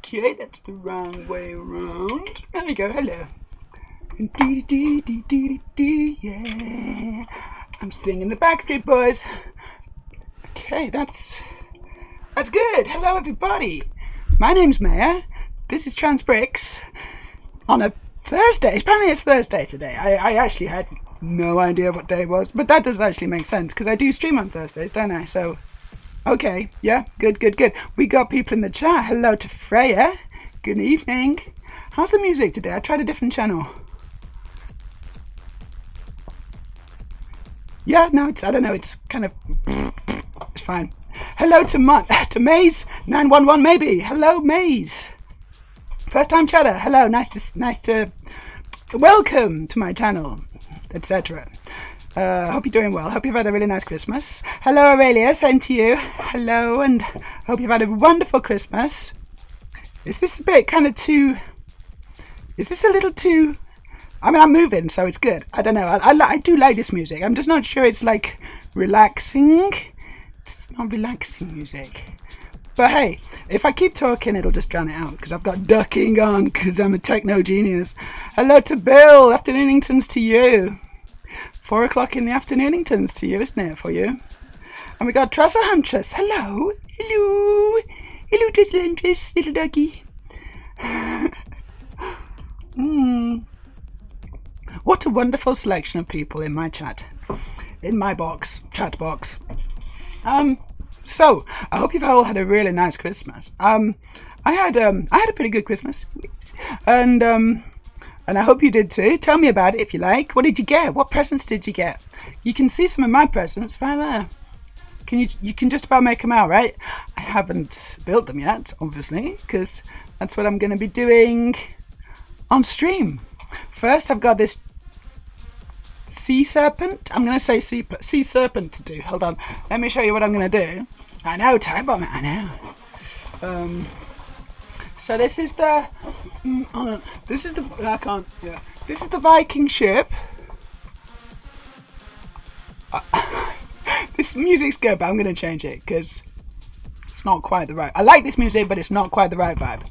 Okay, that's the wrong way around. There we go, hello. Yeah. I'm singing the Backstreet Boys. Okay, that's good. Hello, everybody. My name's Meja. This is Transbricks on a Thursday. Apparently it's Thursday today. I actually had no idea what day it was, but that does actually make sense because I do stream on Thursdays, don't I? So, okay, yeah, good. We got people in the chat. Hello to Freya. Good evening. How's the music today? I tried a different channel. Yeah, no, I don't know, it's kind of, it's fine. Hello to Maze 911 maybe. Hello, Maze. First time chatter. Hello, nice to welcome to my channel, etc. Hope you're doing well. Hope you've had a really nice Christmas. Hello, Aurelia, same to you. Hello, and hope you've had a wonderful Christmas. Is this a bit kind of too, is this a little too, I mean, I'm moving, so it's good. I don't know. I do like this music. I'm just not sure it's like relaxing. It's not relaxing music. But hey, if I keep talking, it'll just drown it out because I've got ducking on because I'm a techno genius. Hello to Bill. Afternooningtons to you. 4 o'clock in the afternooningtons to you, isn't it, for you? And we got Tressa Huntress. Hello. Hello. Hello, Tressa Huntress, little doggy. What a wonderful selection of people in my chat. In my chat box. So I hope you've all had a really nice Christmas. I had a pretty good Christmas, and I hope you did too. Tell me about it if you like. What did you get? What presents did you get? You can see some of my presents right there. You can just about make them out, right? I haven't built them yet, obviously, because that's what I'm going to be doing on stream. First, I've got this sea serpent. I'm going to say sea serpent to do. Hold on. Let me show you what I'm going to do. I know, Time Bomb, I know. So this is the... hold on. This is the... I can't... Yeah. This is the Viking ship. This music's good, but I'm going to change it because it's not quite the right... I like this music, but it's not quite the right vibe.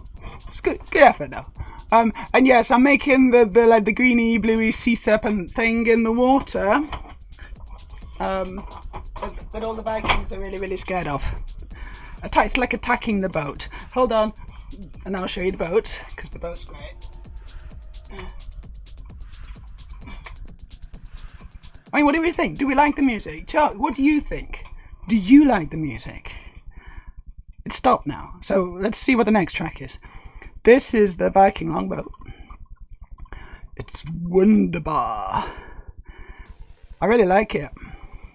It's good effort, though. And yes, I'm making the greeny, bluey sea serpent thing in the water. That all the Vikings are really, really scared of. It's like attacking the boat. Hold on, and I'll show you the boat because the boat's great. I mean, what do we think? Do we like the music? What do you think? Do you like the music? It's stopped now, so let's see what the next track is. This is the Viking Longboat. It's wunderbar. I really like it.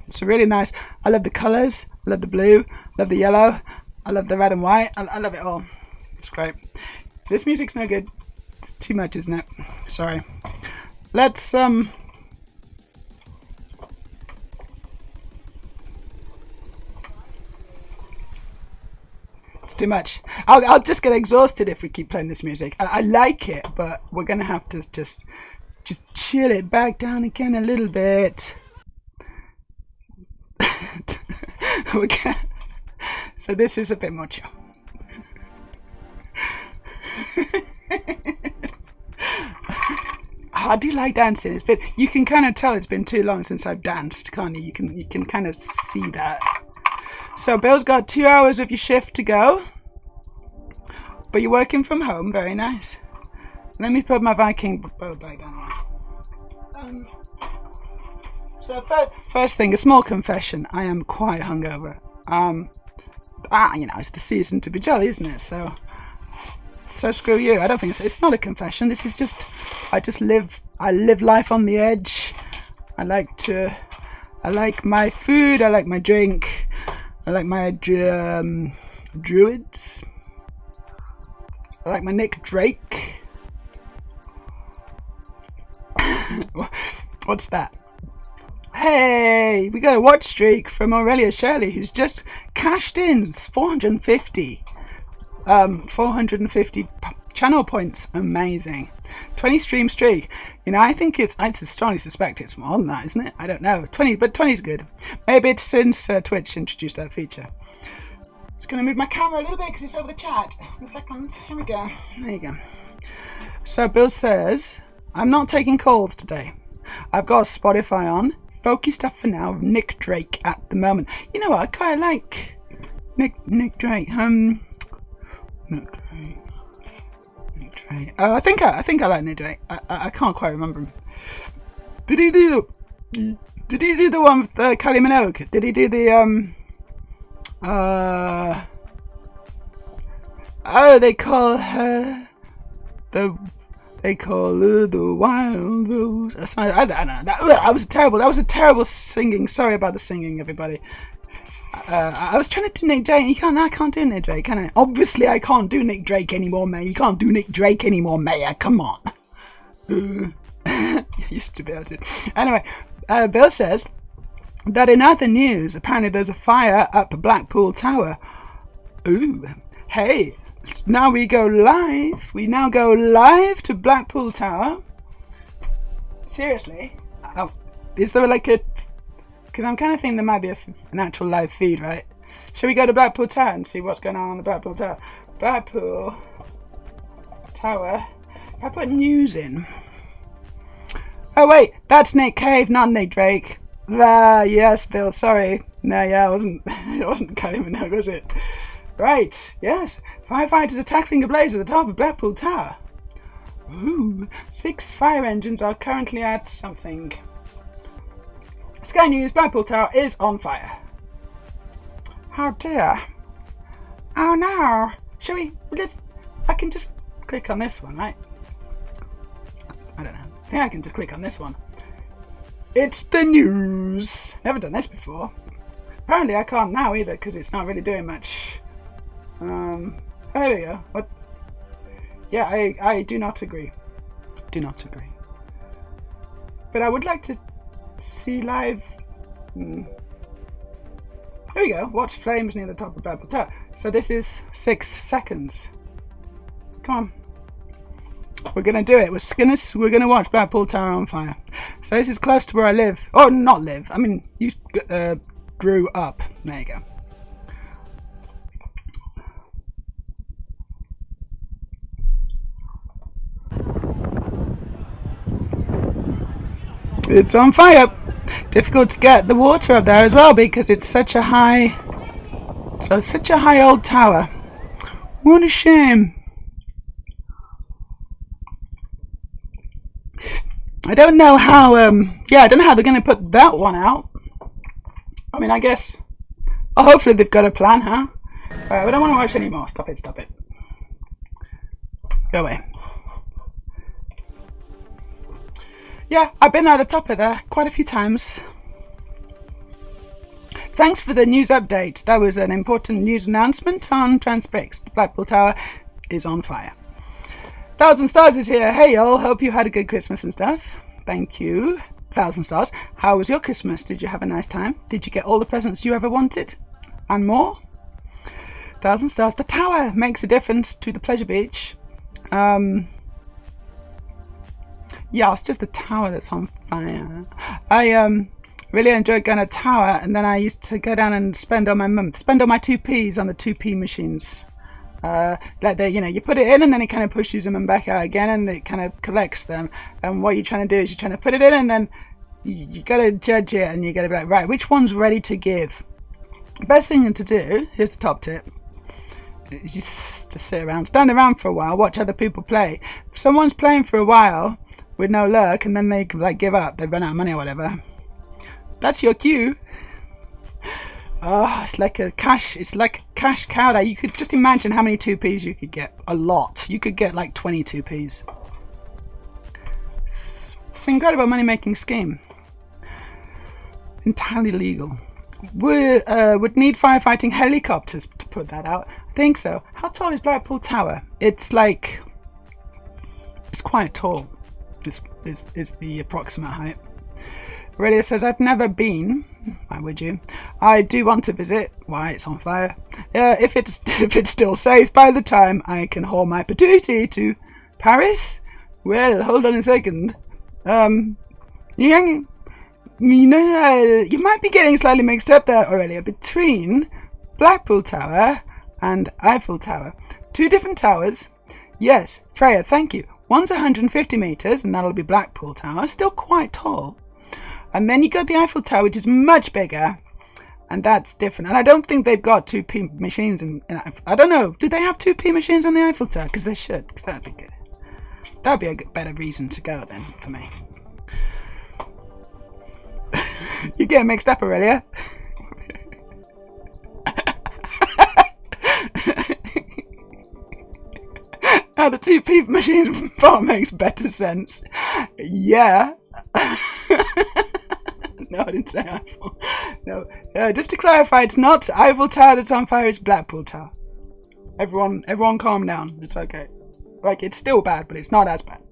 It's really nice. I love the colours. I love the blue. I love the yellow. I love the red and white. I love it all. It's great. This music's no good. It's too much, isn't it? Sorry. Let's It's too much. I'll just get exhausted if we keep playing this music. I like it, but we're gonna have to just chill it back down again a little bit. Okay. So this is a bit much. I do like dancing. You can kind of tell it's been too long since I've danced, can't you? You can kind of see that. So Bill's got 2 hours of your shift to go, but you're working from home. Very nice. Let me put my Viking boat back down. So first thing, a small confession. I am quite hungover. It's the season to be jolly, isn't it? So screw you. I don't think so. It's not a confession. This is just, I live life on the edge. I like my food. I like my drink. I like my druids. I like my Nick Drake. What's that? Hey, we got a watch streak from Aurelia Shirley, who's just cashed in 450 channel points. Amazing. 20 stream streak. I think I strongly suspect it's more than that, isn't it? I don't know. 20, but 20 is good. Maybe it's since Twitch introduced that feature. Just going to move my camera a little bit because it's over the chat. 1 second. Here we go. There you go. So Bill says, I'm not taking calls today. I've got Spotify on. Folky stuff for now. Nick Drake at the moment. You know what? I kind of like Nick Drake. Nick Drake. I think I like Nick Drake. I can't quite remember him. Did he do the one with Kylie Minogue? Did he do the oh, they call her the Wild Rose. I don't know. That was terrible singing. Sorry about the singing, everybody. I was trying to do Nick Drake. I can't do Nick Drake, can I? Obviously, I can't do Nick Drake anymore, May. You can't do Nick Drake anymore, Meja. Come on. Used to be able to. Anyway, Bill says that in other news, apparently there's a fire up Blackpool Tower. Ooh, hey, now we go live. We now go live to Blackpool Tower. Seriously? Is there like a... Because I'm kind of thinking there might be an actual live feed, right? Shall we go to Blackpool Tower and see what's going on the Blackpool Tower? Blackpool Tower. If I put news in... Oh wait, that's Nick Cave, not Nick Drake. Yes, Bill, sorry. No, yeah, it wasn't Kylie Minogue, was it? Right, yes. Firefighters are tackling a blaze at the top of Blackpool Tower. Ooh, 6 fire engines are currently at something. Sky News, Blackpool Tower is on fire. Oh dear. Oh no. Shall we, I can just click on this one, right? I don't know. I think I can just click on this one. It's the news. Never done this before. Apparently I can't now either because it's not really doing much. Oh, there we go. What? Yeah, I do not agree. Do not agree. But I would like to see live. Here we go. Watch flames near the top of Blackpool Tower. So this is 6 seconds. Come on. We're gonna do it. We're gonna watch Blackpool Tower on fire. So this is close to where I live. Oh, not live. I mean, you grew up. There you go. It's on fire. Difficult to get the water up there as well because it's such a high old tower. What a shame. I don't know how I don't know how they're going to put that one out. I mean, I guess hopefully they've got a plan, huh? Alright, we don't want to watch anymore. Stop it. Go away. Yeah, I've been at the top of there quite a few times. Thanks for the news update. That was an important news announcement on Transpix. The Blackpool Tower is on fire. 1,000 Stars is here. Hey y'all, hope you had a good Christmas and stuff. Thank you. 1,000 Stars. How was your Christmas? Did you have a nice time? Did you get all the presents you ever wanted? And more? 1,000 Stars. The tower makes a difference to the pleasure beach. Yeah, it's just the tower that's on fire. I really enjoyed going to tower, and then I used to go down and spend all my 2p's on the 2p machines. Like you put it in and then it kind of pushes them and back out again, and it kind of collects them. And what you're trying to do is you're trying to put it in, and then you got to judge it, and you got to be like, right, which one's ready to give? Best thing to do, here's the top tip, is just to sit around, stand around for a while, watch other people play. If someone's playing for a while with no luck, and then they like give up, they run out of money or whatever, that's your cue. Oh, it's like a cash cow there. You could just imagine how many 2p's you could get. A lot. You could get like 20 2p's. It's an incredible money making scheme. Entirely legal. Would need firefighting helicopters to put that out. I think so. How tall is Blackpool Tower? It's quite tall. This is the approximate height. Radio says, I've never been. Why would you? I do want to visit. Why? It's on fire. If it's still safe by the time I can haul my patootie to Paris. Well, hold on a second. You might be getting slightly mixed up there, Aurelia, between Blackpool Tower and Eiffel Tower. 2 different towers. Yes, Freya, thank you. One's 150 metres, and that'll be Blackpool Tower. Still quite tall. And then you got the Eiffel Tower, which is much bigger. And that's different. And I don't think they've got 2p machines in I don't know. Do they have 2p machines on the Eiffel Tower? Because they should. Because that'd be good. That'd be a better reason to go then for me. You're getting mixed up, Aurelia. Now the 2p machines far makes better sense. Yeah. No, I didn't say Eiffel. No, just to clarify, it's not Eiffel Tower that's on fire, it's Blackpool Tower. Everyone calm down. It's okay. Like, it's still bad, but it's not as bad.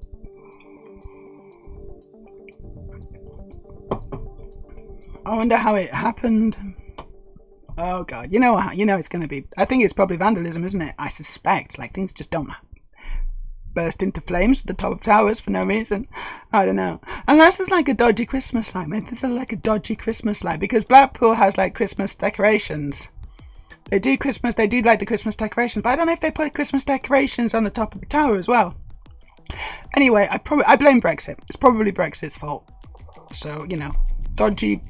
I wonder how it happened. Oh god, you know it's gonna be. I think it's probably vandalism, isn't it? I suspect. Like, things just don't burst into flames at the top of towers for no reason. I don't know. Unless there's like a dodgy Christmas light. Maybe there's like a dodgy Christmas light, because Blackpool has like Christmas decorations. They do like the Christmas decorations, but I don't know if they put Christmas decorations on the top of the tower as well. Anyway, I blame Brexit. It's probably Brexit's fault. So, you know, dodgy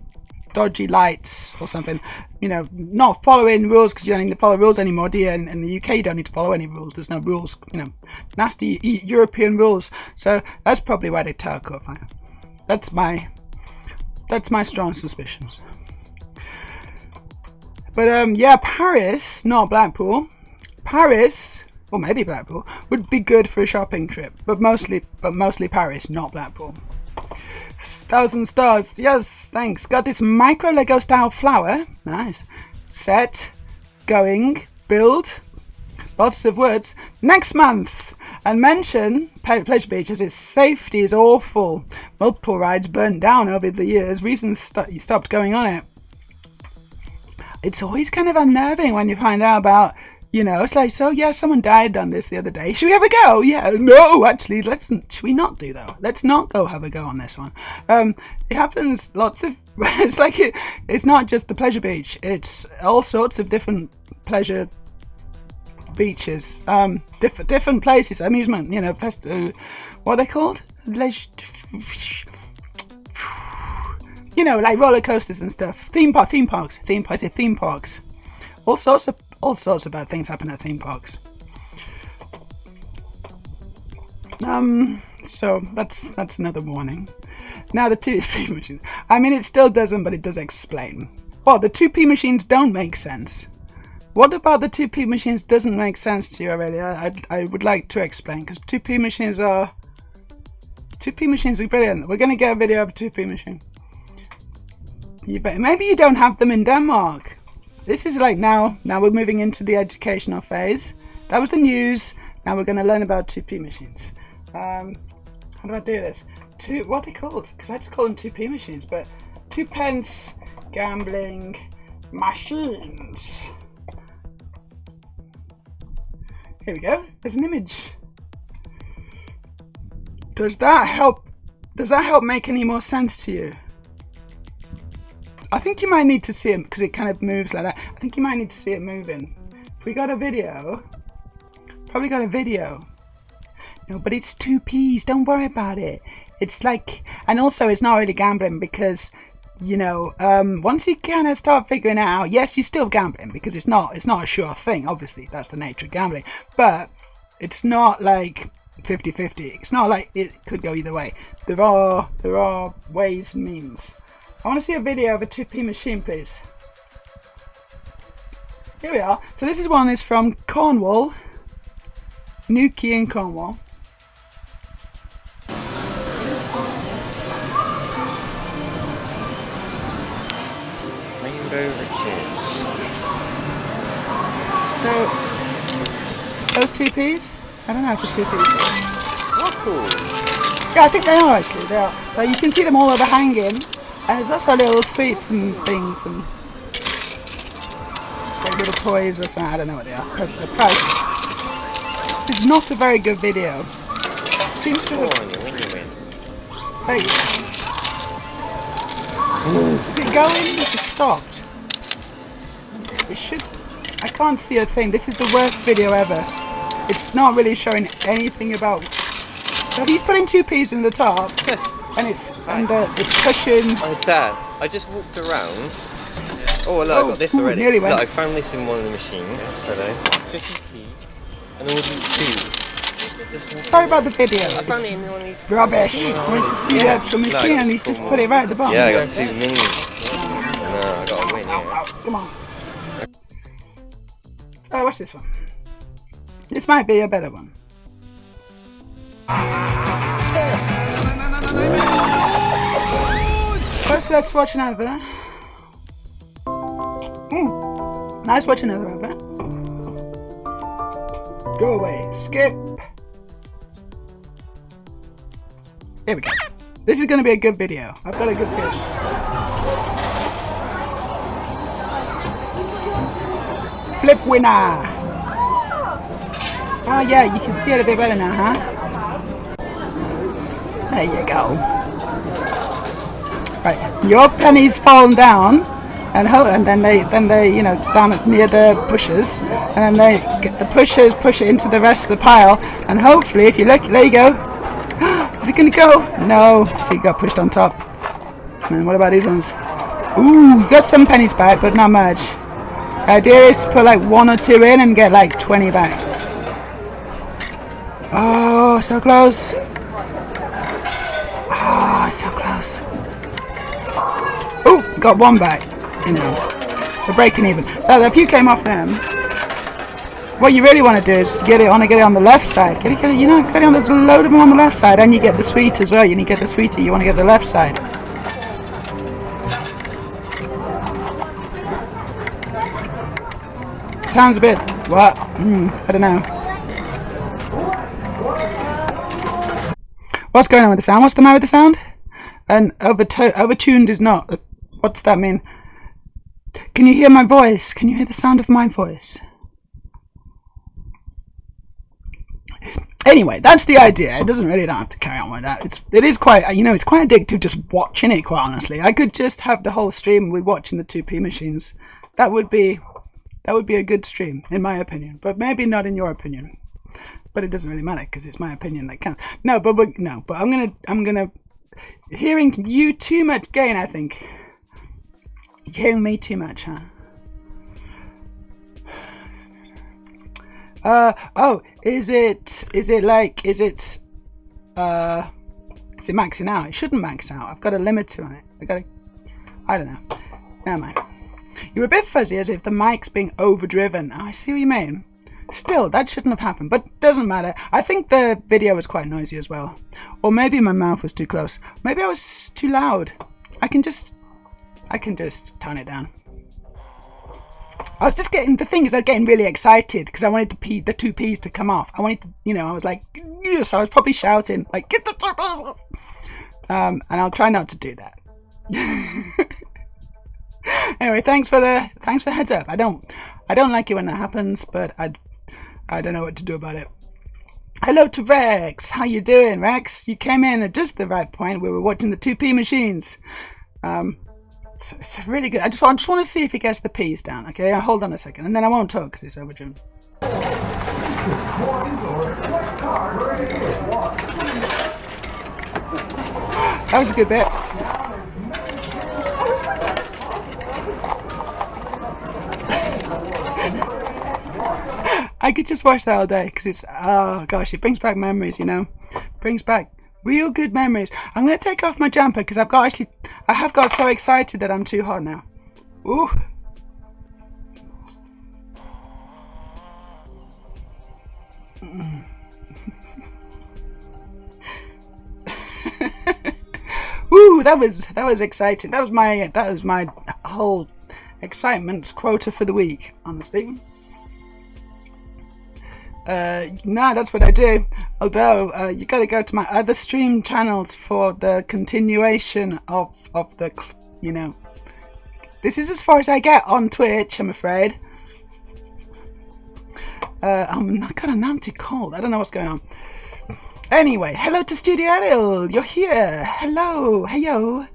lights or something, you know, not following rules, because you don't need to follow rules anymore, do you? In the UK you don't need to follow any rules. There's no rules, you know, nasty European rules. So that's probably why they tower caught fire. That's my strong suspicions. But yeah, Paris, not Blackpool. Paris, or maybe Blackpool, would be good for a shopping trip, but mostly Paris, not Blackpool. 1,000 stars. Yes, thanks. Got this micro Lego style flower. Nice. Set. Going. Build. Lots of words. Next month. And mention Pleasure Beach as its safety is awful. Multiple rides burnt down over the years. Reasons stopped going on it. It's always kind of unnerving when you find out about, you know, it's like, so yeah, someone died on this the other day. Should we have a go? Yeah, no, actually, should we not do that? Let's not go have a go on this one. It happens lots of, it's like, it's not just the Pleasure Beach. It's all sorts of different pleasure beaches, different places, amusement, you know, what are they called? You know, like roller coasters and stuff. Theme parks. All sorts of bad things happen at theme parks. So that's another warning. Now the 2p machines. I mean, it still doesn't, but it does explain. Well, the 2p machines don't make sense. What about the 2p machines doesn't make sense to you already? I would like to explain, because 2p machines are brilliant. We're going to get a video of a 2p machine. Maybe you don't have them in Denmark. This is like now we're moving into the educational phase. That was the news. Now we're going to learn about 2p machines. How do I do this? What are they called? Because I just call them 2p machines, but 2p gambling machines. Here we go. There's an image. Does that help make any more sense to you? I think you might need to see it, because it kind of moves like that. I think you might need to see it moving. If we got a video, probably got a video. No, but it's 2p's. Don't worry about it. It's like, and also it's not really gambling, because, you know, once you kind of start figuring it out, yes, you're still gambling, because it's not a sure thing. Obviously, that's the nature of gambling. But it's not like 50-50. It's not like it could go either way. There are ways and means. I want to see a video of a 2p machine, please. Here we are. So this one is from Cornwall. Newquay in Cornwall. Rainbow riches. So, those 2p's? I don't know if the 2p's are. Oh, cool. Yeah, I think they are actually. They are. So you can see them all overhanging. And there's also little sweets and things and like little toys or something. I don't know what they are. The prices. This is not a very good video. It seems to have... Hey. Is it going? It's stopped. It should... I can't see a thing. This is the worst video ever. It's not really showing anything about... So he's putting 2 peas in the top, and it's pushing... Oh, Dad, I just walked around. Oh, look, I got this already. Nearly went. Look, I found this in one of the machines. Hello. 50p. And all these peas. Sorry about the video. I found it in one of these... Rubbish. I wanted to see the actual machine, and he's just put it right at the bottom. Yeah, I got 2 minis. No, I got a win here. Come on. Oh, what's this one? This might be a better one. First, let's watch another. Nice watch another of it. Go away. Skip. Here we go. This is going to be a good video. I've got a good feeling. Flip winner. Oh yeah, you can see it a bit better now, huh? There you go. Right, your pennies fall down, and then they down near the pushers, and then they get the pushers push it into the rest of the pile, and hopefully, if you look, there you go. Is it gonna go? No. So you got pushed on top. And what about these ones? Ooh, you got some pennies back, but not much. The idea is to put like 1 or 2 in and get like 20 back. Oh, so close. Oh, so close. Oh, got 1 back. So breaking even. A few came off them. What you really want to do is to get it on the left side. Get it on. There's a load of them on the left side, and you get the sweet as well. You get the sweeter. You want to get the left side. Sounds a bit what? I don't know. What's going on with the sound? What's the matter with the sound? And overtuned is not. What's that mean? Can you hear my voice? Can you hear the sound of my voice? Anyway, that's the idea. It doesn't really don't have to carry on with that. It is quite it's quite addictive just watching it. Quite honestly, I could just have the whole stream with watching the 2p machines. That would be a good stream in my opinion, but maybe not in your opinion. But it doesn't really matter because it's my opinion that counts. No, but I'm gonna hearing you too much gain. I think you're hearing me too much, huh? Is it maxing out? It shouldn't max out. I've got a limiter on it. I don't know. Never mind. You're a bit fuzzy as if the mic's being overdriven. Oh, I see what you mean. Still, that shouldn't have happened, but doesn't matter. I think the video was quite noisy as well. Or maybe my mouth was too close. Maybe I was too loud. I can just tone it down. I was just getting really excited because I wanted the 2 P's to come off. I wanted to, I was like, yes, I was probably shouting, like, get the 2 P's off. And I'll try not to do that. Anyway, thanks for the heads up. I don't like it when that happens, but I don't know what to do about it. Hello to Rex. How you doing, Rex? You came in at just the right point. We were watching the 2p machines. It's really good. I just want to see if he gets the P's down. Okay, hold on a second, and then I won't talk because it's overdriven. That was a good bit. I could just watch that all day because it's, oh gosh, it brings back memories, brings back real good memories. I'm going to take off my jumper because I have got so excited that I'm too hot now. Ooh. Woo, that was exciting. That was my whole excitement quota for the week, honestly. No, that's what I do. Although you got to go to my other stream channels for the continuation of the, this is as far as I get on Twitch, I'm afraid. I've got a nasty cold. I don't know what's going on. Anyway, hello to Studio Ariel. You're here. Hello. Heyo.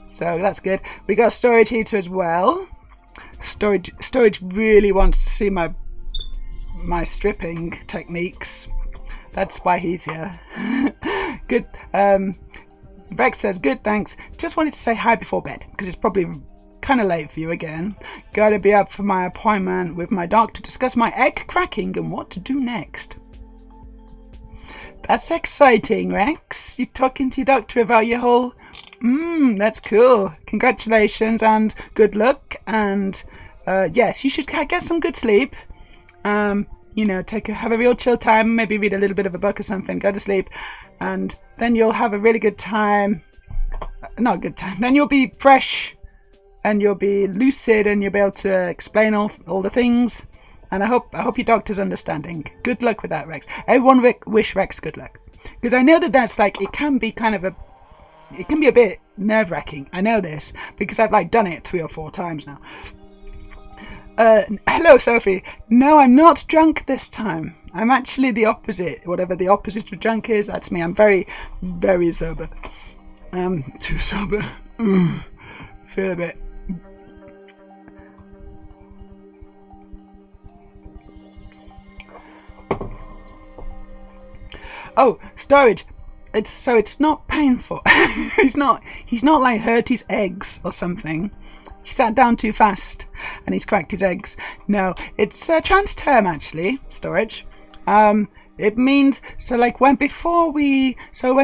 So that's good. We got Story Teeter as well. Storage really wants to see my stripping techniques. That's why he's here. Good. Rex says, good, thanks. Just wanted to say hi before bed, because it's probably kind of late for you again. Gotta be up for my appointment with my doctor to discuss my egg cracking and what to do next. That's exciting, Rex. You're talking to your doctor about your whole... that's cool. Congratulations and good luck. And yes, you should get some good sleep. Have a real chill time. Maybe read a little bit of a book or something. Go to sleep. And then you'll have a really good time. Not a good time. Then you'll be fresh. And you'll be lucid. And you'll be able to explain all the things. And I hope your doctor's understanding. Good luck with that, Rex. Everyone wish Rex good luck. Because I know that's like, it can be a bit nerve-wracking. I know this. Because I've done it 3 or 4 times now. Hello, Sophie. No, I'm not drunk this time. I'm actually the opposite. Whatever the opposite of drunk is, that's me. I'm very, very sober. Too sober. Feel a bit... Oh, storage. It's not painful. he's not like hurt his eggs or something. He sat down too fast and he's cracked his eggs. No, it's a trans term actually, storage. It means, when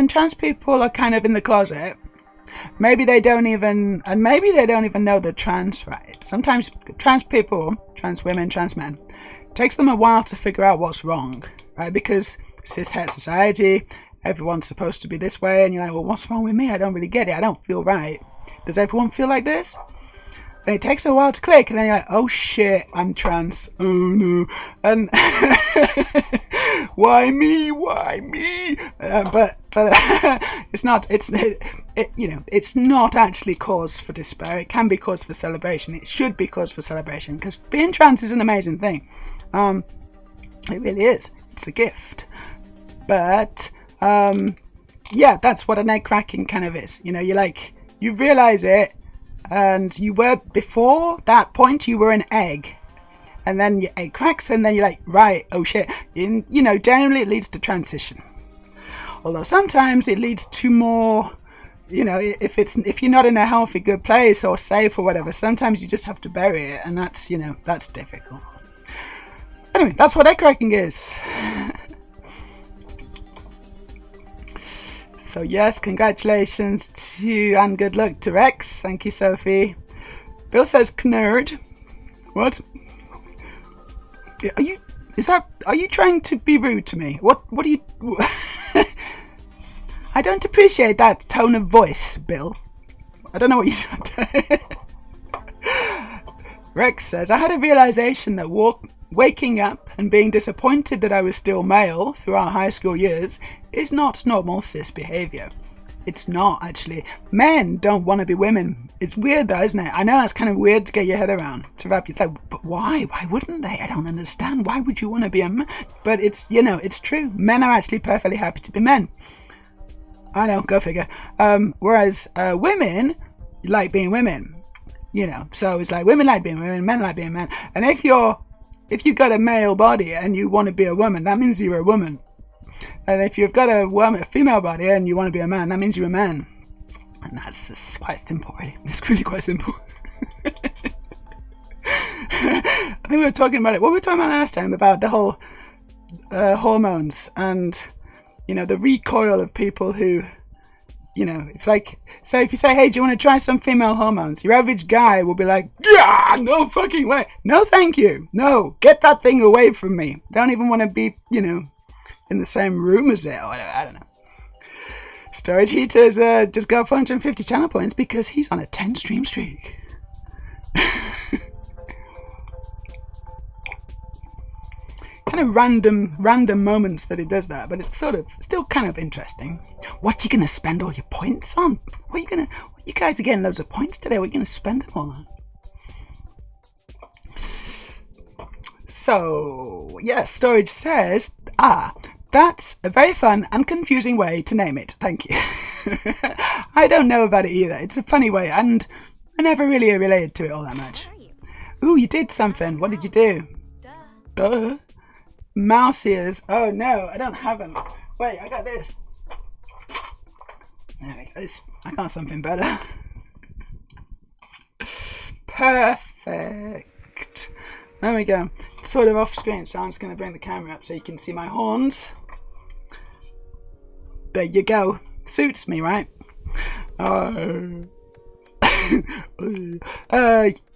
trans people are kind of in the closet, maybe they don't even know they're trans, right? Sometimes trans people, trans women, trans men, it takes them a while to figure out what's wrong, right? Because cis-het society, everyone's supposed to be this way, and you're like, well, what's wrong with me? I don't really get it. I don't feel right. Does everyone feel like this? And it takes a while to click, and then you're like, oh shit, I'm trans. Oh no. And why me? But it's not. It's not actually cause for despair. It can be cause for celebration. It should be cause for celebration, because being trans is an amazing thing. It really is. It's a gift. But that's what an egg cracking kind of is. You realize it. And you were, before that point, you were an egg. And then your egg cracks, and then you're like, right, oh shit. Generally it leads to transition. Although sometimes it leads to more, if you're not in a healthy, good place or safe or whatever, sometimes you just have to bury it. And that's difficult. Anyway, that's what egg cracking is. So yes, congratulations to and good luck to Rex. Thank you, Sophie. Bill says knurd. What? Are you trying to be rude to me? What are you... I don't appreciate that tone of voice, Bill. I don't know what you said. Rex says, I had a realization that waking up and being disappointed that I was still male throughout high school years is not normal cis behaviour. It's not, actually. Men don't want to be women. It's weird though, isn't it? I know that's kind of weird to get your head around. To wrap your head, but why? Why wouldn't they? I don't understand. Why would you want to be a man? But it's true. Men are actually perfectly happy to be men. I know, go figure. Whereas women like being women. So it's like women like being women, men like being men. And if you've got a male body and you want to be a woman, that means you're a woman. And if you've got a female body and you want to be a man, that means you're a man. And that's just quite simple, really. It's really quite simple. I think we were talking about it. What were we talking about last time? About the whole hormones and, the recoil of people who, so if you say, hey, do you want to try some female hormones? Your average guy will be like, yeah, no fucking way. No, thank you. No, get that thing away from me. Don't even want to be, in the same room as it or whatever. I don't know. Storage Heaters just got 450 channel points because he's on a 10 stream streak. Kind of random moments that he does that, but it's still kind of interesting. What are you going to spend all your points on? You guys are getting loads of points today. What are you going to spend them all on? So, yes, Storage says, that's a very fun and confusing way to name it. Thank you. I don't know about it either. It's a funny way, and I never really related to it all that much. Ooh, you did something. What did you do? Duh. Mouse ears. Oh no, I don't have them. Wait, I got this. There we go. I got something better. Perfect. There we go. It's sort of off screen, so I'm just going to bring the camera up so you can see my horns. There you go. Suits me, right?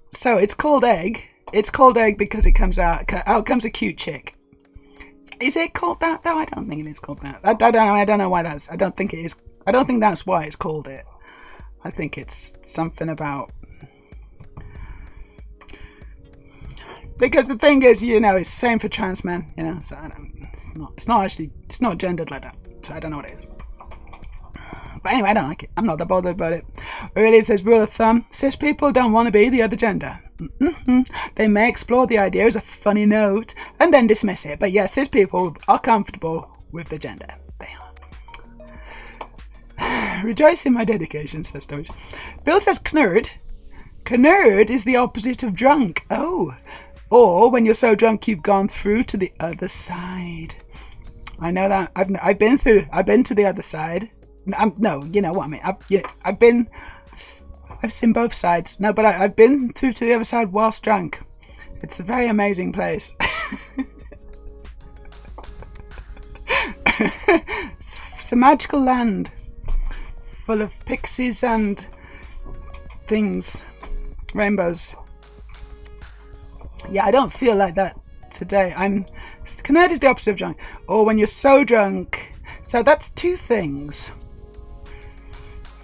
So it's called egg. It's called egg because it comes out. Out comes a cute chick. Is it called that though? I don't think it is called that. I don't know. I don't know why that's. I don't think it is. I don't think that's why it's called it. I think it's something about. Because the thing is, you know, it's the same for trans men. You know, so I don't. It's not actually. It's not gendered like that. So I don't know what it is. But anyway, I don't like it. I'm not that bothered about it. It really says rule of thumb. Cis people don't want to be the other gender. They may explore the idea as a funny note and then dismiss it. But yes, cis people are comfortable with the gender. They are. Rejoice in my dedication, says Doge. Bill says knurred. Knurred is the opposite of drunk. Oh. Or when you're so drunk you've gone through to the other side. I know that. I've been to the other side. No, you know what I mean. I've seen both sides. No, but I've been through to the other side whilst drunk. It's a very amazing place. It's a magical land full of pixies and things, rainbows. Yeah, I don't feel like that today. Knurred is the opposite of drunk. Or when you're so drunk. So that's two things.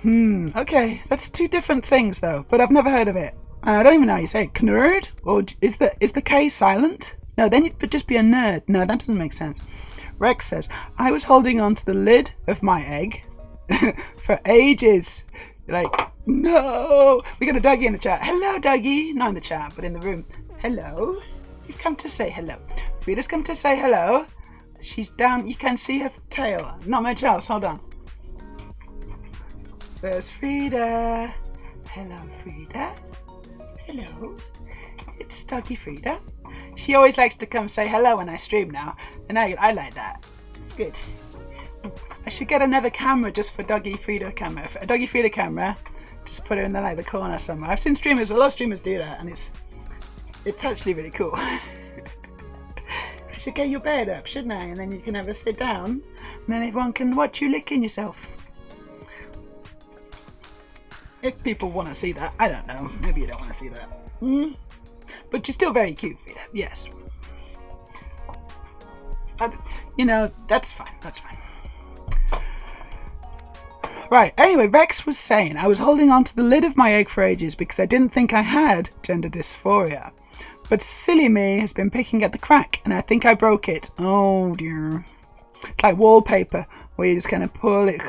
Okay, that's two different things though, but I've never heard of it. And I don't even know how you say it. Knurred? Or is the K silent? No, then it would just be a nerd. No, that doesn't make sense. Rex says, I was holding on to the lid of my egg for ages. Like, no. We got a Dougie in the chat. Hello, Dougie. Not in the chat, but in the room. Hello. You've come to say hello. Frida's come to say hello. She's down. You can see her tail. Not much else. Hold on. There's Frida. Hello, Frida. Hello. It's Dougie Frida. She always likes to come say hello when I stream now. And I like that. It's good. I should get another camera just for Dougie Frida camera. A Dougie Frida camera. Just put her in the corner somewhere. I've seen streamers, a lot of streamers do that. And it's actually really cool. I should get your bed up, shouldn't I? And then you can have a sit down. And then everyone can watch you licking yourself. If people want to see that. I don't know. Maybe you don't want to see that. But you're still very cute, Frida. Yes. But, you know, that's fine. That's fine. Right. Anyway, Rex was saying I was holding on to the lid of my egg for ages because I didn't think I had gender dysphoria. But silly me has been picking at the crack and I think I broke it. Oh dear. It's like wallpaper where you just kind of pull it,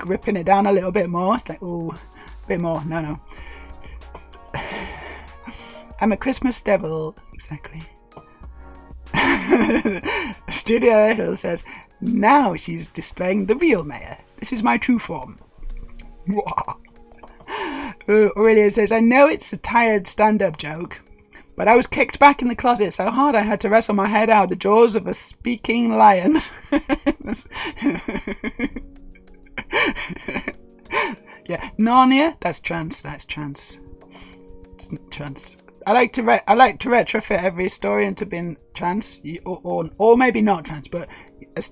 ripping it down a little bit more. It's like, oh, a bit more. No. I'm a Christmas devil. Exactly. Studio Hill says, now she's displaying the real Meja. This is my true form. Aurelia says, I know it's a tired stand-up joke, but I was kicked back in the closet so hard I had to wrestle my head out of the jaws of a speaking lion. Yeah, Narnia. That's trans. It's trans. I like to retrofit every story into being trans, or maybe not trans, but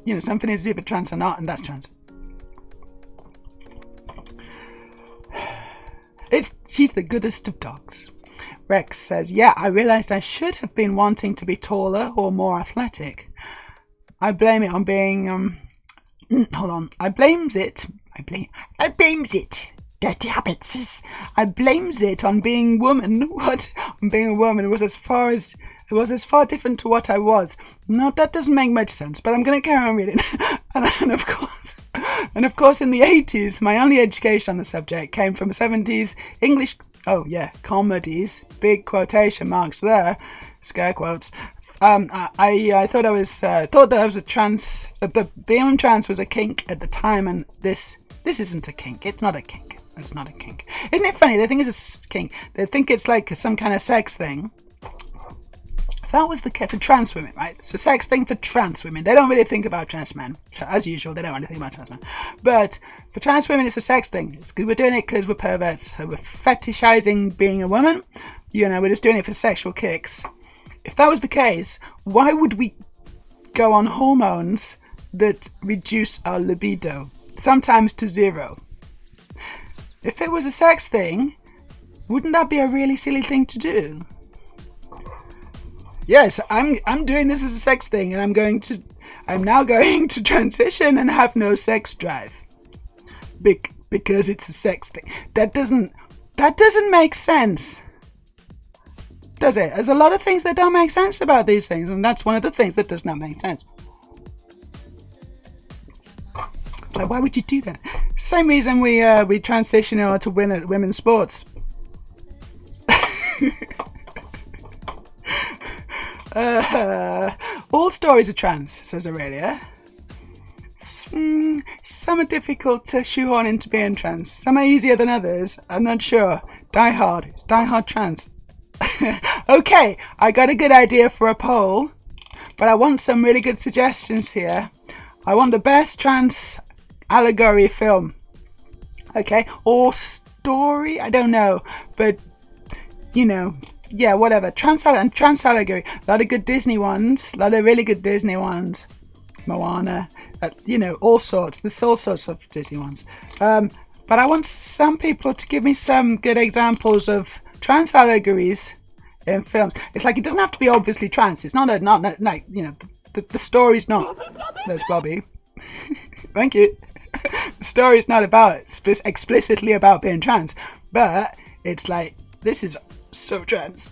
you know, something is either trans or not, and that's trans. She's the goodest of dogs. Rex says, yeah, I realised I should have been wanting to be taller or more athletic. I blame it on being hold on. I blames it. Dirty habits. I blames it on being woman. What? On being a woman. It was as far different to what I was. No, that doesn't make much sense, but I'm going to carry on reading. and of course, in the 80s, my only education on the subject came from 70s English, comedies, big quotation marks there, scare quotes. I thought that I was a trans, but being trans was a kink at the time, and this isn't a kink. It's not a kink. It's not a kink. Isn't it funny? They think it's a kink. They think it's like some kind of sex thing. that was the case for trans women, right? It's a sex thing for trans women. They don't really think about trans men. As usual, they don't really think about trans men. But for trans women, it's a sex thing. It's good. We're doing it because we're perverts. So we're fetishizing being a woman. You know, we're just doing it for sexual kicks. If that was the case, why would we go on hormones that reduce our libido, sometimes to 0? If it was a sex thing, wouldn't that be a really silly thing to do? Yes, I'm doing this as a sex thing, and I'm now going to transition and have no sex drive. Because it's a sex thing. That doesn't make sense. Does it? There's a lot of things that don't make sense about these things, and that's one of the things that does not make sense. Like, why would you do that? Same reason we transition to women's sports. All stories are trans, says Aurelia. Some are difficult to shoehorn into being trans. Some are easier than others. I'm not sure. Die Hard. It's Die Hard trans. Okay, I got a good idea for a poll, but I want some really good suggestions here. I want the best trans allegory film. Okay, or story? I don't know, but you know, yeah, whatever. Trans allegory. A lot of good Disney ones. A lot of really good Disney ones. Moana. You know, all sorts. There's all sorts of Disney ones. But I want some people to give me some good examples of trans allegories in films. It's like, it doesn't have to be obviously trans. It's not like, you know, the story's not. There's Bobby. Thank you. The story's not explicitly about being trans, but it's like, this is so trans.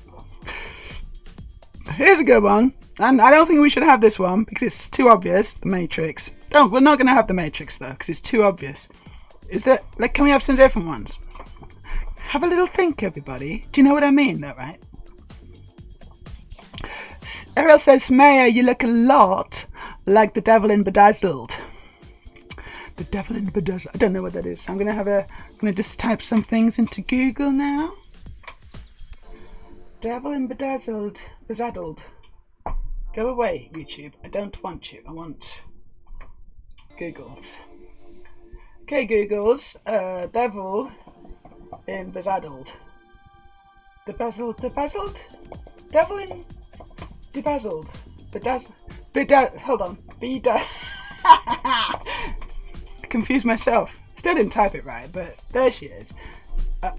Here's a good one, and I don't think we should have this one because it's too obvious. The Matrix. We're not going to have the Matrix though because it's too obvious. Is that, like, can we have some different ones? Have a little think, everybody. Do you know what I mean, though, right? Ariel says, Meja, you look a lot like the devil in Bedazzled. The devil in Bedazzled. I don't know what that is. I'm gonna just type some things into Google now. Devil in Bedazzled. Bedazzled. Go away, YouTube. I don't want you. I want Googles. Okay, Googles. Devil in Bedazzled. Bedazzled. Devil in Bedazzled. Hold on. I confused myself. Still didn't type it right, but there she is.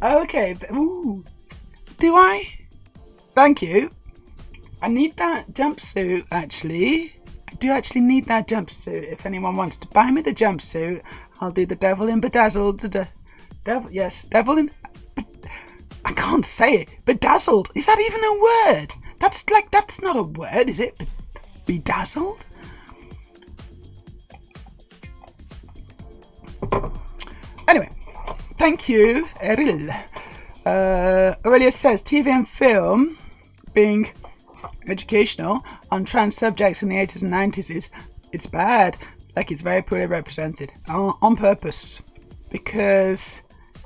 Okay. Ooh. Do I? Thank you. I need that jumpsuit, actually. I do actually need that jumpsuit. If anyone wants to buy me the jumpsuit, I'll do the devil in Bedazzled. Devil in... I can't say it. Bedazzled. Is that even a word? That's not a word, is it? Bedazzled? Anyway, thank you, Eril. Aurelia says, TV and film being educational on trans subjects in the 80s and 90s it's bad. Like, it's very poorly represented on purpose, because,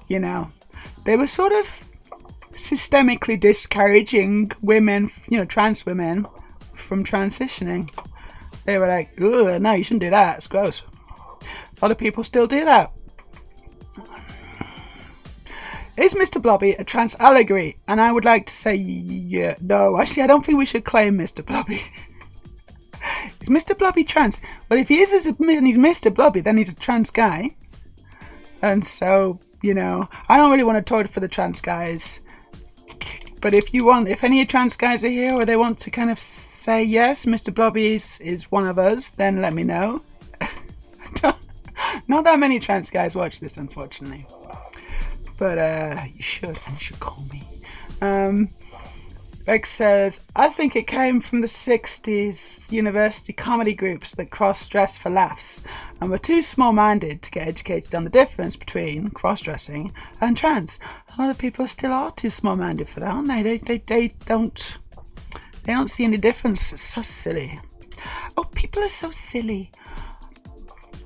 you know, they were sort of systemically discouraging women, you know, trans women from transitioning. They were like, "Ugh, no, you shouldn't do that. It's gross." A lot of people still do that. Is Mr. Blobby a trans allegory? And I would like to say, yeah, no. Actually, I don't think we should claim Mr. Blobby. Is Mr. Blobby trans? Well, if he is and he's Mr. Blobby, then he's a trans guy. And so, you know, I don't really want to talk for the trans guys. But if any trans guys are here or they want to kind of say, yes, Mr. Blobby is one of us, then let me know. Not that many trans guys watch this, unfortunately. But you should call me. Rex says, I think it came from the 60s university comedy groups that cross-dress for laughs and were too small-minded to get educated on the difference between cross-dressing and trans. A lot of people still are too small-minded for that, aren't they? They don't see any difference. It's so silly. Oh, people are so silly.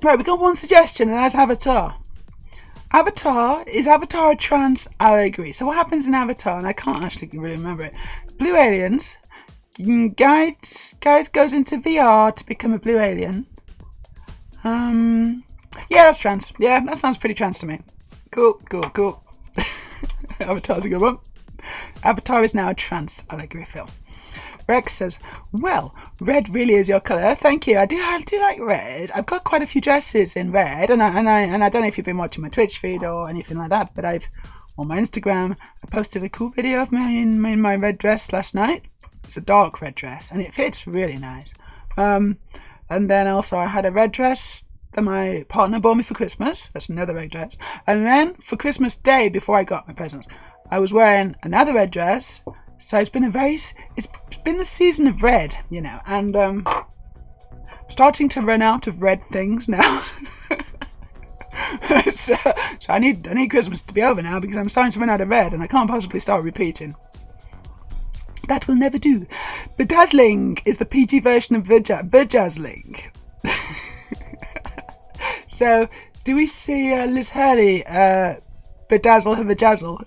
Right, we got one suggestion, and that's Avatar. Is Avatar a trans allegory? So what happens in Avatar, and I can't actually really remember it. Blue aliens Guys goes into VR to become a blue alien. Yeah, that's trans. Yeah, that sounds pretty trans to me. Cool. Avatar's a good one. Avatar is now a trans allegory film. Rex says, well, red really is your colour. Thank you. I do like red. I've got quite a few dresses in red, and I don't know if you've been watching my Twitch feed or anything like that, but on my Instagram, I posted a cool video of me in my red dress last night. It's a dark red dress, and it fits really nice. And then also I had a red dress that my partner bought me for Christmas. That's another red dress. And then for Christmas Day, before I got my presents, I was wearing another red dress. So it's been the season of red, you know, and starting to run out of red things now. so I need Christmas to be over now because I'm starting to run out of red and I can't possibly start repeating. That will never do. Bedazzling is the PG version of Bedazzling. So, do we see Liz Hurley bedazzle her vajazzle?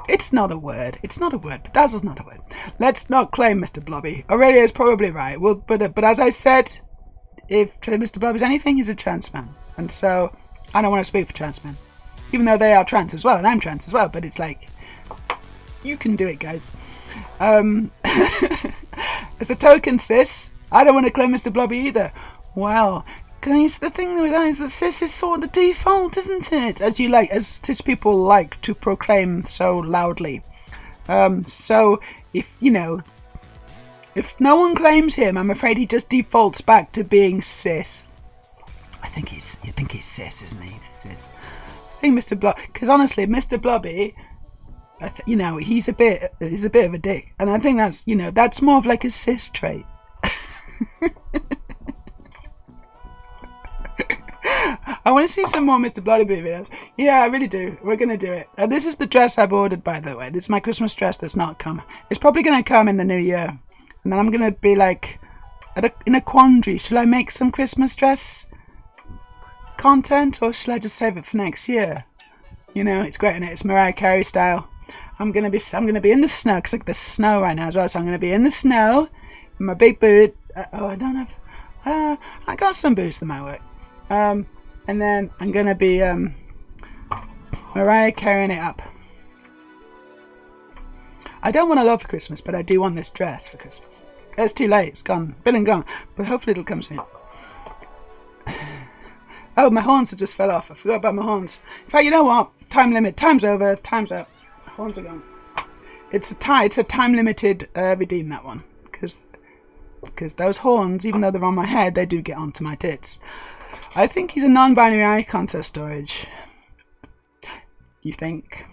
It's not a word. Bedazzle's not a word. Let's not claim Mr. Blobby. Aurelia is probably right. Well, but as I said, if Mr. Blobby's anything, he's a trans man. And so, I don't want to speak for trans men. Even though they are trans as well, and I'm trans as well, but it's like, you can do it, guys. As a token, cis, I don't want to claim Mr. Blobby either. Well, guys, the thing with that is that cis is sort of the default, isn't it? As cis people like to proclaim so loudly. So if no one claims him, I'm afraid he just defaults back to being cis. I think he's cis, isn't he? Cis. I think Mr. Blobby, because honestly, Mr. Blobby, he's a bit of a dick, and I think that's more of like a cis trait. I want to see some more Mr. Blobby videos. Yeah, I really do. We're going to do it. This is the dress I've ordered, by the way. This is my Christmas dress that's not come. It's probably going to come in the new year. And then I'm going to be like, in a quandary. Shall I make some Christmas dress content, or shall I just save it for next year? It's great, isn't it? It's Mariah Carey style. I'm going to be in the snow, because there's snow right now as well. So I'm going to be in the snow, in my big boot. I don't have... I got some boots that might work. And then I'm going to be Mariah carrying it up. I don't want a lot for Christmas, but I do want this dress for Christmas. It's too late. It's gone. Been and gone. But hopefully it'll come soon. Oh, my horns have just fell off. I forgot about my horns. In fact, you know what? Time limit. Time's over. Time's up. Horns are gone. It's a time limited redeem, that one. Because those horns, even though they're on my head, they do get onto my tits. I think he's a non-binary icon, says Storage. You think?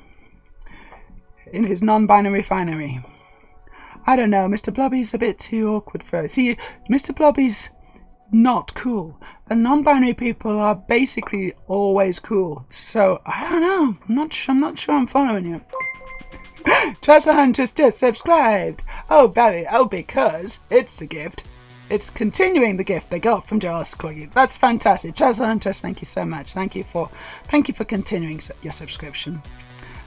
In his non-binary finery. I don't know, Mr. Blobby's a bit too awkward for us. See, Mr. Blobby's not cool. And non-binary people are basically always cool. So, I don't know. I'm not sure I'm following you. Treasure Hunters just subscribed. Oh, Barry. Oh, because it's a gift. It's continuing the gift they got from Joel Squiggy. That's fantastic. Treasure Hunters, thank you so much. Thank you for continuing your subscription.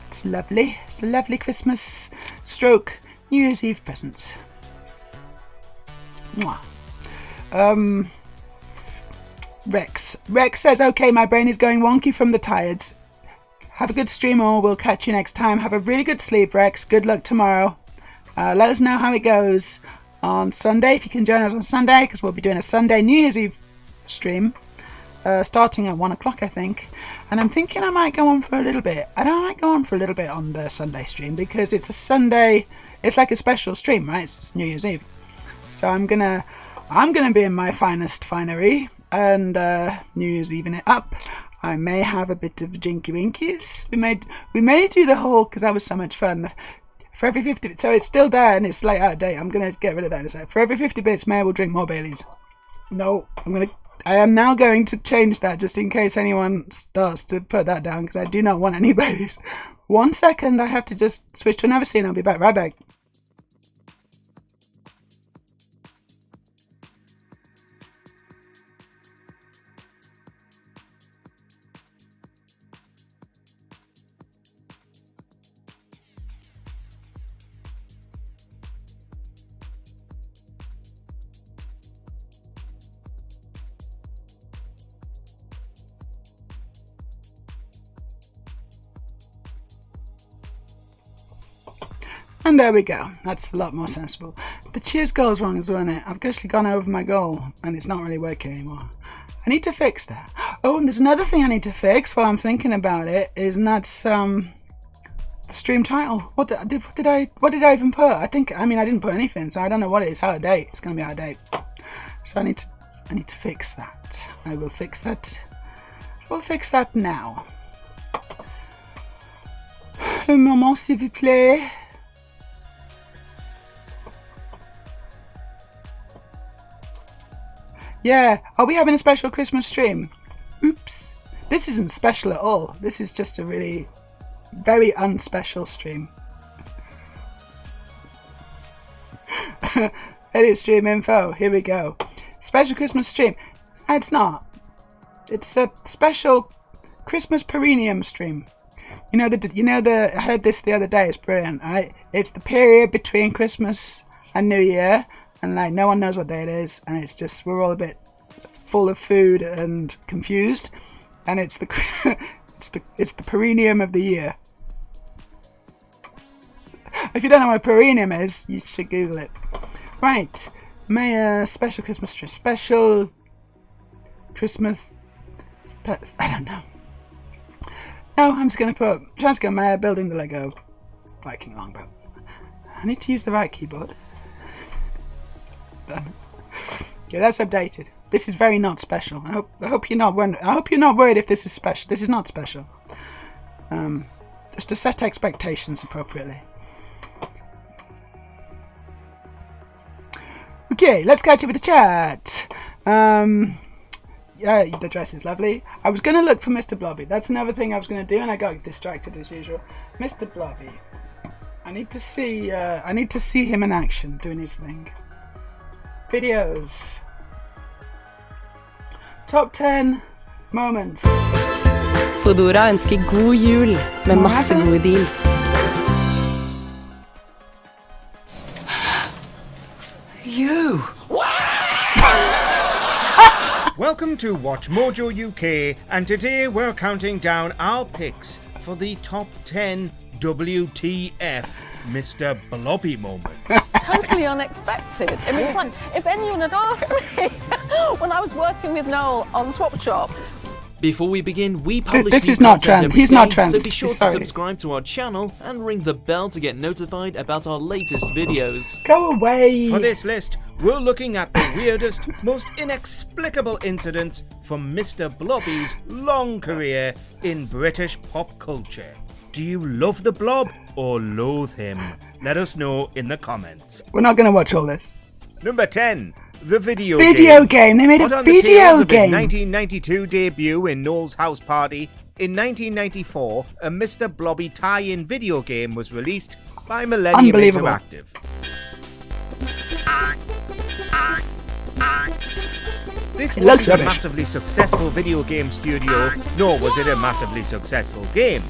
It's lovely. It's a lovely Christmas stroke New Year's Eve present. Mwah. Rex says, okay, my brain is going wonky from the tired's. Have a good stream, or we'll catch you next time. Have a really good sleep, Rex. Good luck tomorrow. Let us know how it goes on Sunday, if you can join us on Sunday, because we'll be doing a Sunday New Year's Eve stream, starting at 1 o'clock, I think. And I'm thinking I might go on for a little bit. I might go on for a little bit on the Sunday stream, because it's a Sunday, it's like a special stream, right? It's New Year's Eve. So I'm gonna be in my finest finery, and New Year's Eveing it up. I may have a bit of jinky winkies. We may do the whole, because that was so much fun. For every 50, so it's still there and it's like out of date. I'm gonna get rid of that in a sec. For every 50 bits, Meja will drink more Baileys. No, I am now going to change that just in case anyone starts to put that down, because I do not want any Baileys. 1 second, I have to just switch to another scene. I'll be back right back. And there we go. That's a lot more sensible. The cheers goal's wrong as well, isn't it? I've actually gone over my goal and it's not really working anymore. I need to fix that. Oh, and there's another thing I need to fix while I'm thinking about it, and that's the stream title. What did I even put? I didn't put anything, so I don't know what it is. Out of date. It's gonna be out of date. So I need to fix that. I will fix that. We'll fix that now. Un moment, s'il vous plaît. Yeah, are we having a special Christmas stream? Oops. This isn't special at all. This is just a really very unspecial stream. Edit stream info. Here we go. Special Christmas stream. It's not. It's a special Christmas perineum stream. I heard this the other day. It's brilliant, right? It's the period between Christmas and New Year. And like no one knows what day it is, and it's just we're all a bit full of food and confused, and it's the perineum of the year. If you don't know what a perineum is, you should Google it. Right, Meja special Christmas tree, special Christmas. I don't know. No, I'm just gonna put Transco Meja building the Lego Viking longboat. I need to use the right keyboard. Yeah, that's updated. This is very not special. I hope you're not worried if this is special. This is not special. Just to set expectations appropriately. Okay, let's catch up with the chat. Yeah, the dress is lovely. I was going to look for Mr. Blobby. That's another thing I was going to do, and I got distracted as usual. Mr. Blobby. I need to see him in action doing his thing. Videos. Top 10 moments. Fodora ønsker god jul med masse gode deals. You! Welcome to Watch Mojo UK, and today we're counting down our picks for the top 10 WTF Mr. Blobby moments. Totally unexpected. I mean, it's like if anyone had asked me when I was working with Noel on Swap Shop. Before we begin, we publish this new is not content trans. every He's day, not trans. so be sure Sorry. to subscribe to our channel and ring the bell to get notified about our latest videos. Go away. For this list, we're looking at the weirdest, most inexplicable incidents from Mr. Blobby's long career in British pop culture. Do you love the Blob or loathe him? Let us know in the comments. We're not going to watch all this. Number 10. The video game. They made Hot a on the video tails of game. his 1992 debut in Noel's House Party, in 1994, a Mr. Blobby tie-in video game was released by Millennium Unbelievable. Interactive. This It looks wasn't a rubbish. massively successful video game studio, nor was it a massively successful game,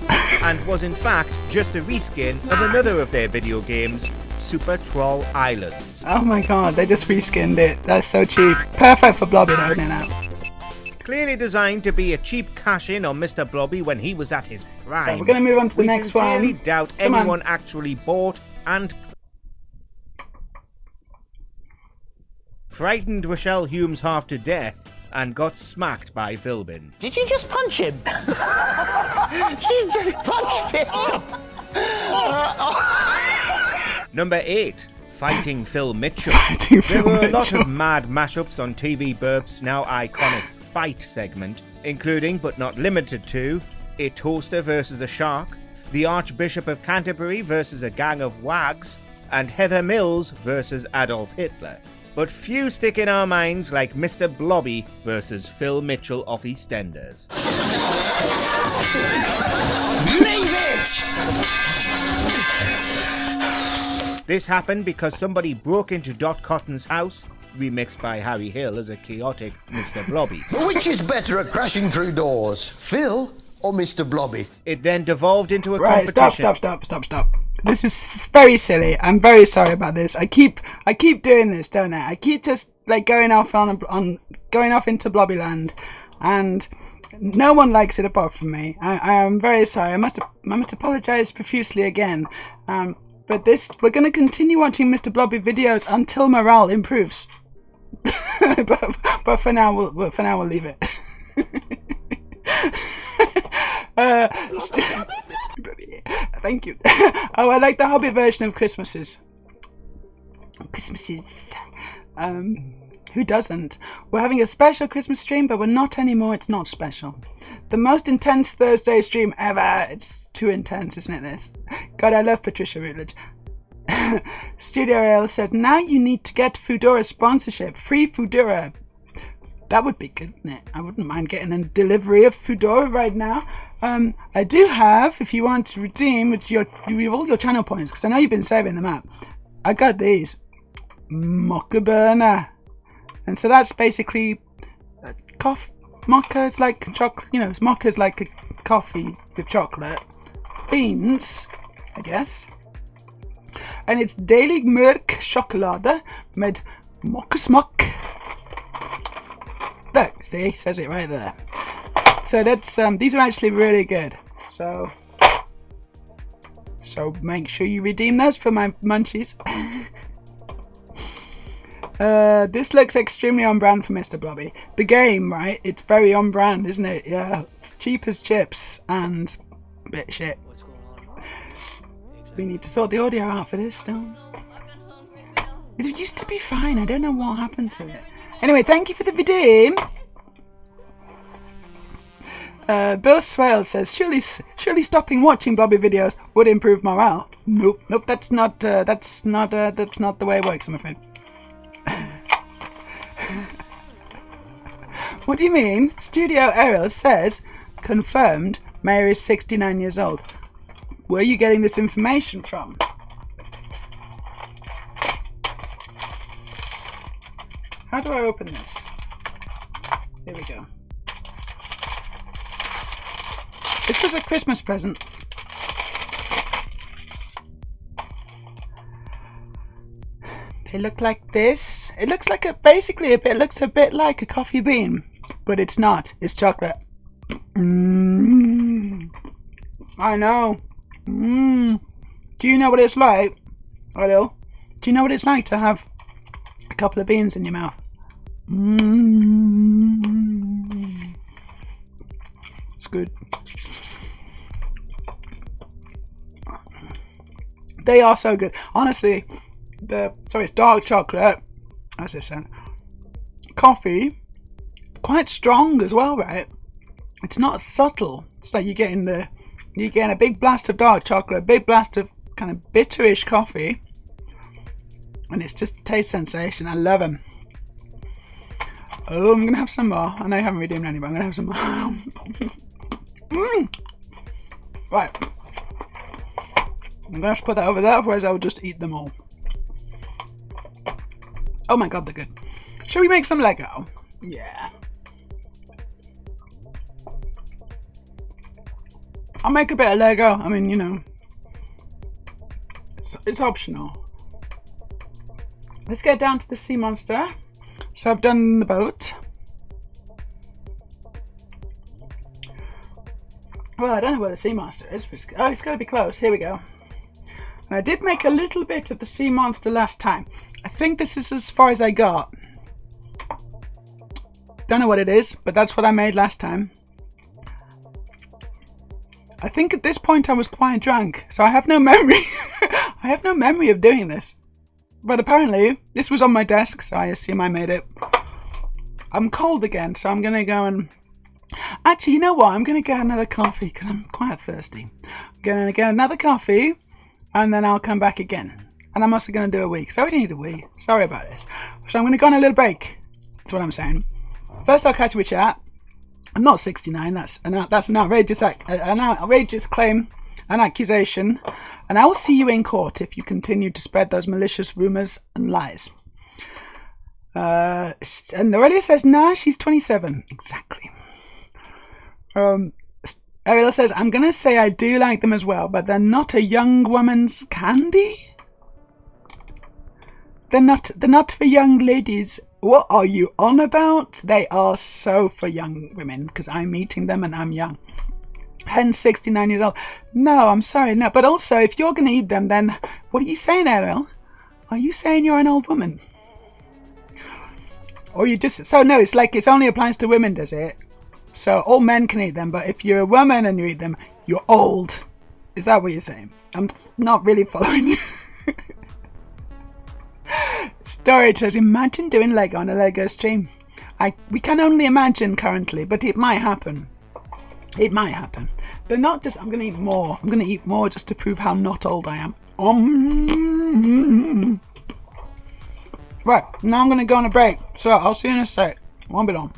and was in fact just a reskin of another of their video games, Super Troll Islands. Oh my god, they just reskinned it. That's so cheap. Perfect for Blobby though, now. Clearly designed to be a cheap cash-in on Mr. Blobby when he was at his prime. Right, we're going to move on to the next one. We sincerely doubt Come on. anyone actually bought and frightened Rochelle Humes half to death and got smacked by Philbin. Did you just punch him? She just punched him! Number 8. Fighting Phil Mitchell. Fighting There Phil were a lot Mitchell. of mad mashups on TV Burp's now iconic Fight segment, including but not limited to a toaster versus a shark, the Archbishop of Canterbury versus a gang of wags, and Heather Mills versus Adolf Hitler. But few stick in our minds like Mr. Blobby versus Phil Mitchell of EastEnders. Leave it! This happened because somebody broke into Dot Cotton's house, remixed by Harry Hill as a chaotic Mr. Blobby. Which is better at crashing through doors, Phil or Mr. Blobby? It then devolved into a Right, competition. stop. This is very silly. I'm very sorry about this. I keep doing this, don't I? I keep just like going off into Blobbyland, and no one likes it apart from me. I am very sorry. I must apologize profusely again. But we're going to continue watching Mr. Blobby videos until morale improves. but for now, we'll leave it. Thank you. Oh, I like the Hobbit version of Christmases. Who doesn't? We're having a special Christmas stream, but we're not anymore. It's not special. The most intense Thursday stream ever. It's too intense, isn't it, this? God, I love Patricia Routledge. Studio Rail says, now you need to get Foodora sponsorship. Free Foodora. That would be good, wouldn't it? I wouldn't mind getting a delivery of Foodora right now. I do have, if you want to redeem with all your channel points, because I know you've been saving them up. I got these. Mocha burner. And so that's basically mocha is like chocolate, mocha is like a coffee with chocolate. Beans, I guess. And it's Daily Mörk Chocolade med mocha smock. Look, see, it says it right there. So that's these are actually really good. So make sure you redeem those for my munchies. This looks extremely on brand for Mr. Blobby. The game, right? It's very on brand, isn't it? Yeah, it's cheap as chips and a bit shit. We need to sort the audio out for this still. It used to be fine. I don't know what happened to it. Anyway, thank you for the redeem. Bill Swale says, surely stopping watching Blobby videos would improve morale. Nope, that's not the way it works, I'm afraid. What do you mean? Studio Ariel says, confirmed, Mayor is 69 years old. Where are you getting this information from? How do I open this? Here we go. This was a Christmas present. They look like this. It looks like it looks a bit like a coffee bean, but it's not. It's chocolate. I know. Do you know what it's like? Hello? Do you know what it's like to have a couple of beans in your mouth? It's good. They are so good. Honestly, it's dark chocolate, as I said. Coffee, quite strong as well, right? It's not subtle. It's like you're getting a big blast of dark chocolate, a big blast of kind of bitterish coffee, and it's just a taste sensation. I love them. Oh, I'm gonna have some more. I know you haven't redeemed any, but I'm gonna have some more. Right. I'm gonna have to put that over there, otherwise I'll just eat them all. Oh my god, they're good. Shall we make some Lego? Yeah. I'll make a bit of Lego. I mean, it's optional. Let's get down to the sea monster. So I've done the boat. Well, I don't know where the sea monster is. Oh, it's got to be close. Here we go. And I did make a little bit of the sea monster last time. I think this is as far as I got. Don't know what it is, but that's what I made last time. I think at this point I was quite drunk, so I have no memory. I have no memory of doing this. But apparently, this was on my desk, so I assume I made it. I'm cold again, so I'm going to go and... Actually, you know what? I'm going to get another coffee, because I'm quite thirsty. I'm going to get another coffee, and then I'll come back again. And I'm also going to do a wee, because I already need a wee. Sorry about this. So I'm going to go on a little break. That's what I'm saying. First, I'll catch you with chat. I'm not 69. That's an outrageous claim, an accusation, and I will see you in court if you continue to spread those malicious rumours and lies. And Aurelia says, nah, she's 27. Exactly. Ariel says, I'm going to say I do like them as well, but they're not a young woman's candy. They're not for young ladies. What are you on about? They are so for young women, because I'm eating them and I'm young. Hen's 69 years old. No, I'm sorry, no. But also, if you're going to eat them, then what are you saying, Ariel? Are you saying you're an old woman? Or you just... So, no, it's like it only applies to women, does it? So, all men can eat them, but if you're a woman and you eat them, you're old. Is that what you're saying? I'm not really following you. Storage says, imagine doing Lego on a Lego stream. We can only imagine currently, but it might happen. It might happen. But not just... I'm going to eat more. I'm going to eat more just to prove how not old I am. Right, now I'm going to go on a break. So, I'll see you in a sec. Won't be long.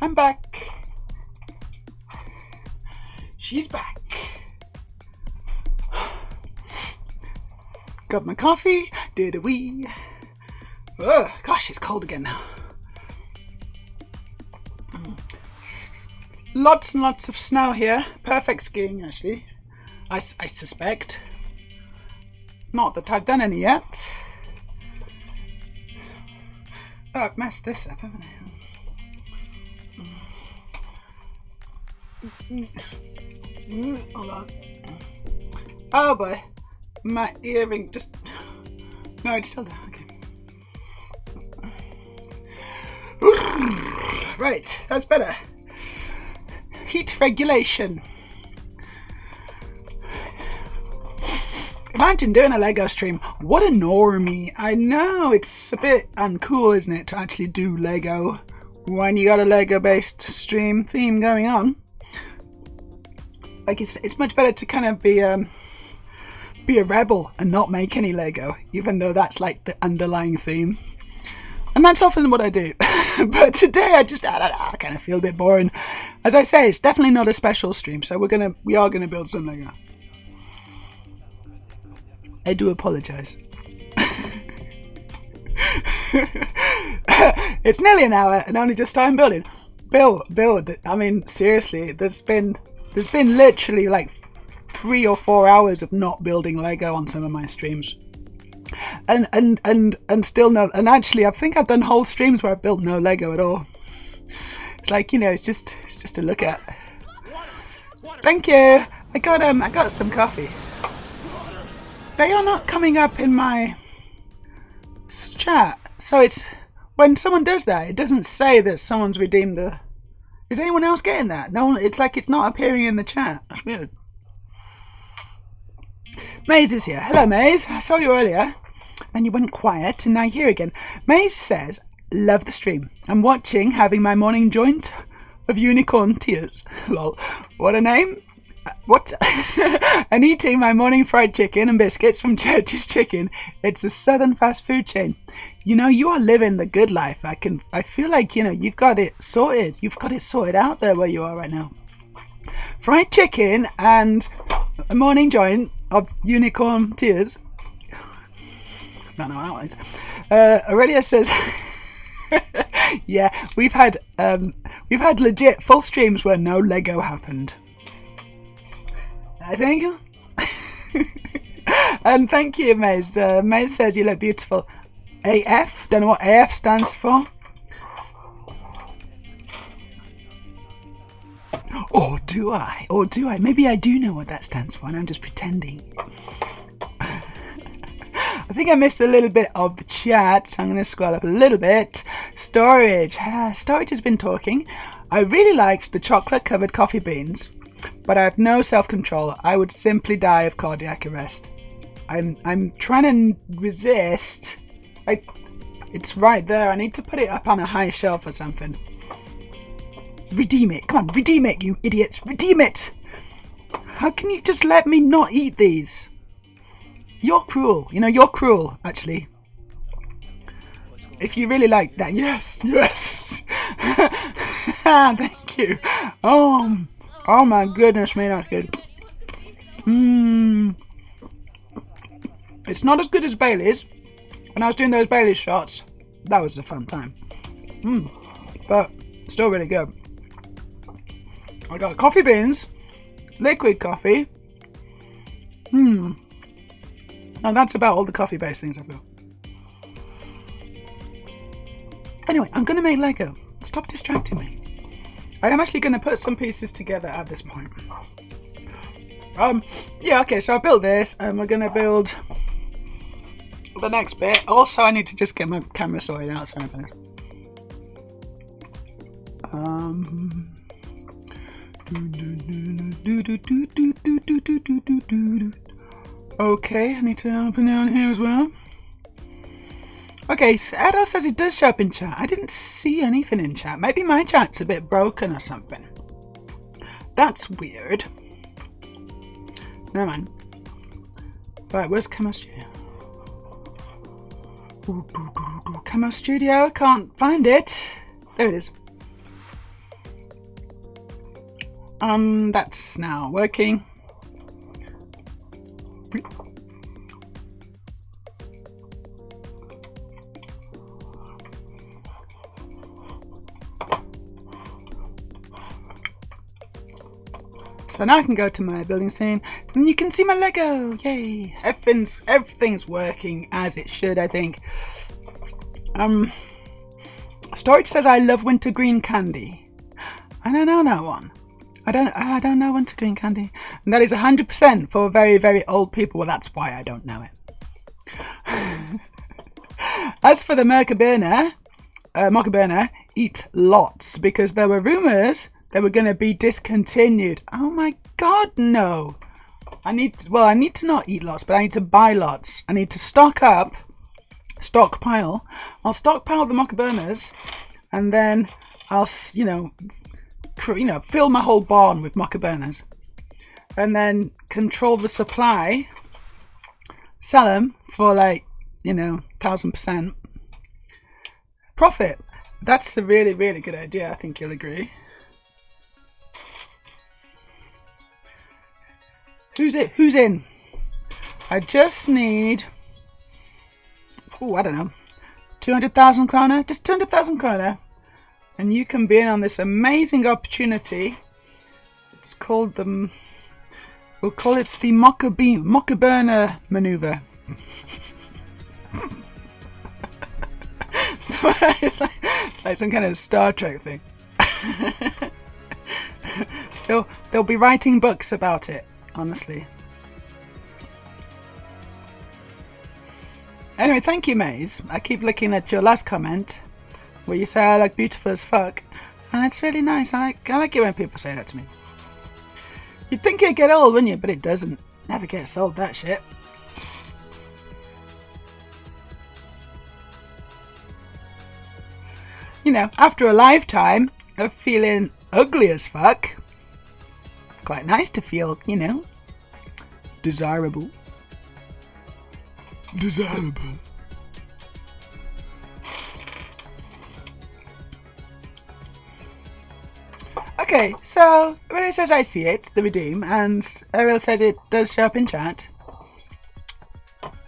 I'm back. She's back. Got my coffee. Did a wee. Oh, gosh, it's cold again now. Lots and lots of snow here. Perfect skiing, actually. I suspect. Not that I've done any yet. Oh, I've messed this up, haven't I? Hold on. Oh boy. My earring just... No, it's still there. Okay. Right, that's better. Heat regulation. Imagine doing a Lego stream. What a normie. I know, it's a bit uncool, isn't it, to actually do Lego when you got a Lego-based stream theme going on. Like, it's much better to kind of be a rebel and not make any Lego, even though that's like the underlying theme. And that's often what I do. But today I kind of feel a bit boring. As I say, it's definitely not a special stream, so we are gonna build some Lego. I do apologise. It's nearly an hour and only just starting building. Bill, I mean, seriously, there's been literally like 3 or 4 hours of not building Lego on some of my streams. And still no, and actually I think I've done whole streams where I've built no Lego at all. It's like, you know, it's just to look at. Thank you. I got some coffee. They are not coming up in my chat. So it's when someone does that, it doesn't say that someone's redeemed the. Is anyone else getting that? No, it's like it's not appearing in the chat. That's weird. Maze is here. Hello, Maze. I saw you earlier. And you went quiet, and now you're here again. Maze says, love the stream. I'm watching, having my morning joint of unicorn tears. Lol. What a name. What? And eating my morning fried chicken and biscuits from Church's Chicken. It's a southern fast food chain. You know, you are living the good life. I feel like, you know, you've got it sorted. You've got it sorted out there where you are right now. Fried chicken and a morning joint of unicorn tears. Don't know how it is. Aurelia says, yeah, we've had legit full streams where no Lego happened. I think. And thank you, Maze. Maze says you look beautiful. AF, don't know what AF stands for. Or do I? Maybe I do know what that stands for and I'm just pretending. I think I missed a little bit of the chat, so I'm going to scroll up a little bit. Storage. Storage has been talking. I really liked the chocolate-covered coffee beans, but I have no self-control. I would simply die of cardiac arrest. I'm trying to resist. It's right there. I need to put it up on a high shelf or something. Redeem it. Come on, redeem it, you idiots. Redeem it. How can you just let me not eat these? You're cruel. You know, you're cruel, actually. If you really like that. Yes. Thank you. Oh my goodness me, that's good. It's not as good as Bailey's. When I was doing those Bailey's shots, that was a fun time. But still really good. I got coffee beans, liquid coffee. And that's about all the coffee-based things I've got. Anyway, I'm going to make Lego. Stop distracting me. I am actually going to put some pieces together at this point. Yeah, okay, so I built this, and we're going to build the next bit. Also, I need to just get my camera sorted out, so okay, I need to open down here as well. Okay, so Adele says it does show up in chat. I didn't see anything in chat. Maybe my chat's a bit broken or something. That's weird. Never mind. Right, where's Camo Studio? Camo Studio, can't find it. There it is. That's now working. So now I can go to my building scene and you can see my Lego. Yay! Everything's working as it should, I think. Storage says I love wintergreen candy. I don't know that one. I don't know wintergreen candy. And that is 100% for very, very old people. Well, that's why I don't know it. As for the Mercaburner, eat lots because there were rumours they were going to be discontinued. Oh my god, no. I need to not eat lots, but I need to buy lots. I need to stockpile. I'll stockpile the mocha burners, and then I'll, fill my whole barn with mocha burners, and then control the supply. Sell them for 1,000% profit. That's a really, really good idea. I think you'll agree. Who's in? I just need, I don't know, 200,000 kroner? Just 200,000 kroner. And you can be in on this amazing opportunity. It's called we'll call it the mocha burner maneuver. It's like some kind of Star Trek thing. They'll be writing books about it. Honestly. Anyway, thank you, Maze. I keep looking at your last comment where you say I look beautiful as fuck, and it's really nice. I like it when people say that to me. You'd think it'd get old, wouldn't you? But it doesn't. Never gets old, that shit. After a lifetime of feeling ugly as fuck, it's quite nice to feel, desirable. Okay, so when it says I see it, the redeem, and Ariel says it does show up in chat,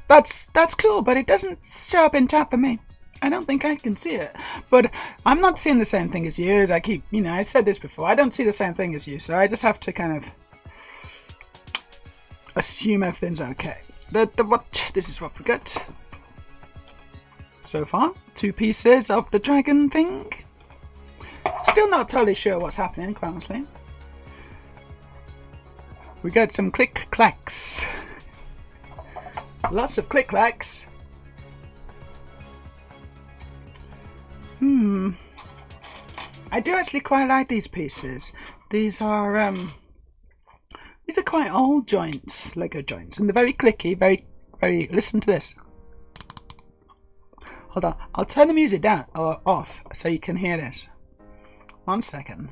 that's cool, but it doesn't show up in chat for me. I don't think I can see it, but I'm not seeing the same thing as you. As I keep, I said this before, I don't see the same thing as you, so I just have to kind of assume everything's okay. This is what we got so far. 2 pieces of the dragon thing. Still not totally sure what's happening, quite honestly. We got some click clacks. Lots of click clacks. I do actually quite like these pieces. These are quite old joints, Lego joints, and they're very clicky, very, very. Listen to this. Hold on, I'll turn the music down or off so you can hear this. 1 second.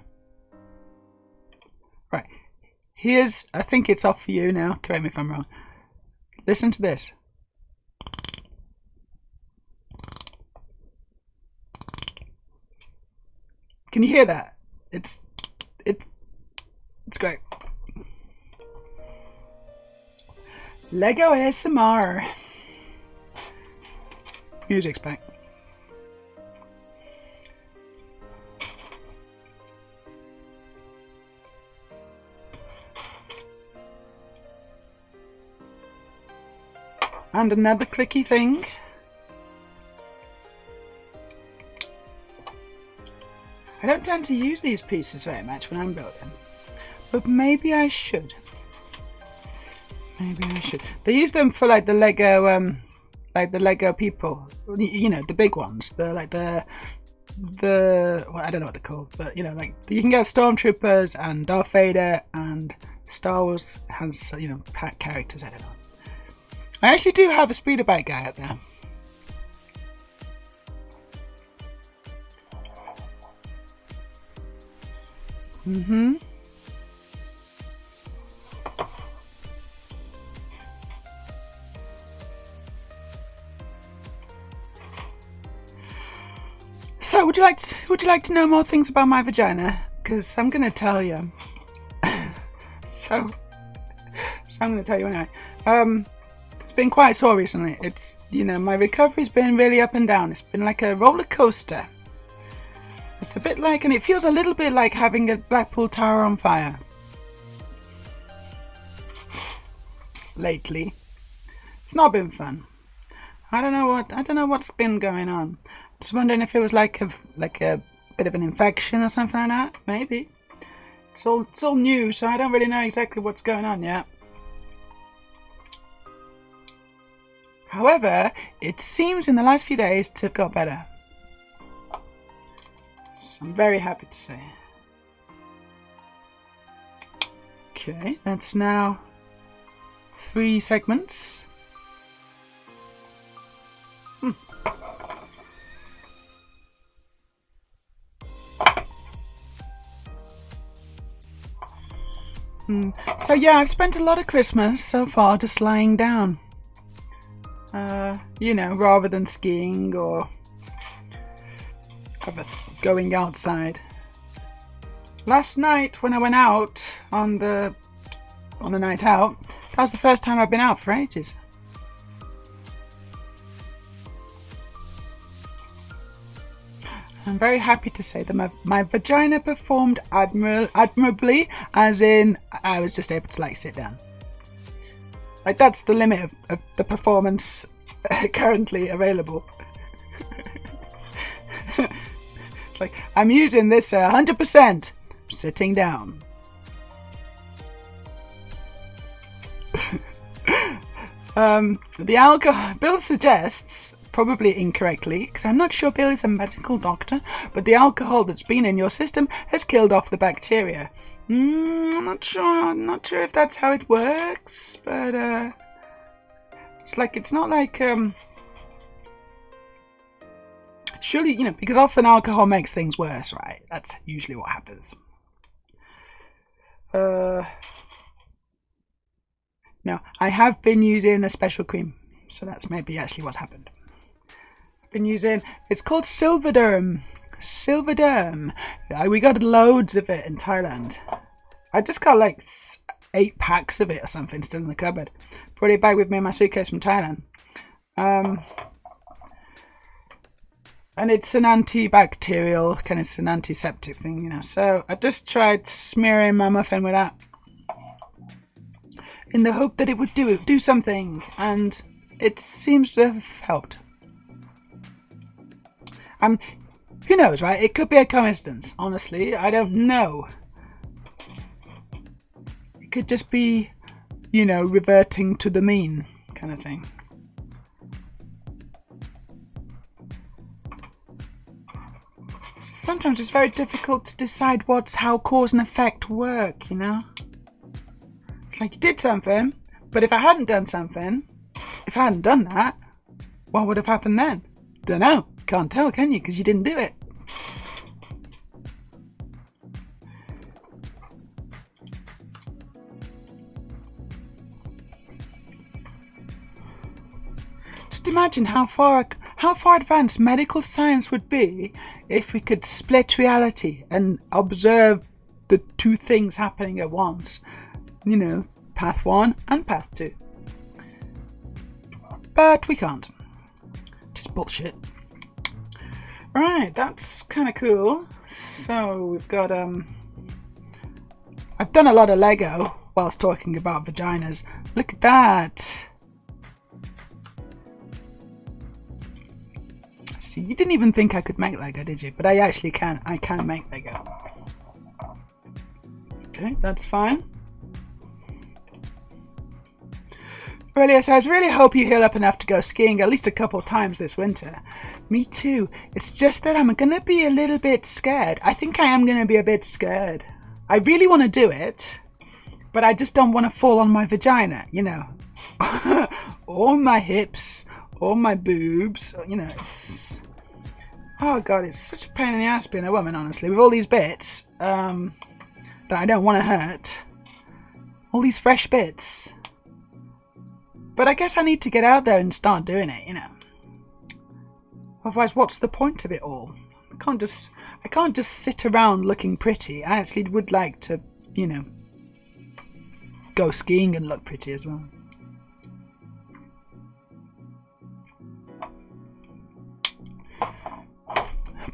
Right, here's. I think it's off for you now. Correct me if I'm wrong. Listen to this. Can you hear that? It's great. Lego ASMR. Music's back. And another clicky thing. I don't tend to use these pieces very much when I'm building, but maybe I should. Maybe I should. They use them for like the Lego people, the big ones. The well, I don't know what they're called, but you can get Stormtroopers and Darth Vader, and Star Wars has characters. I don't know. I actually do have a speeder bike guy up there. So, would you like to know more things about my vagina? Because I'm gonna tell you. so I'm gonna tell you anyway. It's been quite sore recently. It's my recovery's been really up and down. It's been like a roller coaster. It's a bit like, and it feels a little bit like having a Blackpool Tower on fire. Lately. It's not been fun. I don't know what's been going on. Just wondering if it was like a bit of an infection or something like that. Maybe. It's all new, so I don't really know exactly what's going on yet. However, it seems in the last few days to have got better. I'm very happy to say. Okay, let's now 3 segments. So yeah, I've spent a lot of Christmas so far just lying down. Rather than skiing or going outside. Last night when I went out on the night out, that was the first time I've been out for ages. I'm very happy to say that my vagina performed admirably, as in I was just able to sit down. That's the limit of the performance currently available. It's I'm using this 100% sitting down. The alcohol, Bill suggests, probably incorrectly, because I'm not sure Bill is a medical doctor, but the alcohol that's been in your system has killed off the bacteria. I'm not sure if that's how it works, but it's not surely, because often alcohol makes things worse, right? That's usually what happens. No, I have been using a special cream, so that's maybe actually what's happened. It's called Silverderm. We got loads of it in Thailand. I just got 8 packs of it or something still in the cupboard. Brought it back with me in my suitcase from Thailand. And it's an antibacterial, it's an antiseptic thing, So I just tried smearing my muffin with that, in the hope that it would do something, and it seems to have helped. Who knows, right? It could be a coincidence, honestly. I don't know. It could just be, reverting to the mean kind of thing. Sometimes it's very difficult to decide how cause and effect work, It's you did something, but if I hadn't done that, what would have happened then? Dunno. Can't tell, can you? Because you didn't do it. Just imagine how far advanced medical science would be if we could split reality and observe the 2 things happening at once. Path 1 and path 2. But we can't. Just bullshit. Right, that's kind of cool. So we've got I've done a lot of Lego whilst talking about vaginas. Look at that. See, you didn't even think I could make Lego, did you? But I actually can. I can make Lego. Okay, that's fine. Aurelia says, really hope you heal up enough to go skiing at least a couple times this winter. Me too. It's just that I'm going to be a little bit scared. I think I am going to be a bit scared. I really want to do it, but I just don't want to fall on my vagina, or my hips, or my boobs, it's... Oh God, it's such a pain in the ass being a woman, honestly, with all these bits that I don't want to hurt. All these fresh bits. But I guess I need to get out there and start doing it, Otherwise, what's the point of it all? I can't just sit around looking pretty. I actually would like to, go skiing and look pretty as well.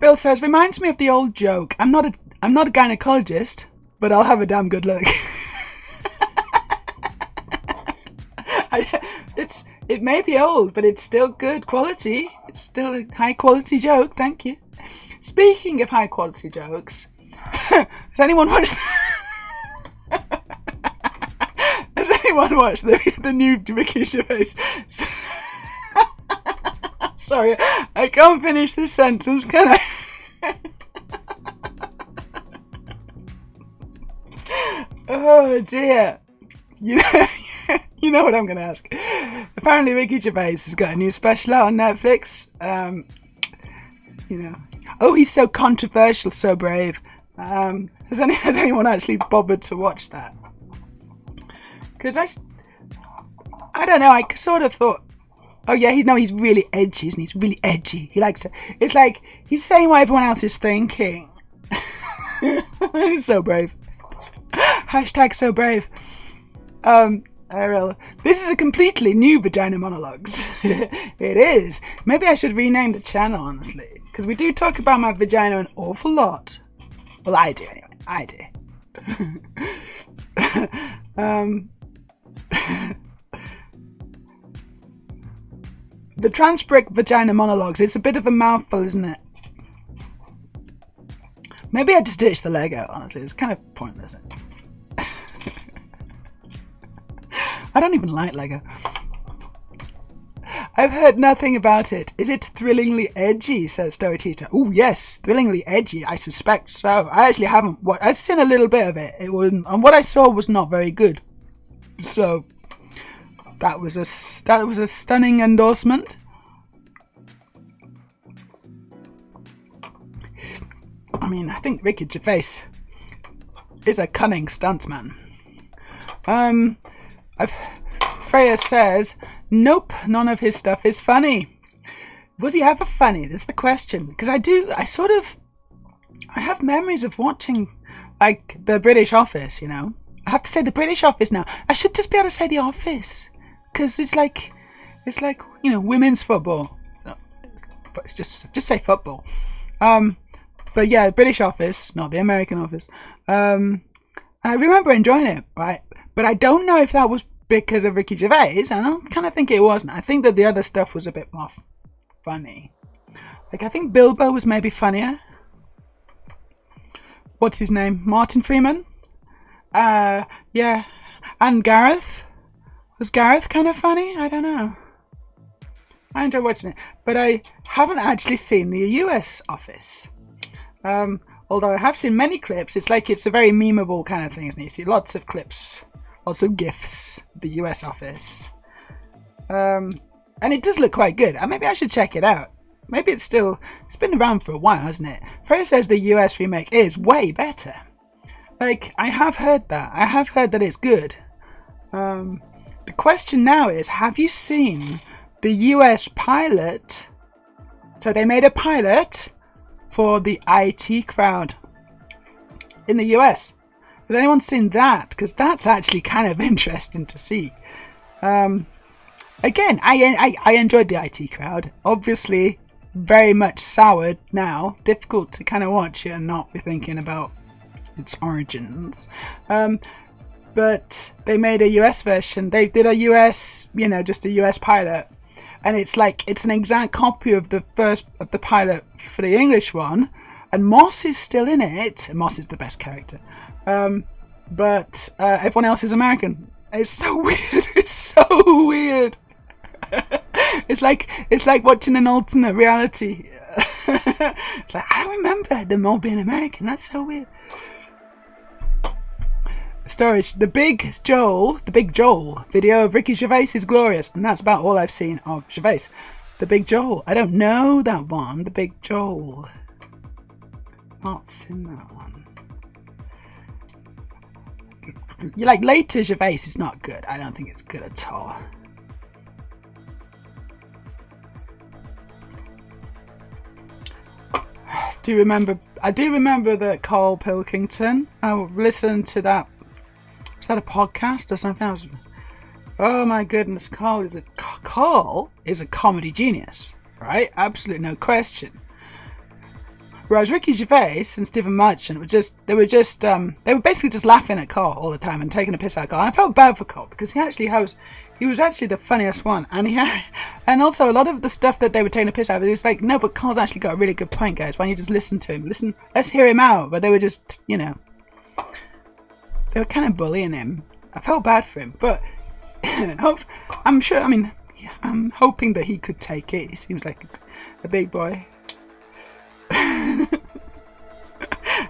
Bill says, reminds me of the old joke. I'm not a gynecologist, but I'll have a damn good look. It may be old, but it's still good quality. It's still a high quality joke. Thank you. Speaking of high quality jokes, has anyone watched? Has anyone watched the new Ricky Gervais? Sorry, I can't finish this sentence, can I? Oh dear. You You know what I'm going to ask. Apparently Ricky Gervais has got a new special out on Netflix. Oh, he's so controversial, so brave. Has anyone actually bothered to watch that? Because I don't know, I sort of thought, oh yeah, he's really edgy, isn't he? He's really edgy. He likes to, it's like, he's saying what everyone else is thinking. He's so brave. Hashtag so brave. Ariel, this is a completely new Vagina Monologues. It is. Maybe I should rename the channel, honestly. Because we do talk about my vagina an awful lot. Well, I do anyway. I do. The Transbrick Vagina Monologues. It's a bit of a mouthful, isn't it? Maybe I just ditched the Lego, honestly. It's kind of pointless. I don't even like Lego. I've heard nothing about it. Is it thrillingly edgy, says Storytita. Oh, yes, thrillingly edgy. I suspect so. I actually haven't. I've seen a little bit of it. And what I saw was not very good. So that was a stunning endorsement. I mean, I think Ricky Gervais is a cunning stuntman. Freya says, nope, none of his stuff is funny. Was he ever funny? That's the question. Because I have memories of watching, like, the British Office, you know. I have to say the British Office now. I should just be able to say the Office. Because it's like, you know, women's football. It's just say football. But yeah, British Office, not the American Office. And I remember enjoying it, right? But I don't know if that was because of Ricky Gervais, and I kind of think it wasn't. I think that the other stuff was a bit more funny. Like, I think Bilbo was maybe funnier. What's his name? Martin Freeman? Yeah. And Gareth? Was Gareth kind of funny? I don't know. I enjoy watching it. But I haven't actually seen the US Office. Although I have seen many clips. It's like it's a very memeable kind of thing, isn't it? You see lots of clips. Lots of GIFs. The US Office. And it does look quite good. Maybe I should check it out. Maybe it's been around for a while, hasn't it? Freya says the US remake is way better. Like, I have heard that. I have heard that it's good. The question now is, have you seen the US pilot? So they made a pilot for the IT crowd in the US. Has anyone seen that? Because that's actually kind of interesting to see. Again, I enjoyed the IT crowd. Obviously, very much soured now. Difficult to kind of watch it and not be thinking about its origins. But they made a US version. They did a US, just a US pilot. And it's an exact copy of the pilot for the English one. And Moss is still in it. Moss is the best character. But everyone else is American. It's so weird. It's so weird. It's like watching an alternate reality. It's like, I don't remember them all being American. That's so weird. Storage. The Big Joel video of Ricky Gervais is glorious, and that's about all I've seen of Gervais. The Big Joel. I don't know that one. The Big Joel. Not seen that one. You like later Gervais is not good. I don't think it's good at all. I do remember that Carl Pilkington. I listened to that. Was that a podcast or something? Oh my goodness, Carl is a comedy genius, right? Absolutely no question. Whereas Ricky Gervais and Stephen Merchant they were basically just laughing at Carl all the time and taking a piss out of Carl. And I felt bad for Carl because he was actually the funniest one, and also a lot of the stuff that they were taking a piss out of, it was like, no, but Carl's actually got a really good point, guys. Why don't you just listen to him? Let's hear him out. But they were just, they were kind of bullying him. I felt bad for him, but I'm hoping that he could take it. He seems like a big boy.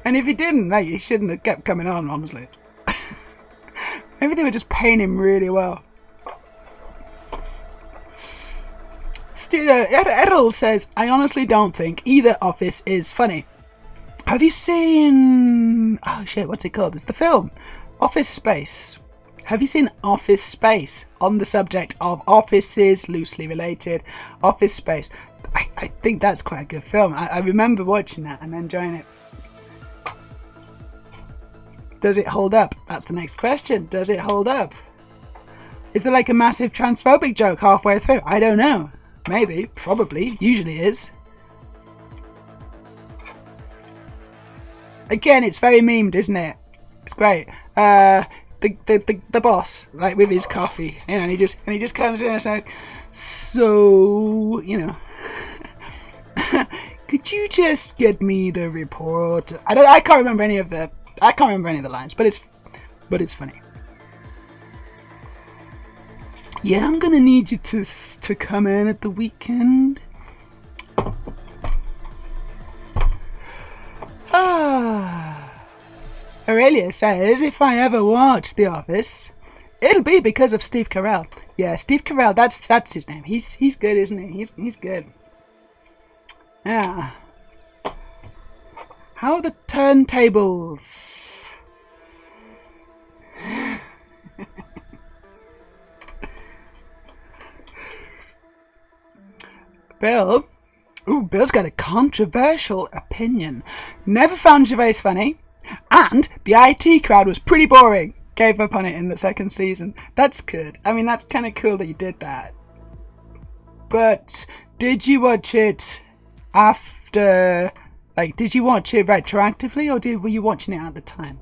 And if he didn't, he shouldn't have kept coming on, honestly. Maybe they were just paying him really well. Errol says, I honestly don't think either Office is funny. Have you seen... Oh shit, what's it called? It's the film. Office Space. Have you seen Office Space? On the subject of offices, loosely related. Office Space. I think that's quite a good film. I remember watching that and enjoying it. Does it hold up? That's the next question. Does it hold up? Is there like a massive transphobic joke halfway through? I don't know. Maybe. Probably. Usually is. Again, it's very memed, isn't it? It's great. The boss, like with his coffee, you know, and he just comes in and says, so, you know, could you just get me the report? I can't remember any of the lines, but it's funny. Yeah, I'm gonna need you to come in at the weekend. Aurelia says, if I ever watch The Office, it'll be because of Steve Carell. Yeah, Steve Carell, that's his name. He's good, isn't he? He's good. Yeah. How are the turntables? Bill? Ooh, Bill's got a controversial opinion. Never found Gervais funny, and the IT crowd was pretty boring. Gave up on it in the second season. That's good. I mean, that's kind of cool that you did that. But did you watch it after... Like, did you watch it retroactively, or were you watching it at the time?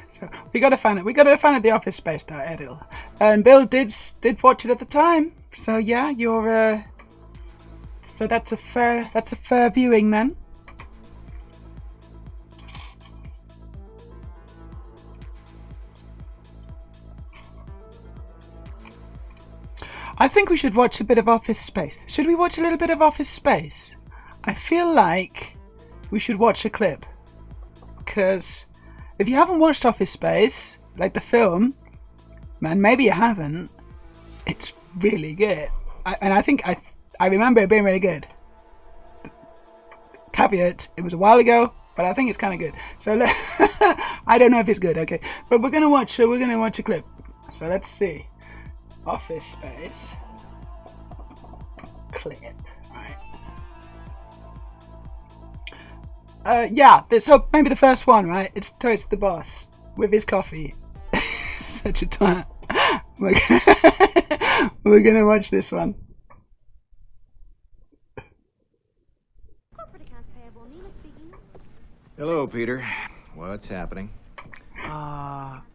So we gotta find it. We gotta find it. The Office Space, though, Edil. And Bill did watch it at the time. So yeah, you're. So that's a fair viewing then. I think we should watch a bit of Office Space. Should we watch a little bit of Office Space? I feel like we should watch a clip, because if you haven't watched Office Space, like the film, man, maybe you haven't, it's really good. I think I remember it being really good. Caveat, it was a while ago, but I think it's kind of good. So I don't know if it's good, okay, but we're gonna watch a clip. So let's see. Office Space clip, right? Yeah, so maybe the first one, right? It's the boss with his coffee. Such a twat. We're gonna watch this one. Hello, Peter. What's happening?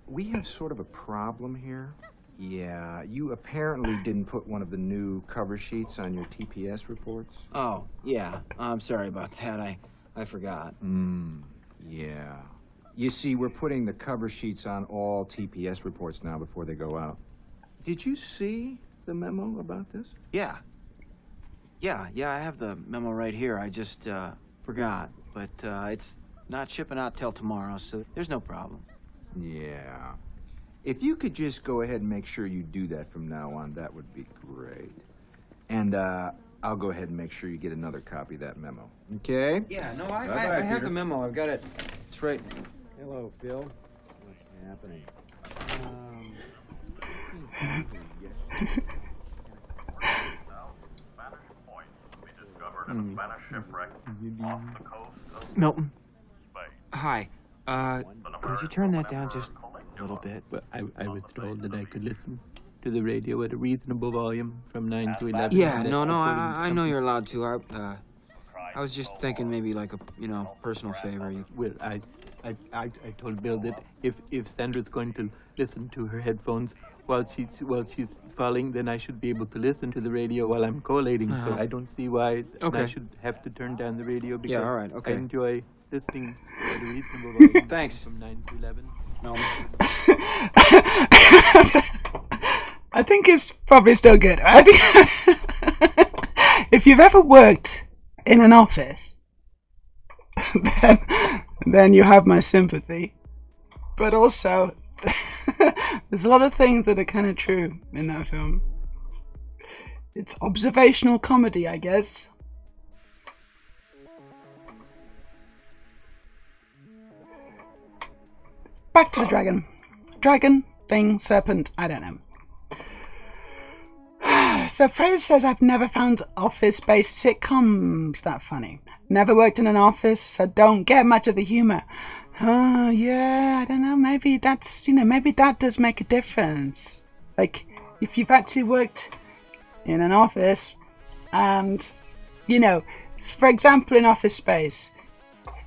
We have sort of a problem here. Yeah, you apparently didn't put one of the new cover sheets on your TPS reports. Oh, yeah. I'm sorry about that. I forgot. Yeah. You see, we're putting the cover sheets on all TPS reports now before they go out. Did you see the memo about this? Yeah. Yeah, I have the memo right here. I just forgot. But it's not shipping out till tomorrow, so there's no problem. Yeah. If you could just go ahead and make sure you do that from now on, that would be great. And I'll go ahead and make sure you get another copy of that memo. Okay? Yeah, no, I have the memo. I've got it. It's right. Hello, Phil. What's happening? Milton. Hi. Could you turn that down just a little bit? Well, I was told that I could listen to the radio at a reasonable volume from 9 to 11. Yeah, no, I know you're allowed to. I was just thinking maybe like a, personal favor. Well, I told Bill that if Sandra's going to listen to her headphones while she's falling, then I should be able to listen to the radio while I'm collating. So I don't see why I should have to turn down the radio, because all right, okay. I enjoy listening at a reasonable volume. Thanks. From 9 to 11. No. I think it's probably still good. I think if you've ever worked in an office, then you have my sympathy. But also, there's a lot of things that are kind of true in that film. It's observational comedy, I guess. Back to the dragon. Dragon, thing, serpent, I don't know. So Fraser says, I've never found office-based sitcoms that funny. Never worked in an office, so don't get much of the humour. Oh, yeah, I don't know, maybe that's, maybe that does make a difference. Like, if you've actually worked in an office and, for example, in Office Space,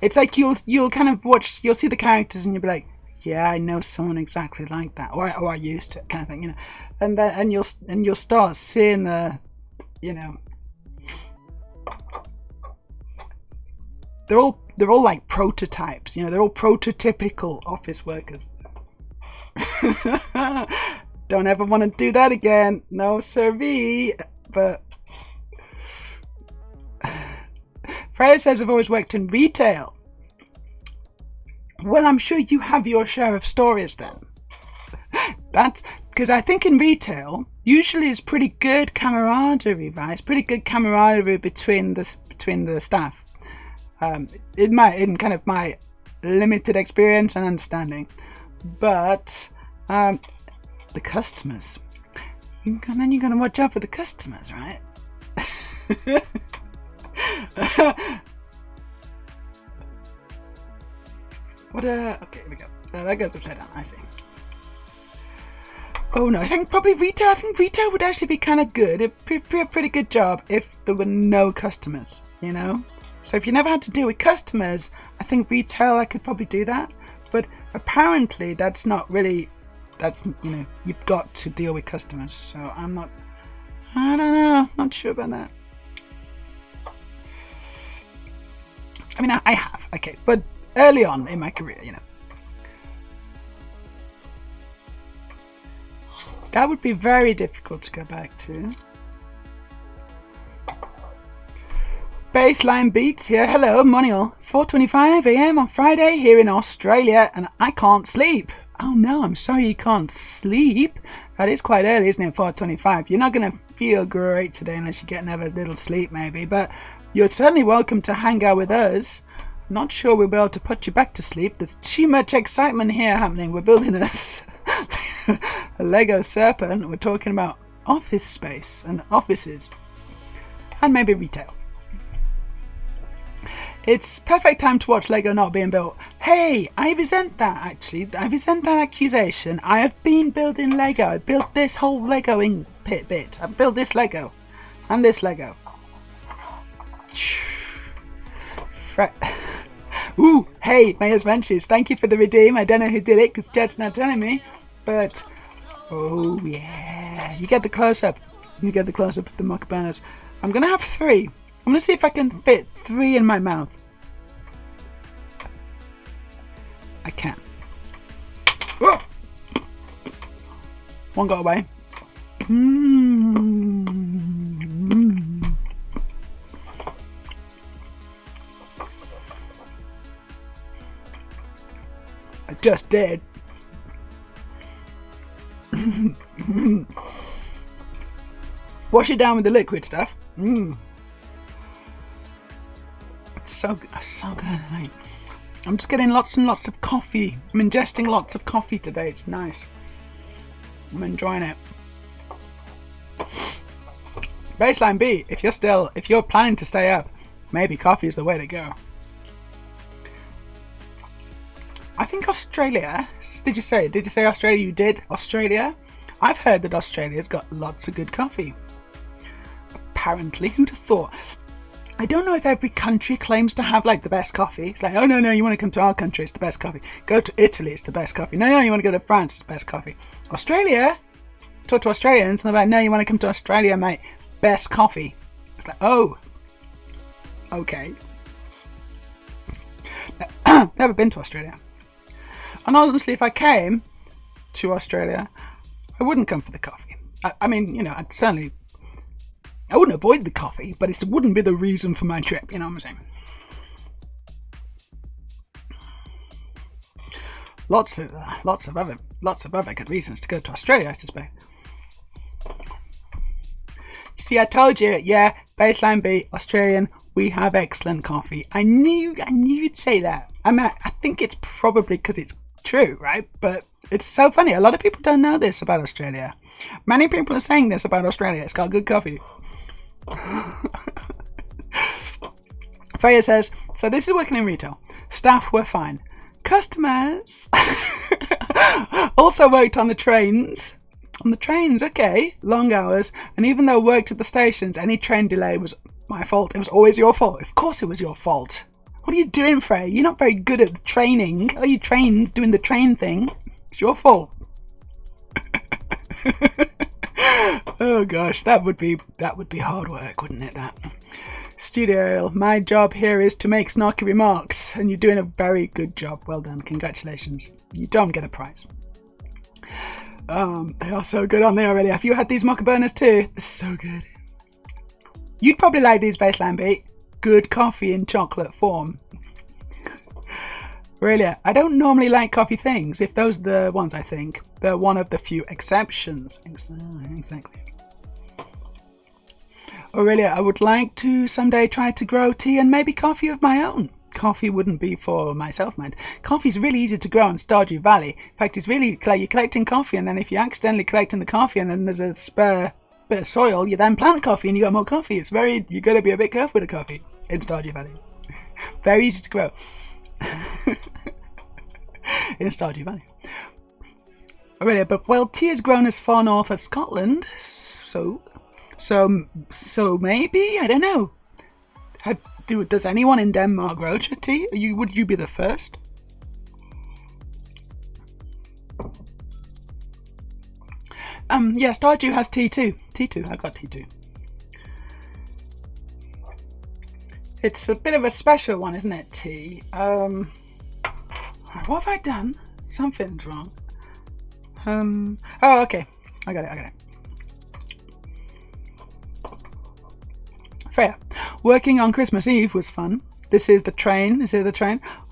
it's like you'll kind of you'll see the characters and you'll be like, yeah, I know someone exactly like that, or I used to, kind of thing, and you'll start seeing the, they're all like prototypes, they're all prototypical office workers. Don't ever want to do that again, no sirree. But Freya says, I've always worked in retail. Well, I'm sure you have your share of stories then. That's because I think in retail usually it's pretty good camaraderie, right? It's pretty good camaraderie between the staff. In kind of my limited experience and understanding, but the customers, then you're gonna watch out for the customers, right? Okay, here we go. That goes upside down, I see. Oh no, I think retail would actually be kind of good. It'd be a pretty good job if there were no customers, So if you never had to deal with customers, I think retail, I could probably do that. But apparently that's not really, you've got to deal with customers. So I don't know, not sure about that. I mean, I have, okay, but early on in my career, that would be very difficult to go back to. Baseline beats here. Hello, morning all. 4:25 a.m. on Friday here in Australia, and I can't sleep. Oh no, I'm sorry you can't sleep. That is quite early, isn't it? 4:25. You're not going to feel great today unless you get another little sleep, maybe. But you're certainly welcome to hang out with us. Not sure we'll be able to put you back to sleep. There's too much excitement here happening. We're building a Lego serpent. We're talking about office space and offices, and maybe retail. It's perfect time to watch Lego not being built. Hey, I resent that actually. I resent that accusation. I have been building Lego. I built this whole Lego in bit. I built this Lego. And this Lego. Ooh, hey, Meja's Mentions. Thank you for the redeem. I don't know who did it because Jed's not telling me. But, oh yeah. You get the close-up. You get the close-up of the mock burners. I'm going to have 3. I'm going to see if I can fit 3 in my mouth. I can. Whoa! One got away. I just did. Wash it down with the liquid stuff. It's so good, mate. I'm just getting lots and lots of coffee. I'm ingesting lots of coffee today. It's nice. I'm enjoying it. Baseline B, if you're planning to stay up, maybe coffee is the way to go. I think Australia, did you say Australia? You did? Australia? I've heard that Australia's got lots of good coffee. Apparently, who'd have thought? I don't know if every country claims to have like the best coffee. It's like, oh no, you want to come to our country, it's the best coffee. Go to Italy, it's the best coffee. No, you want to go to France, it's the best coffee. Australia, talk to Australians and they're like, no, you want to come to Australia, mate, best coffee. It's like, oh, okay. Never been to Australia. And honestly, if I came to Australia, I wouldn't come for the coffee. I mean, I'd certainly, I wouldn't avoid the coffee, but it wouldn't be the reason for my trip. You know what I'm saying? Lots of other good reasons to go to Australia, I suspect. See, I told you, yeah, Baseline B, Australian, we have excellent coffee. I knew you'd say that. I mean, I think it's probably because it's true, right? But it's so funny. A lot of people don't know this about Australia. Many people are saying this about Australia. It's got good coffee. Freya says, so this is working in retail. Staff were fine. Customers also worked on the trains. On the trains, okay. Long hours. And even though I worked at the stations, any train delay was my fault. It was always your fault. Of course it was your fault. What are you doing, Freya? You're not very good at the training. Are you trained doing the train thing? It's your fault. Oh gosh, that would be hard work, wouldn't it, that? Studio, my job here is to make snarky remarks, and you're doing a very good job. Well done, congratulations. You don't get a prize. They are so good, aren't they already? Have you had these mocha burners too? They're so good. You'd probably like these, Baseline B. Good coffee in chocolate form. Really, I don't normally like coffee things. If those are the ones, I think. They're one of the few exceptions. Exactly. Aurelia, I would like to someday try to grow tea and maybe coffee of my own. Coffee wouldn't be for myself, mind. Coffee's really easy to grow in Stardew Valley. In fact, it's really, you're collecting coffee, and then if you're accidentally collecting the coffee and then there's a spare bit of soil, you then plant coffee and you got more coffee. It's you got to be a bit careful with the coffee in Stardew Valley. Very easy to grow. In Stardew Valley. Aurelia, but well, tea is grown as far north as Scotland, so maybe, I don't know. Does anyone in Denmark grow tea? Would you be the first? Yeah, Stardew has tea too. I got tea too. It's a bit of a special one, isn't it, tea? What have I done? Something's wrong. Oh, okay. I got it. Freya, working on Christmas Eve was fun. This is the train.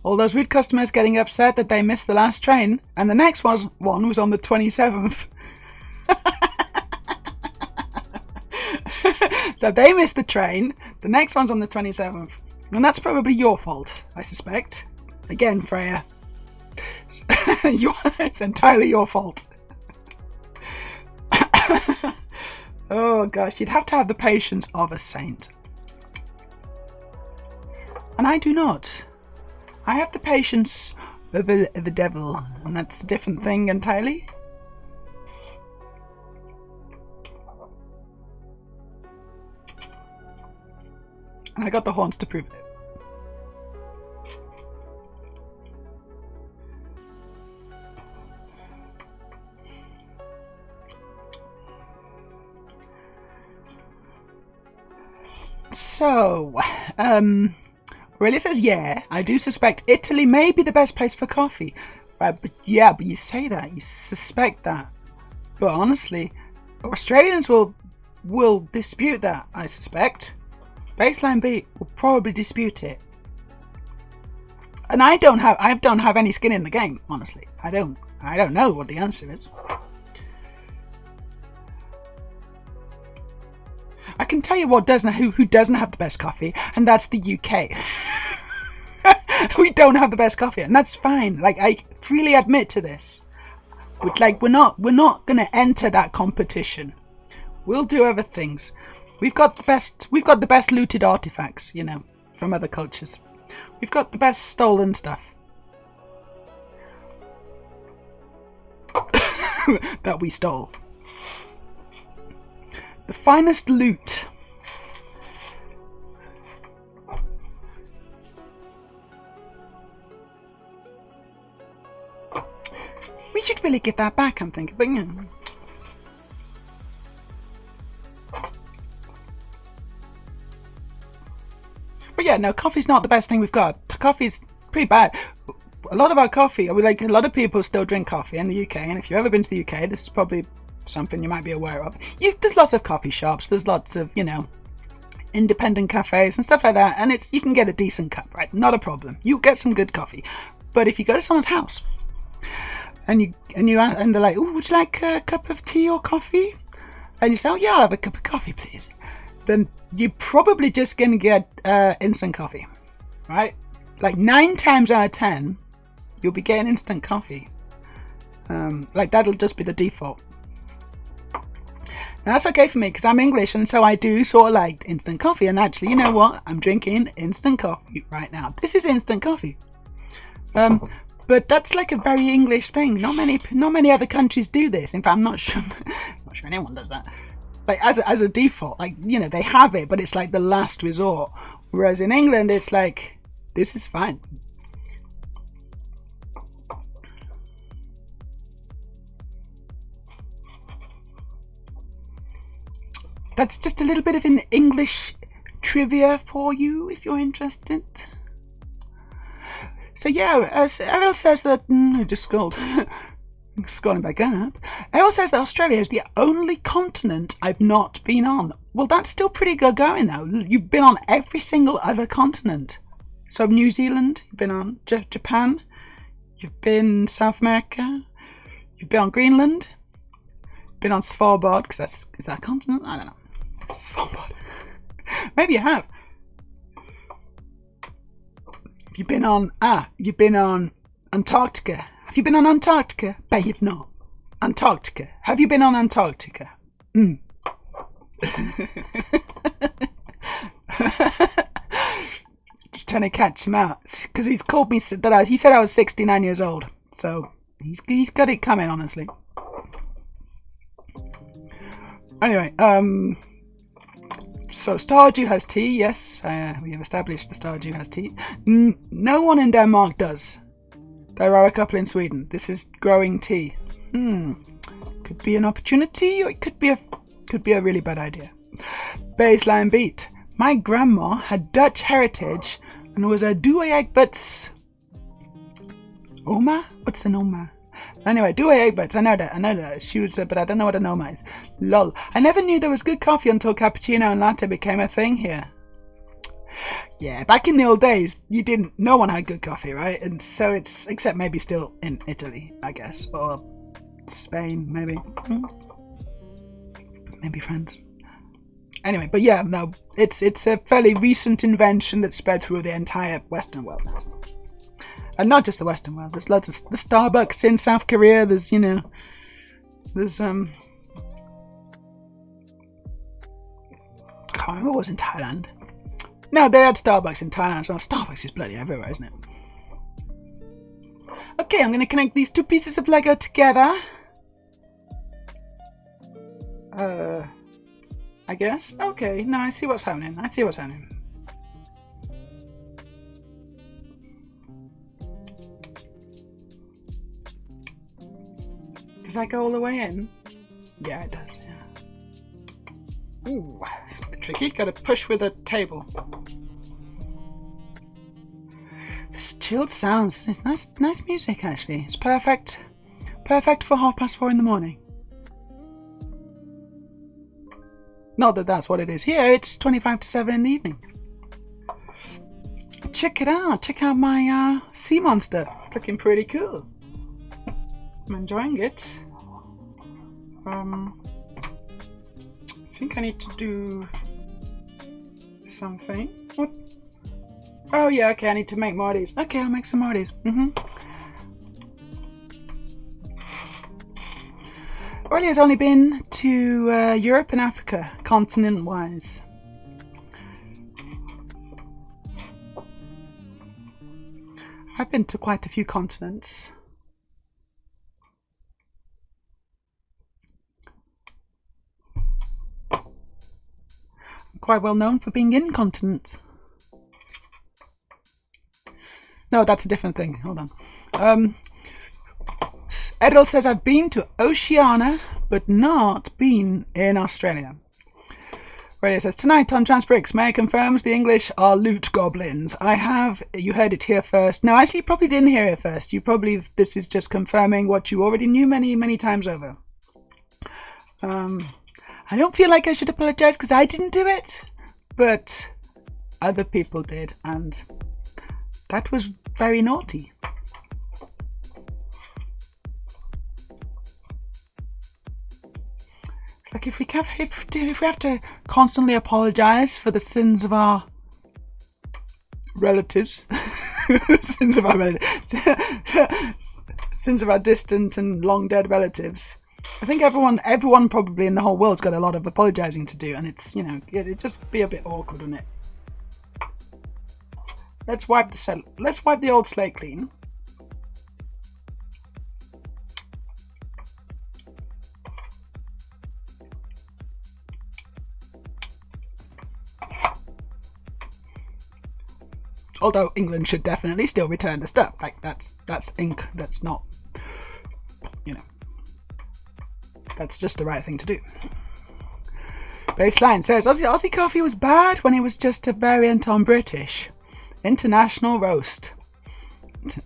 All those rude customers getting upset that they missed the last train, and the next one was on the 27th. So they missed the train. The next one's on the 27th. And that's probably your fault, I suspect. Again, Freya. It's entirely your fault. Oh gosh, you'd have to have the patience of a saint. And I do not. I have the patience of the devil, and that's a different thing entirely. And I got the horns to prove it. So, Aurelia says, yeah, I do suspect Italy may be the best place for coffee. Right, but you say that, you suspect that. But honestly, Australians will dispute that, I suspect. Baseline B will probably dispute it. And I don't have any skin in the game, honestly. I don't know what the answer is. I can tell you who doesn't have the best coffee, and that's the UK. We don't have the best coffee, and that's fine. Like, I freely admit to this. But like, we're not gonna enter that competition. We'll do other things. We've got the best looted artifacts, you know, from other cultures. We've got the best stolen stuff. That we stole. The finest loot. We should really get that back, I'm thinking. But, yeah. But yeah, no, coffee's not the best thing we've got. Coffee's pretty bad. A lot of our coffee, a lot of people still drink coffee in the UK, and if you've ever been to the UK, this is probably something you might be aware of. There's lots of coffee shops. There's lots of, independent cafes and stuff like that. And you can get a decent cup, right? Not a problem. You get some good coffee. But if you go to someone's house and they're like, "Oh, would you like a cup of tea or coffee?" And you say, "Oh yeah, I'll have a cup of coffee, please." Then you're probably just going to get instant coffee, right? Like 9 times out of 10, you'll be getting instant coffee. Like that'll just be the default. Now that's okay for me because I'm English, and so I do sort of like instant coffee. And actually, you know what? I'm drinking instant coffee right now. This is instant coffee. But that's like a very English thing. Not many other countries do this. In fact, I'm not sure anyone does that. Like as a default, like they have it, but it's like the last resort. Whereas in England, it's like this is fine. That's just a little bit of an English trivia for you if you're interested. So yeah, as Errol says that, I just scrolled, scrolling back up. Errol says that Australia is the only continent I've not been on. Well, that's still pretty good going though. You've been on every single other continent. So New Zealand, you've been on Japan, you've been South America, you've been on Greenland, you've been on Svalbard, because is that a continent? I don't know. Svalbard. Maybe you have. You've been on Antarctica. Have you been on Antarctica? Bet you've not. Antarctica. Have you been on Antarctica? Just trying to catch him out because he's called me he said I was 69 years old. So he's got it coming, honestly. Anyway, so Stardew has tea, yes, we have established the Stardew has tea. No one in Denmark does. There are a couple in Sweden. This is growing tea. Could be an opportunity, or it could be a really bad idea. Baseline beat. My grandma had Dutch heritage and was a Doe-Egberts. Oma? What's an Oma? Anyway, Doe-Egberts, I know that. She was, but I don't know what an Oma is. Lol. I never knew there was good coffee until cappuccino and latte became a thing here. Yeah, back in the old days, no one had good coffee, right? And so except maybe still in Italy, I guess, or Spain, maybe. Maybe France. Anyway, but yeah, no, it's a fairly recent invention that spread through the entire Western world now. And not just the Western world. There's lots of the Starbucks in South Korea. There's I can't remember what was in Thailand. No, they had Starbucks in Thailand. So Starbucks is bloody everywhere, isn't it? Okay, I'm going to connect these two pieces of Lego together. I guess. Okay, no, I see what's happening. Does that go all the way in? Yeah, it does, yeah. Ooh, it's a bit tricky. Gotta push with a table. This chilled sounds. It's nice music, actually. It's perfect. Perfect for 4:30 in the morning. Not that that's what it is here. It's 25 to 7 in the evening. Check it out. Check out my sea monster. It's looking pretty cool. I'm enjoying it. I think I need to do something. What? Oh yeah, okay, I need to make more of these. Okay, I'll make some more of these. Aurelia's only been to Europe and Africa, continent-wise. I've been to quite a few continents. Quite well known for being incontinent. No, that's a different thing. Hold on. Edel says, I've been to Oceania, but not been in Australia. Radio says, tonight on Transbricks, Meja confirms the English are loot goblins. You heard it here first. No, actually, you probably didn't hear it first. This is just confirming what you already knew many, many times over. I don't feel like I should apologise because I didn't do it, but other people did, and that was very naughty. Like if we have to constantly apologise for the sins of our relatives, sins of our distant and long dead relatives, I think everyone probably in the whole world's got a lot of apologising to do, and it's, you know, it'd just be a bit awkward, wouldn't it? Let's wipe the old slate clean. Although England should definitely still return the stuff. Like that's ink. That's not, you know, that's just the right thing to do. Baseline says Aussie coffee was bad when it was just a variant on British. International roast.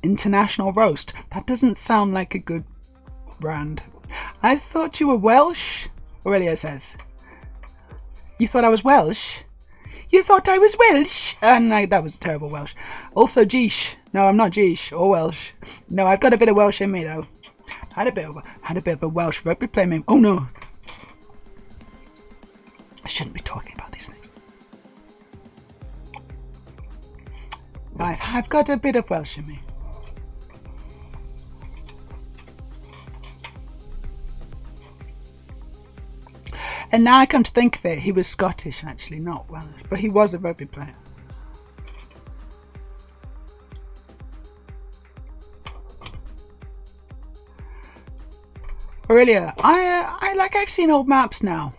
International roast. That doesn't sound like a good brand. I thought you were Welsh. Aurelia says. You thought I was Welsh? You thought I was Welsh? That was terrible Welsh. Also Geesh. No, I'm not Geesh or Welsh. No, I've got a bit of Welsh in me though. Had a bit of a Welsh rugby player name. Oh no. I shouldn't be talking about these things. I've got a bit of Welsh in me. And now I come to think of it, he was Scottish actually, not Welsh, but he was a rugby player. Aurelia, I've seen old maps now.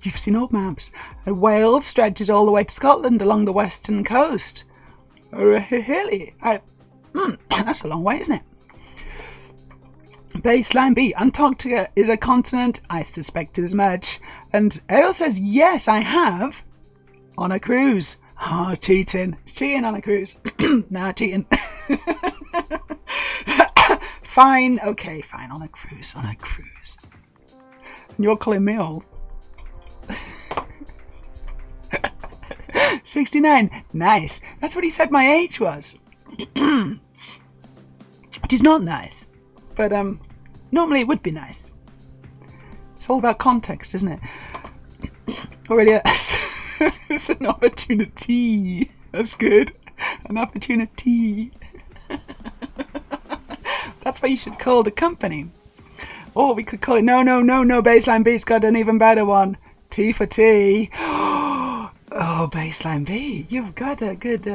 You've seen old maps. And Wales stretches all the way to Scotland along the western coast. Really? That's a long way, isn't it? Baseline B. Antarctica is a continent. I suspected as much. And Ariel says, yes, I have. On a cruise. Oh, cheating. It's cheating on a cruise. Nah, cheating. Fine. Okay, fine. On a cruise. And you're calling me old. 69. Nice. That's what he said my age was. Which is not nice. But normally it would be nice. It's all about context, isn't it? Aurelia, it's an opportunity. That's good. An opportunity. That's what you should call the company. Or we could call it, no, Baseline B's got an even better one. T for T. Oh, Baseline B, you've got a good,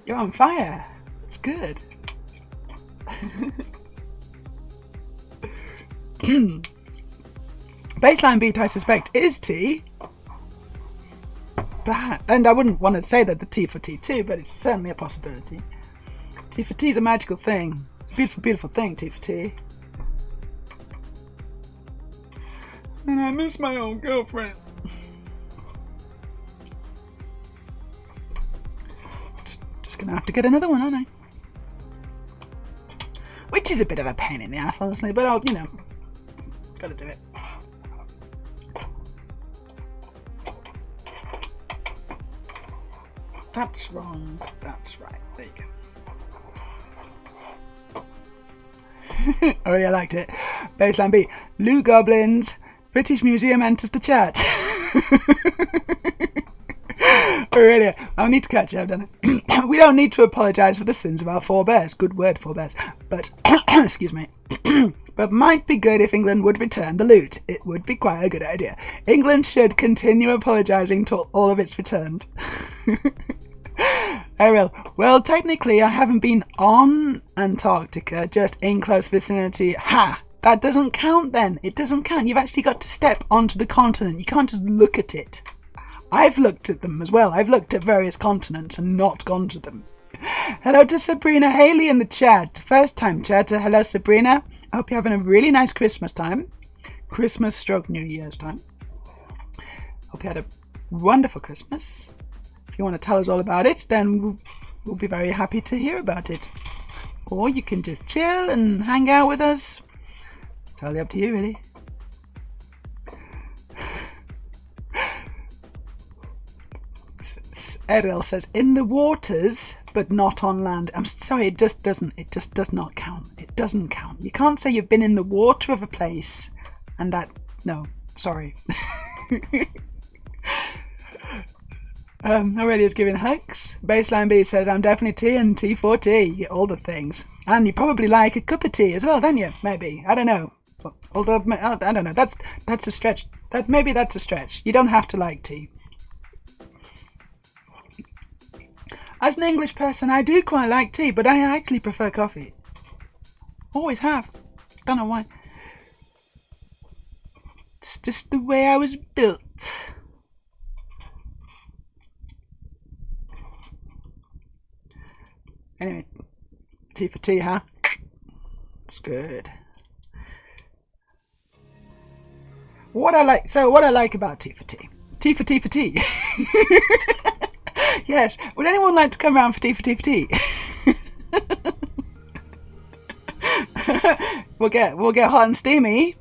you're on fire. It's good. Baseline beat, I suspect, is T. And I wouldn't want to say that the T for T too, but it's certainly a possibility. T for T is a magical thing. It's a beautiful, beautiful thing, T for T. And I miss my old girlfriend. Just gonna have to get another one, aren't I? Which is a bit of a pain in the ass, honestly, but I'll, gotta do it. That's wrong. That's right. There you go. Oh, yeah, I liked it. Baseline B. Lou Goblins. British Museum enters the chat. Oh, really? I'll need to catch up, don't I? We don't need to apologise for the sins of our forebears. Good word, forebears. But, excuse me. But might be good if England would return the loot. It would be quite a good idea. England should continue apologising till all of it's returned. Ariel, well, technically I haven't been on Antarctica, just in close vicinity. Ha! That doesn't count then. It doesn't count. You've actually got to step onto the continent. You can't just look at it. I've looked at them as well. I've looked at various continents and not gone to them. Hello to Sabrina Haley in the chat. First time chatter. Hello, Sabrina. I hope you're having a really nice Christmas time. Christmas/New Year's time. Hope you had a wonderful Christmas. If you want to tell us all about it, then we'll be very happy to hear about it. Or you can just chill and hang out with us. It's totally up to you, really. Ariel says, in the waters, but not on land. I'm sorry, it just does not count. It doesn't count. You can't say you've been in the water of a place and that, no, sorry. Aurelia's giving hugs. Baseline B says, I'm definitely T and T for T. You get all the things. And you probably like a cup of tea as well, don't you? Maybe. I don't know. Although, I don't know. That's a stretch. Maybe that's a stretch. You don't have to like tea. As an English person, I do quite like tea, but I actually prefer coffee. Always have. Don't know why. It's just the way I was built. Anyway, tea for tea, huh? It's good. What I like about tea for tea. Tea for tea for tea. Yes. Would anyone like to come around for tea for tea for tea? We'll get hot and steamy,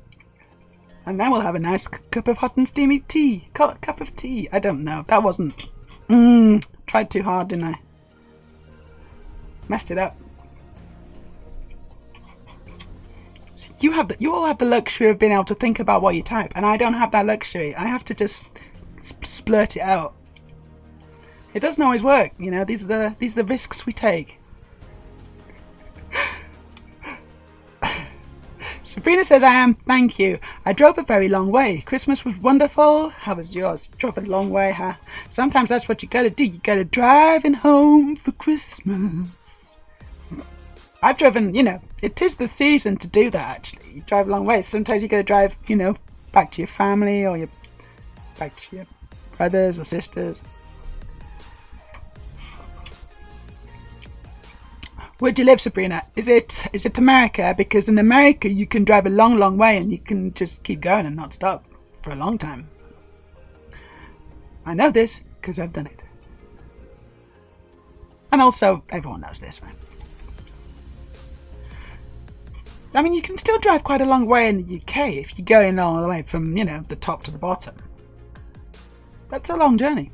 and then we'll have a nice cup of hot and steamy tea. Cup of tea. I don't know. That wasn't. Tried too hard, didn't I? Messed it up. So you all have the luxury of being able to think about what you type, and I don't have that luxury. I have to just splurt it out. It doesn't always work, you know. These are the risks we take. Sabrina says, I am, thank you. I drove a very long way. Christmas was wonderful. How was yours? Drove a long way, huh? Sometimes that's what you gotta do. You gotta driving home for Christmas. I've driven, you know, it is the season to do that, actually. You drive a long way. Sometimes you gotta drive, you know, back to your family or back to your brothers or sisters. Where do you live, Sabrina? Is it America? Because in America you can drive a long, long way and you can just keep going and not stop for a long time. I know this because I've done it. And also, everyone knows this, right? I mean, you can still drive quite a long way in the UK if you're going all the way from, you know, the top to the bottom. That's a long journey.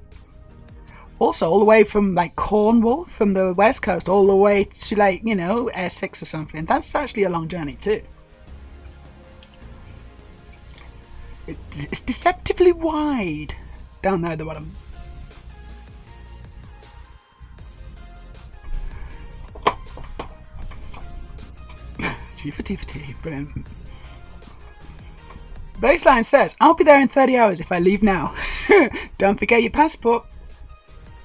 Also, all the way from, like, Cornwall, from the west coast, all the way to, like, you know, Essex or something. That's actually a long journey, too. It's deceptively wide down there at the bottom. Tea for tea, brilliant. Baseline says, I'll be there in 30 hours if I leave now. Don't forget your passport.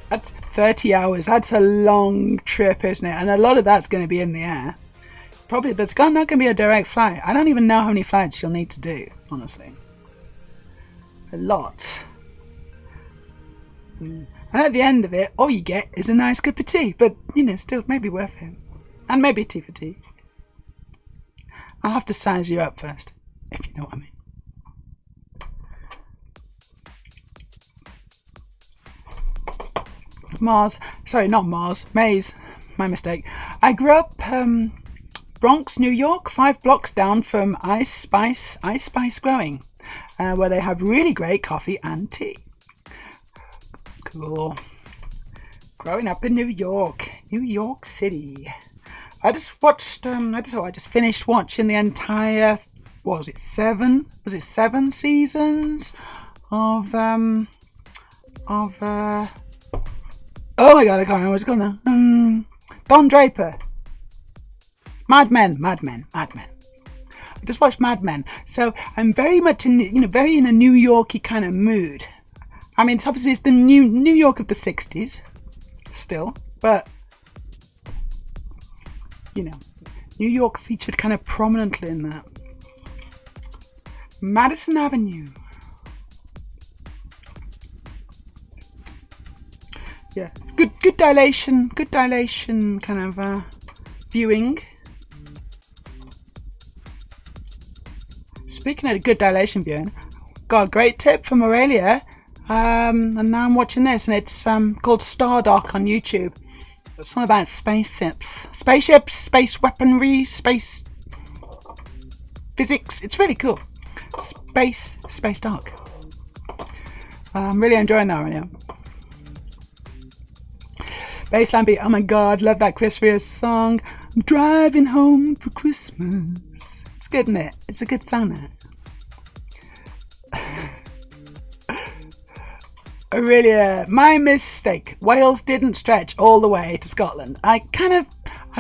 That's 30 hours. That's a long trip, isn't it? And a lot of that's going to be in the air. Probably there's not going to be a direct flight. I don't even know how many flights you'll need to do, honestly. A lot. And at the end of it, all you get is a nice cup of tea. But, you know, still maybe worth it. And maybe tea for tea. I'll have to size you up first, if you know what I mean. Maze, my mistake. I grew up Bronx, New York, 5 blocks down from Ice Spice Growing, where they have really great coffee and tea. Cool. Growing up in New York City. I just finished watching the entire, what was it, 7? Was it 7 seasons of oh my god, I can't remember what it's called now. Don Draper. Mad Men. I just watched Mad Men. So I'm very much in, you know, very in a New Yorky kind of mood. I mean, it's the New York of the 60s still, but you know, New York featured kind of prominently in that. Madison Avenue. Yeah, good dilation kind of viewing. Speaking of good dilation viewing, got a great tip from Aurelia, and now I'm watching this, and it's called Stardock on YouTube. It's all about spaceships, space weaponry, space physics. It's really cool. Space dark. I'm really enjoying that right now. Baseline beat. Oh my god, love that Chris Rea song. I'm driving home for Christmas. It's good, isn't it? It's a good song, Aurelia, my mistake. Wales didn't stretch all the way to Scotland. I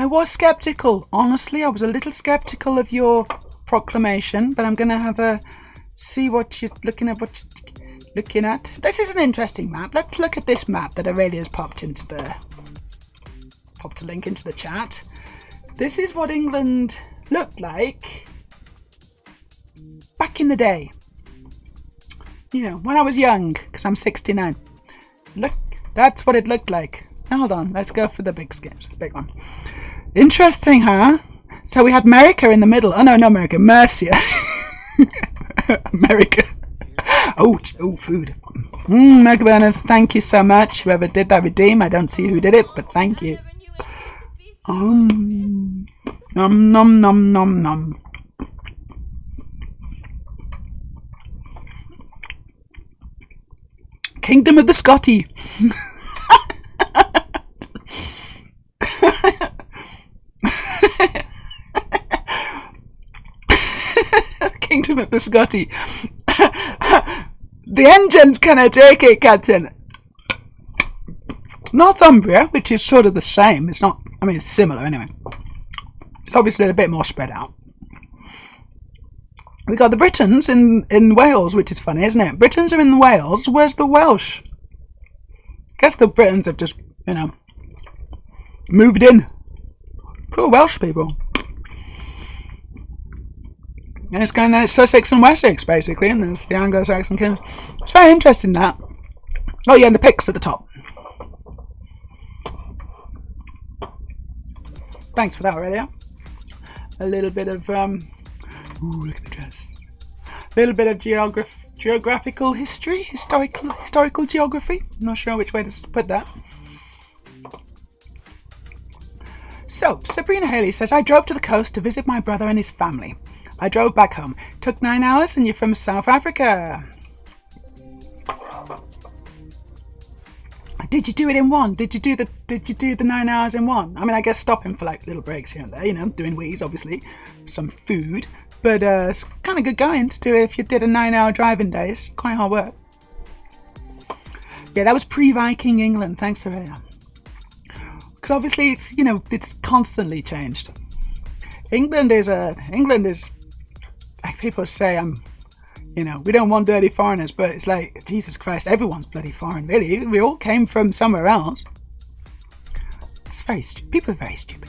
was skeptical. Honestly, I was a little skeptical of your proclamation, but I'm going to have a see what you're looking at. This is an interesting map. Let's look at this map that Aurelia's popped a link into the chat. This is what England looked like back in the day. You know, when I was young, because I'm 69. Look, that's what it looked like. Now, hold on, let's go for the big one. Interesting, huh? So we had America in the middle. Oh no, not America, Mercia. America. Oh, food. Mega burners, thank you so much. Whoever did that redeem, I don't see who did it, but thank you. Nom nom nom nom nom. Kingdom of the Scotty. Kingdom of the Scotty. The engines cannot take it, Captain. Northumbria, which is sort of the same. It's not, I mean, it's similar anyway. It's obviously a bit more spread out. We got the Britons in Wales, which is funny, isn't it? Britons are in Wales. Where's the Welsh? I guess the Britons have just, you know, moved in. Poor Welsh people. And it's going, then it's Sussex and Wessex, basically, and there's the Anglo-Saxon kings. It's very interesting, that. Oh yeah, and the Picts at the top. Thanks for that, Aurelia. A little bit of, ooh, look at the dress. A little bit of geographical history, historical geography. I'm not sure which way to put that. So, Sabrina Haley says, I drove to the coast to visit my brother and his family. I drove back home. Took 9 hours and you're from South Africa. Did you do it in one? Did you do the 9 hours in one? I mean, I guess stopping for like little breaks here and there, you know, doing wheeze, obviously, some food. But it's kind of good going to do it if you did a 9-hour driving day. It's quite hard work. Yeah, that was pre-Viking England. Thanks, Aurelia. Because obviously, it's, you know, it's constantly changed. England is, like people say, you know, we don't want dirty foreigners, but it's like, Jesus Christ, everyone's bloody foreign, really. We all came from somewhere else. It's very stupid. People are very stupid.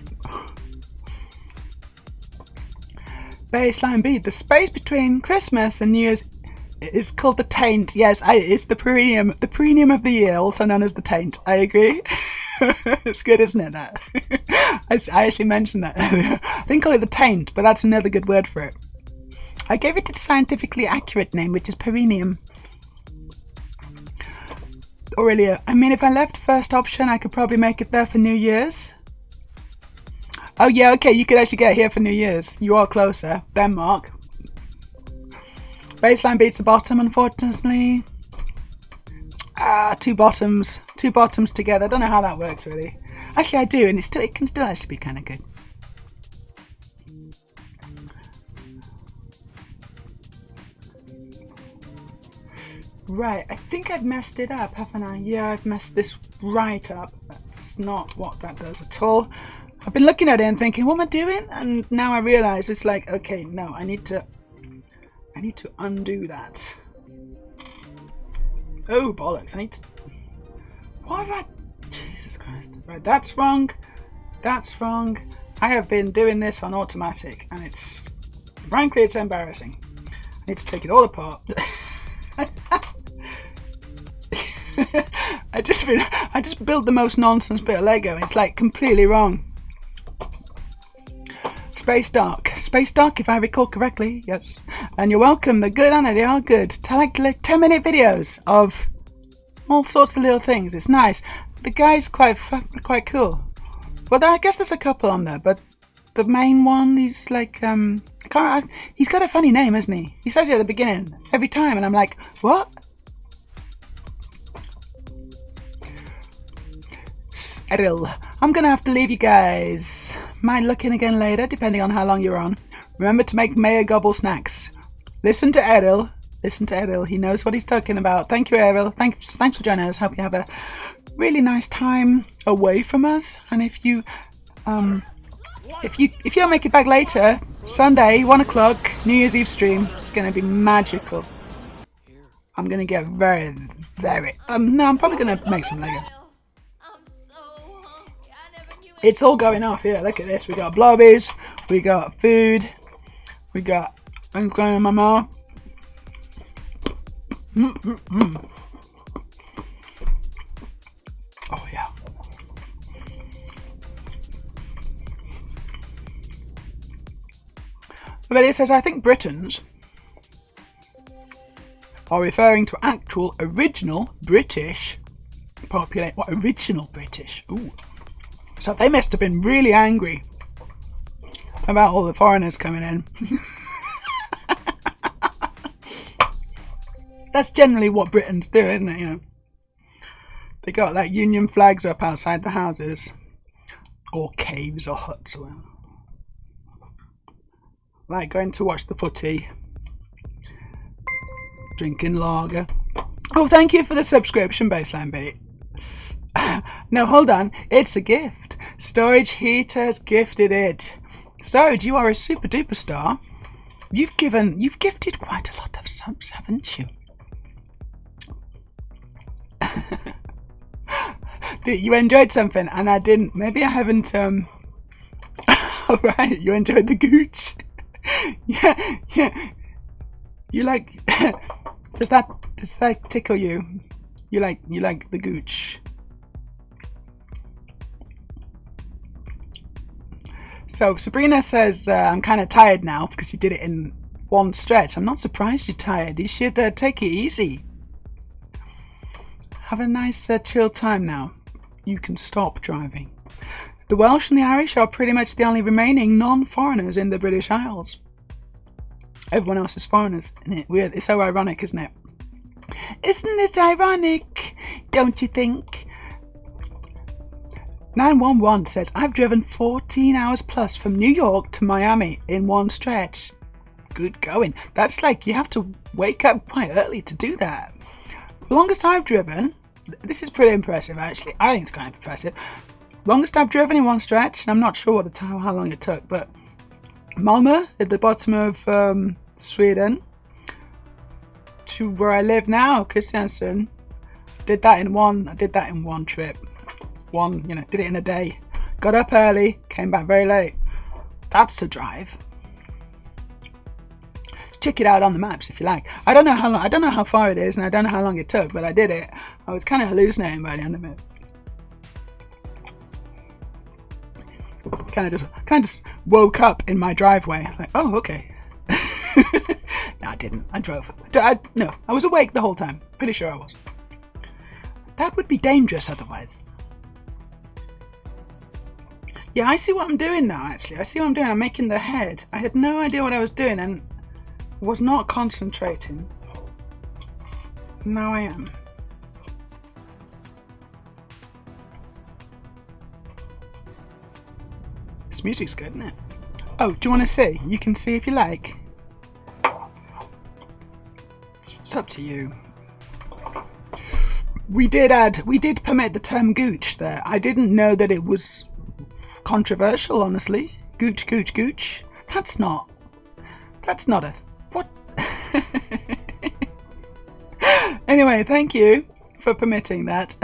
Baseline B. The space between Christmas and New Year's is called the taint. Yes, it's the perineum. The perineum of the year, also known as the taint. I agree. It's good, isn't it, that? I actually mentioned that earlier. I didn't call it the taint, but that's another good word for it. I gave it its scientifically accurate name, which is perineum. Aurelia, I mean, if I left first option, I could probably make it there for New Year's. Oh yeah, okay, you could actually get here for New Year's. You are closer. Denmark. Baseline beats the bottom, unfortunately. Two bottoms together. I don't know how that works, really. Actually, I do, and it can still actually be kind of good. Right, I think I've messed it up, haven't I? Yeah, I've messed this right up. That's not what that does at all. I've been looking at it and thinking, what am I doing? And now I realise it's like, okay, no, I need to undo that. Oh, bollocks, what have I... Jesus Christ. Right, that's wrong. That's wrong. I have been doing this on automatic, and it's... Frankly, it's embarrassing. I need to take it all apart. I just built the most nonsense bit of Lego, and it's like completely wrong. Space Dark, if I recall correctly, yes. And you're welcome. They're good, aren't they? They are good. Like 10-minute videos of all sorts of little things. It's nice. The guy's quite cool. Well, I guess there's a couple on there, but the main one, he's like, he's got a funny name, isn't he? He says it at the beginning every time, and I'm like, what? Errol. I'm gonna have to leave you guys. Might look in again later, depending on how long you're on. Remember to make Meja gobble snacks. Listen to Errol. Listen to Errol. He knows what he's talking about. Thank you, Errol. Thanks for joining us. Hope you have a really nice time away from us. And if you don't make it back later, Sunday, 1 o'clock, New Year's Eve stream. It's gonna be magical. I'm gonna get very. No, I'm probably gonna make some Lego. It's all going off here. Look at this. We got blobbies. We got food. We got. I'm going in my mouth. Oh yeah. But it says I think Britons are referring to actual original British population. What original British? Ooh. So they must have been really angry about all the foreigners coming in. That's generally what Britons do, isn't it? You know, they got like Union flags up outside the houses, or caves, or huts, or whatever. Like going to watch the footy, drinking lager. Oh, thank you for the subscription, Baseline Beat. No, hold on. It's a gift. Storage Heaters gifted it. Storage, you are a super duper star. You've gifted quite a lot of subs, haven't you? You enjoyed something and I didn't. Maybe I haven't. Alright, you enjoyed the gooch. Yeah. You like. Does that tickle you? You like the gooch. So Sabrina says, I'm kind of tired now because you did it in one stretch. I'm not surprised you're tired. You should take it easy. Have a nice chill time now. You can stop driving. The Welsh and the Irish are pretty much the only remaining non-foreigners in the British Isles. Everyone else is foreigners. Isn't it weird? It's so ironic, isn't it? Isn't it ironic? Don't you think? 911 says, I've driven 14 hours plus from New York to Miami in one stretch. Good going. That's like, you have to wake up quite early to do that. The longest I've driven, this is pretty impressive actually. I think it's kind of impressive. Longest I've driven in one stretch, and I'm not sure how long it took, but Malmö at the bottom of Sweden to where I live now, Kristiansand. I did that in one trip. Did it in a day. Got up early, came back very late. That's a drive. Check it out on the maps if you like. I don't know how far it is, and I don't know how long it took, but I did it. I was kind of hallucinating by the end of it. Kind of just woke up in my driveway. Like, oh, okay. No, I didn't. I drove. No, I was awake the whole time. Pretty sure I was. That would be dangerous otherwise. Yeah, I see what I'm doing now, actually. I see what I'm doing. I'm making the head. I had no idea what I was doing and was not concentrating. Now I am. This music's good, isn't it? Oh, do you want to see? You can see if you like. It's up to you. We did permit the term gooch there. I didn't know that it was controversial, honestly. Gooch, gooch, gooch. That's not a... What? Anyway, thank you for permitting that.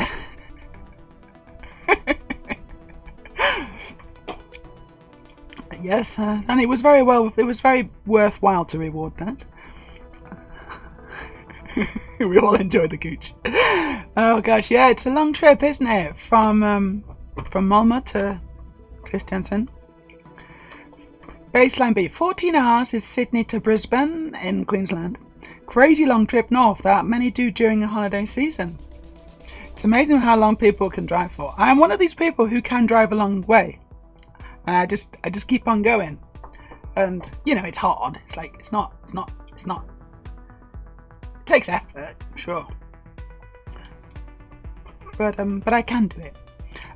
Yes, and it was very worthwhile to reward that. We all enjoyed the gooch. Oh gosh, yeah, it's a long trip, isn't it? From Malmö to Kristiansand. Baseline beat. 14 hours is Sydney to Brisbane in Queensland. Crazy long trip north that many do during a holiday season. It's amazing how long people can drive for. I'm one of these people who can drive a long way. And I just keep on going. And, you know, it's hard. It's like, it's not. It takes effort, sure. But I can do it.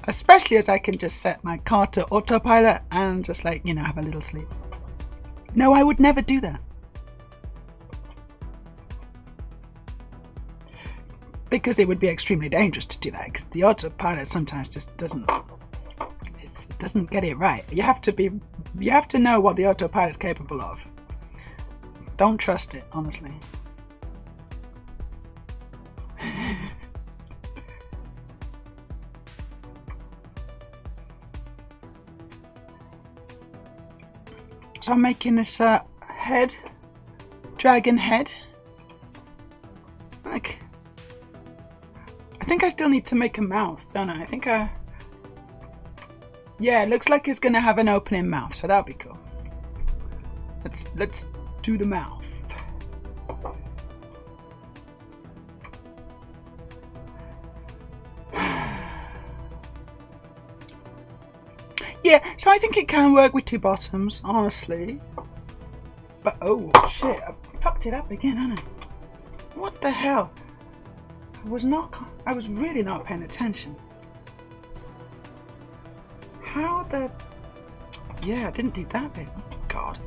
Especially as I can just set my car to autopilot and just like, you know, have a little sleep. No, I would never do that. Because it would be extremely dangerous to do that, because the autopilot sometimes just doesn't get it right. You have to know what the autopilot's capable of. Don't trust it, honestly. So I'm making this head, dragon head. Like, I think I still need to make a mouth, don't I? Yeah, it looks like it's gonna have an opening mouth, so that'll be cool. Let's do the mouth. Yeah, so I think it can work with 2 bottoms, honestly. But oh shit, I fucked it up again, haven't I? What the hell? I was really not paying attention. How the... Yeah, I didn't do that bit. Oh god.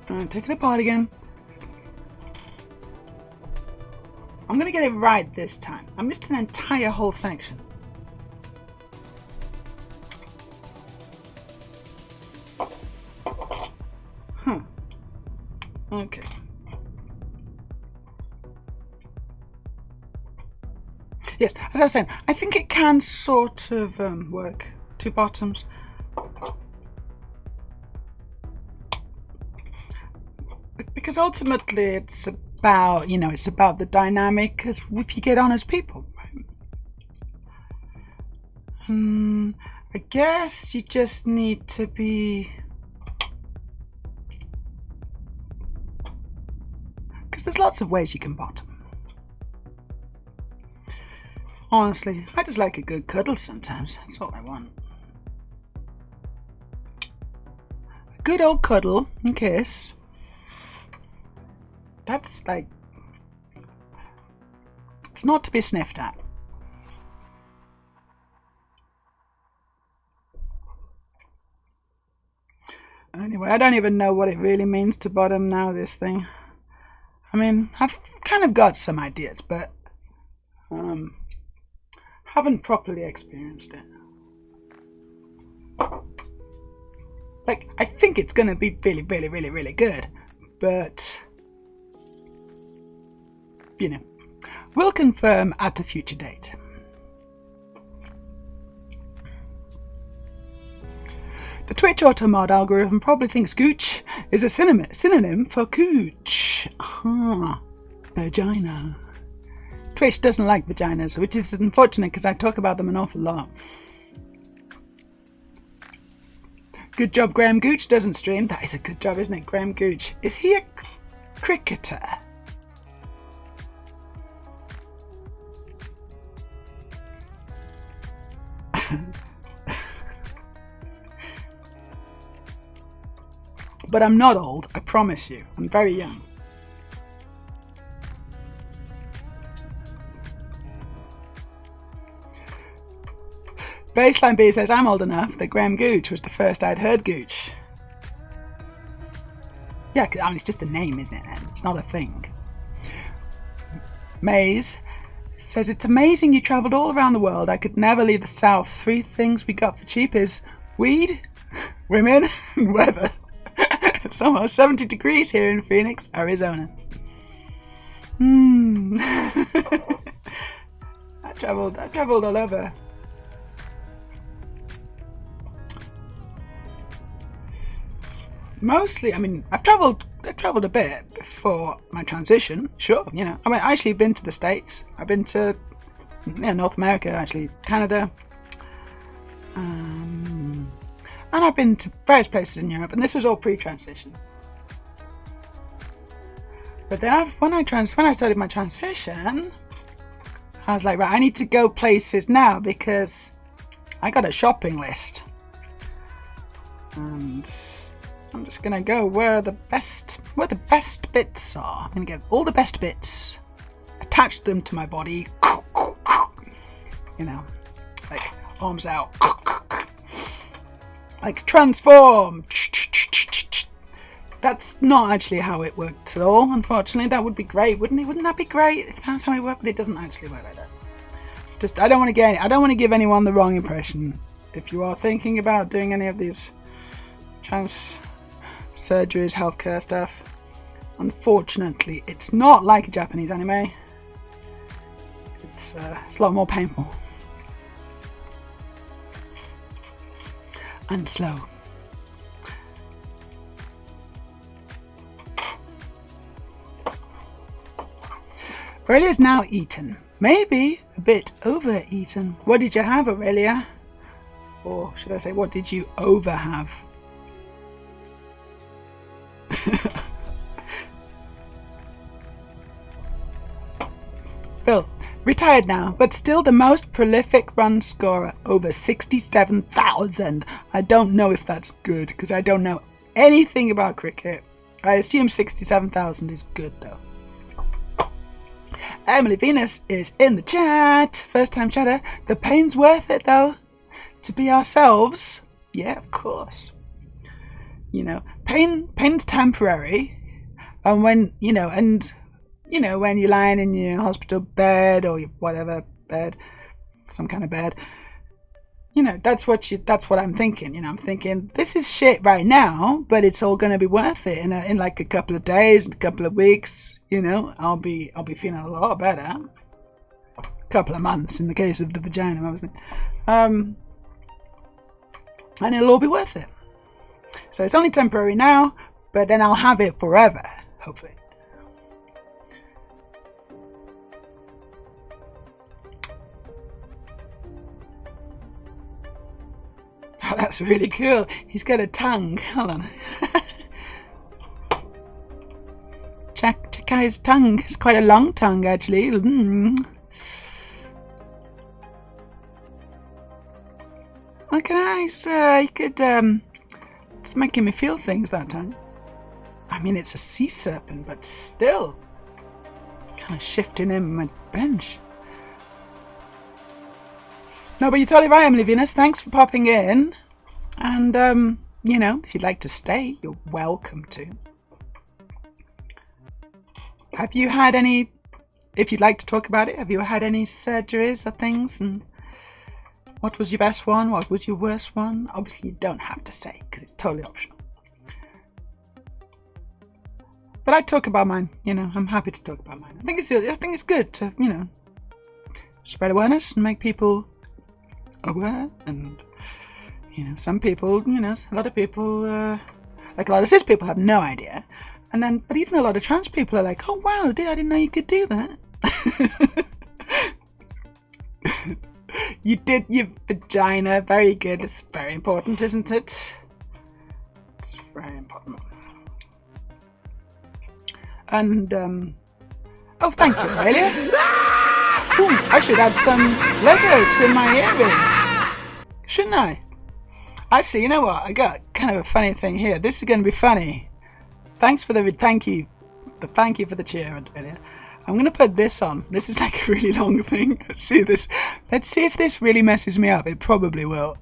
Alright, take it apart again. I'm gonna get it right this time. I missed an entire whole section. Huh. Okay. Yes, as I was saying, I think it can sort of work 2 bottoms. Because ultimately it's about, you know, it's about the dynamic as if you get on as people. I guess you just need to be... Because there's lots of ways you can bottom. Honestly, I just like a good cuddle sometimes. That's all I want. A good old cuddle and kiss. That's like... It's not to be sniffed at. Anyway, I don't even know what it really means to bottom now, this thing. I mean, I've kind of got some ideas, but... haven't properly experienced it. Like, I think it's gonna be really, really, really, really good, but you know, we'll confirm at a future date. The Twitch automod algorithm probably thinks gooch is a synonym for cooch. Ah, vagina. Twitch doesn't like vaginas, which is unfortunate because I talk about them an awful lot. Good job, Graham Gooch doesn't stream. That is a good job, isn't it, Graham Gooch? Is he a cricketer? But I'm not old, I promise you. I'm very young. Baseline B says, I'm old enough that Graham Gooch was the first I'd heard Gooch. Yeah, I mean, it's just a name, isn't it? It's not a thing. Maze says, it's amazing you travelled all around the world. I could never leave the South. 3 things we got for cheap is weed, women, and weather. It's almost 70 degrees here in Phoenix, Arizona. I travelled all over. Mostly, I mean, I've travelled a bit before my transition, sure, you know. I mean, I've actually been to the States. I've been to North America, actually, Canada. And I've been to various places in Europe, and this was all pre-transition. But then when I started my transition, I was like, right, I need to go places now because I got a shopping list. And I'm just gonna go where the best bits are. I'm gonna get all the best bits, attach them to my body, you know, like arms out. Like transform. That's not actually how it worked at all, unfortunately. That would be great, wouldn't it? Wouldn't that be great if that's how it worked? But it doesn't actually work like that. Just I don't want to give anyone the wrong impression. If you are thinking about doing any of these trans surgeries, healthcare stuff, unfortunately, it's not like a Japanese anime. It's a lot more painful and slow. Aurelia's now eaten. Maybe a bit over-eaten. What did you have, Aurelia? Or should I say, what did you over-have? Bill, retired now, but still the most prolific run scorer, over 67,000. I don't know if that's good, because I don't know anything about cricket. I assume 67,000 is good, though. Emily Venus is in the chat. First time chatter. The pain's worth it, though. To be ourselves. Yeah, of course. You know, pain's temporary. And when, when you're lying in your hospital bed or your whatever bed, some kind of bed, that's what I'm thinking. I'm thinking this is shit right now, but it's all going to be worth it in like a couple of days, a couple of weeks. I'll be feeling a lot better. A couple of months in the case of the vagina, obviously, and it'll all be worth it. So it's only temporary now, but then I'll have it forever, hopefully. Oh, that's really cool. He's got a tongue. Hold on. Check out his tongue. It's quite a long tongue, actually. Look nice. You could, it's making me feel things, that tongue. I mean, it's a sea serpent, but still. Kind of shifting in my bench. No, but you're totally right, Emily Venus. Thanks for popping in. And, if you'd like to stay, you're welcome to. Have you had any, if you'd like to talk about it, have you had any surgeries or things? And what was your best one? What was your worst one? Obviously, you don't have to say, because it's totally optional. But I talk about mine. I'm happy to talk about mine. I think it's good to, spread awareness and make people aware, and some people, a lot of people, like a lot of cis people have no idea, but even a lot of trans people are like, oh wow, I didn't know you could do that. You did your vagina, very good. It's very important, isn't it? It's very important. And oh, thank you, Aurelia. Ooh, I should add some Lego to my earrings, shouldn't I? Actually, you know what? I got kind of a funny thing here. This is going to be funny. Thanks for the thank you for the cheer, Aurelia. I'm going to put this on. This is like a really long thing. Let's see this. Let's see if this really messes me up. It probably will.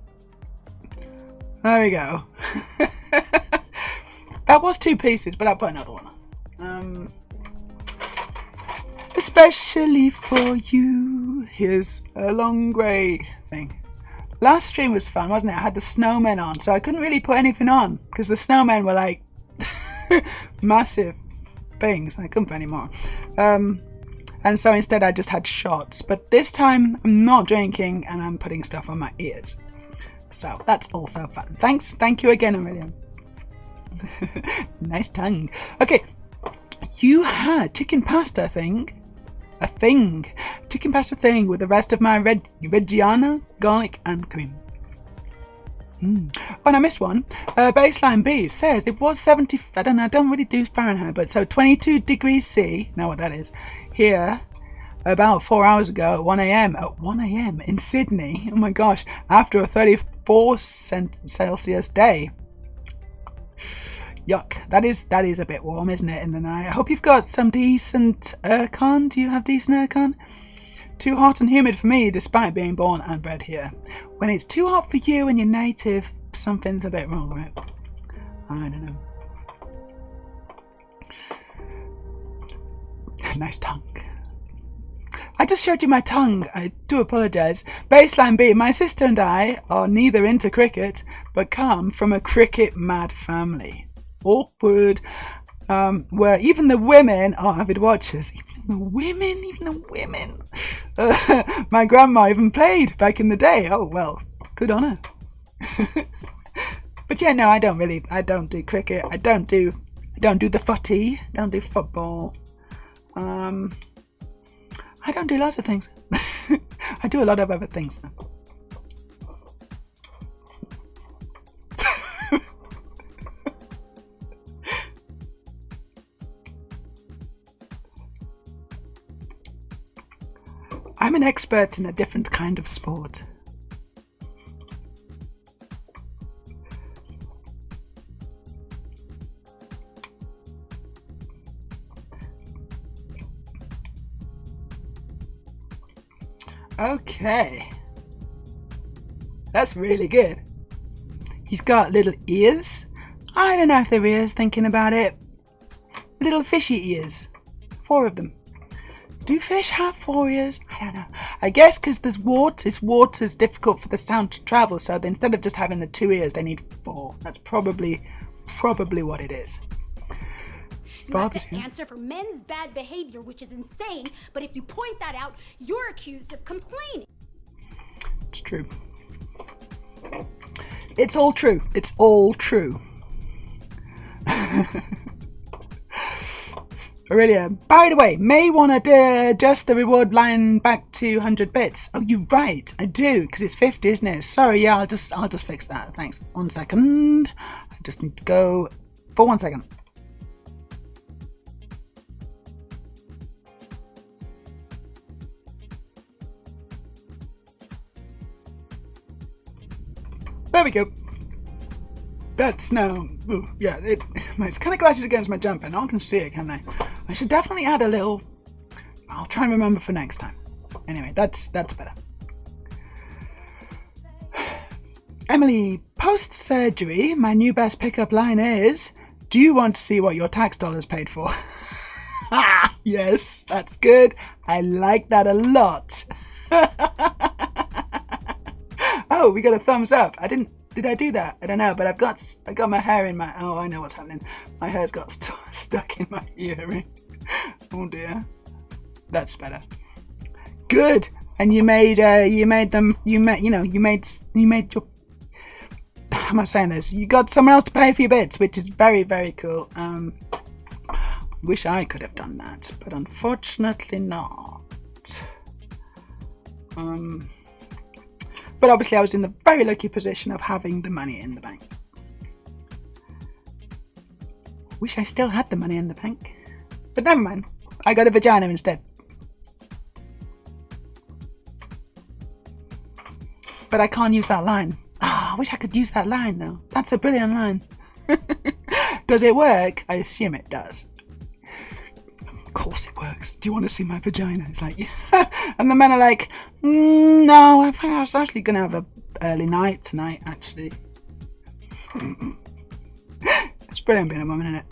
There we go. That was 2 pieces, but I'll put another one on. Especially for you. Here's a long grey thing. Last stream was fun, wasn't it? I had the snowmen on, so I couldn't really put anything on because the snowmen were like massive things. I couldn't put any more. And so instead I just had shots. But this time I'm not drinking and I'm putting stuff on my ears. So that's also fun. Thank you again, Aurelia. Nice tongue. Okay. You had chicken pasta thing. A thing. Chicken pasta thing with the rest of my Reggiano, garlic and cream. Oh, and I missed one. Baseline B says it was 70, I don't really do Fahrenheit, but so 22 degrees C, know what that is, here about 4 hours ago at 1 a.m. At 1 a.m. in Sydney. Oh my gosh, after a 34 Celsius day. Yuck. That is a bit warm, isn't it, in the night? I hope you've got some decent aircon. Do you have decent aircon? Too hot and humid for me, despite being born and bred here. When it's too hot for you and you're native, something's a bit wrong, right? I don't know. Nice tongue. I just showed you my tongue. I do apologise. Baseline B. My sister and I are neither into cricket, but come from a cricket-mad family. Awkward. Where even the women are avid watchers. Even the women. My grandma even played back in the day. Oh, well, good on her. But yeah, no, I don't do cricket. I don't do the footy. Don't do football. I don't do lots of things. I do a lot of other things though. I'm an expert in a different kind of sport. Okay. That's really good. He's got little ears. I don't know if they're ears, thinking about it. Little fishy ears. 4 of them. Do fish have 4 ears? I don't know. I guess because there's water's difficult for the sound to travel, so instead of just having the 2 ears, they need 4. That's probably what it is. You have to answer for men's bad behavior, which is insane, but if you point that out, you're accused of complaining. It's true. It's all true. It's all true. Aurelia, by the way, may want to adjust the reward line back to 100 bits. Oh, you're right. I do, because it's 50, isn't it? Sorry, yeah, I'll just fix that. Thanks. 1 second. I just need to go for 1 second. There we go. That's now... Ooh, yeah, it kind of clashes against my jumper. No one can see it, can they? I should definitely add a little... I'll try and remember for next time. Anyway, that's better. Emily, post-surgery, my new best pickup line is... Do you want to see what your tax dollars paid for? Yes, that's good. I like that a lot. Oh, we got a thumbs up. Did I do that? I don't know, but I got my hair in my... Oh, I know what's happening. My hair's got stuck in my earring. Oh dear. That's better. Good. And you made your... How am I saying this? You got someone else to pay for your bits, which is very, very cool. Wish I could have done that, but unfortunately not. But obviously I was in the very lucky position of having the money in the bank. Wish I still had the money in the bank. But never mind. I got a vagina instead. But I can't use that line. Oh, I wish I could use that line though. That's a brilliant line. Does it work? I assume it does. Of course it works. Do you want to see my vagina? It's like, yeah. And the men are like, no, I think I was actually going to have an early night tonight, actually. It's brilliant being a woman, isn't it?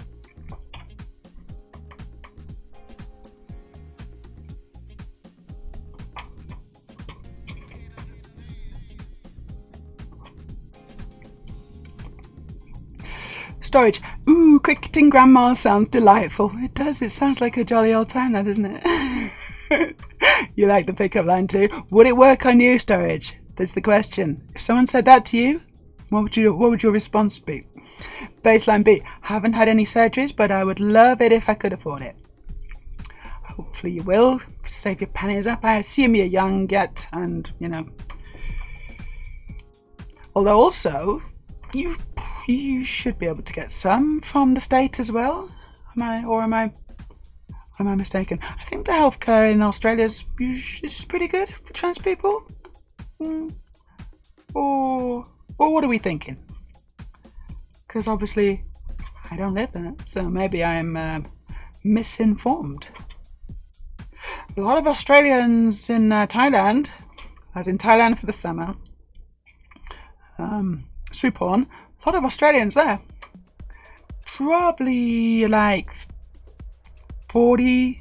Storage. Ooh, cricketing grandma sounds delightful. It does. It sounds like a jolly old time, that, doesn't it? You like the pickup line too? Would it work on you, Storage? That's the question. If someone said that to you, what would your response be? Baseline B. Haven't had any surgeries, but I would love it if I could afford it. Hopefully you will. Save your pennies up. I assume you're young yet, and, you know. Although also, you should be able to get some from the state as well. Am I mistaken? I think the healthcare in Australia is pretty good for trans people. Or what are we thinking? Because obviously I don't live there, so maybe I'm misinformed. A lot of Australians in Thailand. I was in Thailand for the summer. Suporn. A lot of Australians there. Probably like 40%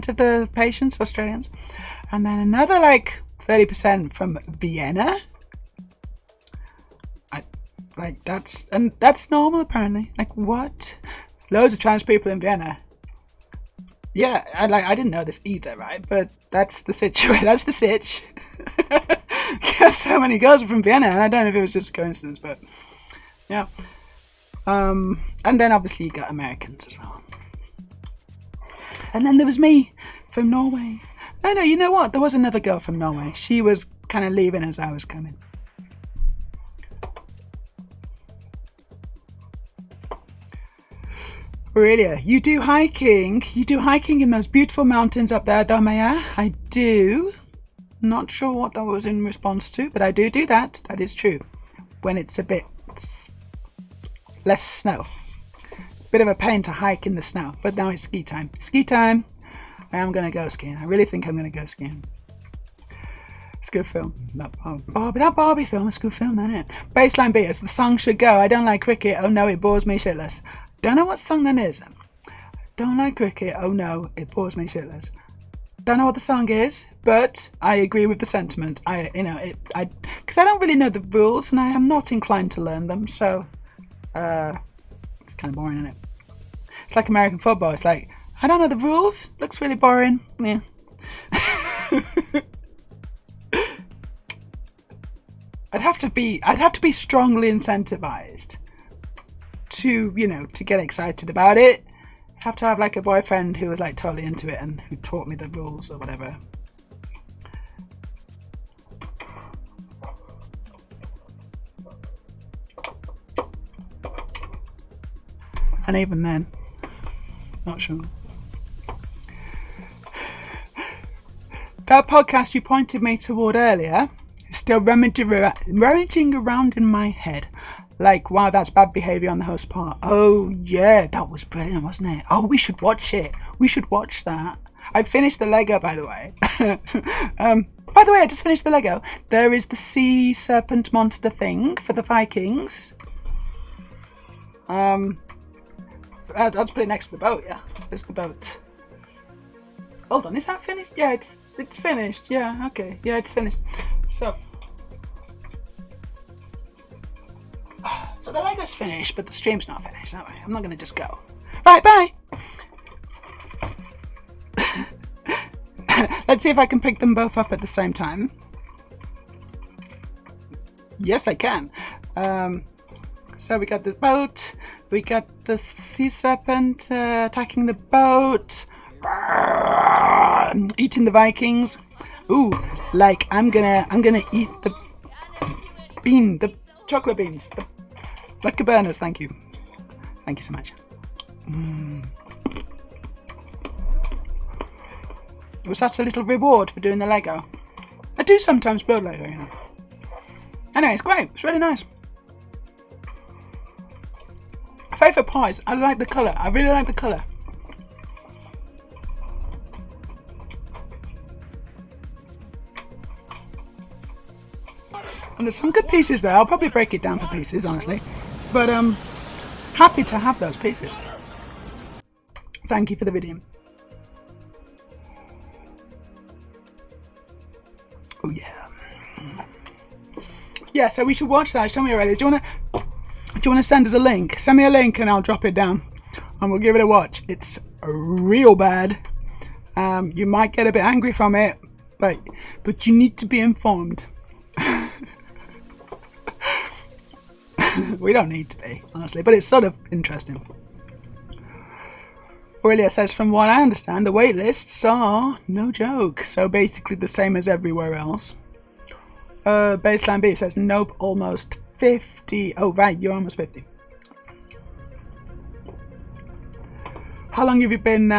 of the patients were Australians. And then another like 30% from Vienna. That's normal apparently. Like what? Loads of trans people in Vienna. Yeah, I didn't know this either, right? But that's the situation. That's the sitch. Because so many girls are from Vienna, and I don't know if it was just a coincidence, but yeah. And then obviously you got Americans as well. And then there was me from Norway. No, you know what? There was another girl from Norway. She was kind of leaving as I was coming. Really? You do hiking? You do hiking in those beautiful mountains up there, Meja? I do. Not sure what that was in response to, but I do that. That is true. When it's a bit less snow. Bit of a pain to hike in the snow, but now it's ski time. Ski time. I am going to go skiing. I really think I'm going to go skiing. It's a good film. That Barbie film is a good film, isn't it? Baseline beat as the song should go. I don't like cricket. Oh no, it bores me shitless. Don't know what song that is. Don't like cricket. Oh no, it bores me shitless. Don't know what the song is, but I agree with the sentiment. Because I don't really know the rules and I am not inclined to learn them. So, it's kind of boring, isn't it? It's like American football. It's like, I don't know the rules. Looks really boring. Yeah. I'd have to be strongly incentivized to get excited about it. I'd have to have like a boyfriend who was like totally into it and who taught me the rules or whatever. And even then, not sure. That podcast you pointed me toward earlier is still rummaging around in my head. Like, wow, that's bad behaviour on the host's part. Oh, yeah, that was brilliant, wasn't it? Oh, we should watch it. We should watch that. I finished the Lego, by the way. By the way, I just finished the Lego. There is the sea serpent monster thing for the Vikings. So I'll just put it next to the boat, yeah. There's the boat. Hold on, is that finished? Yeah, it's finished. Yeah, okay. Yeah, it's finished. So the Lego's finished, but the stream's not finished. That way, I'm not going to just go. Right, bye. Let's see if I can pick them both up at the same time. Yes, I can. So we got the boat. We got the sea serpent attacking the boat. Eating the Vikings. Ooh, like I'm gonna eat the chocolate beans. The caberners, thank you. Thank you so much. Was that a little reward for doing the Lego? I do sometimes build Lego, you know. Anyway, it's great. It's really nice. Favourite part is I like the colour. I really like the colour. And there's some good pieces there. I'll probably break it down for pieces, honestly. But happy to have those pieces. Thank you for the video. Oh yeah. Yeah, so we should watch that. Show me already. Do you wanna send us a link? Send me a link and I'll drop it down. And we'll give it a watch. It's real bad. You might get a bit angry from it, but you need to be informed. We don't need to be, honestly, but it's sort of interesting. Aurelia says, from what I understand, the wait lists are no joke. So basically the same as everywhere else. Baseline B says, nope, almost 50. Oh, right, you're almost 50. How long have you been,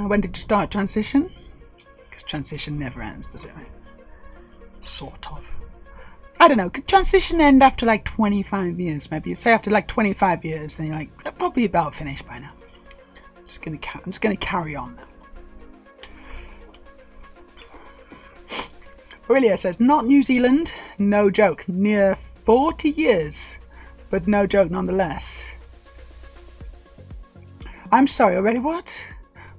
when did you start transition? Because transition never ends, does it? Sort of. I don't know, could transition end after like 25 years, maybe? Say after like 25 years, then you're like, probably about finished by now. I'm just gonna carry on now. Aurelia says, not New Zealand, no joke. Near 40 years, but no joke nonetheless. I'm sorry, already what?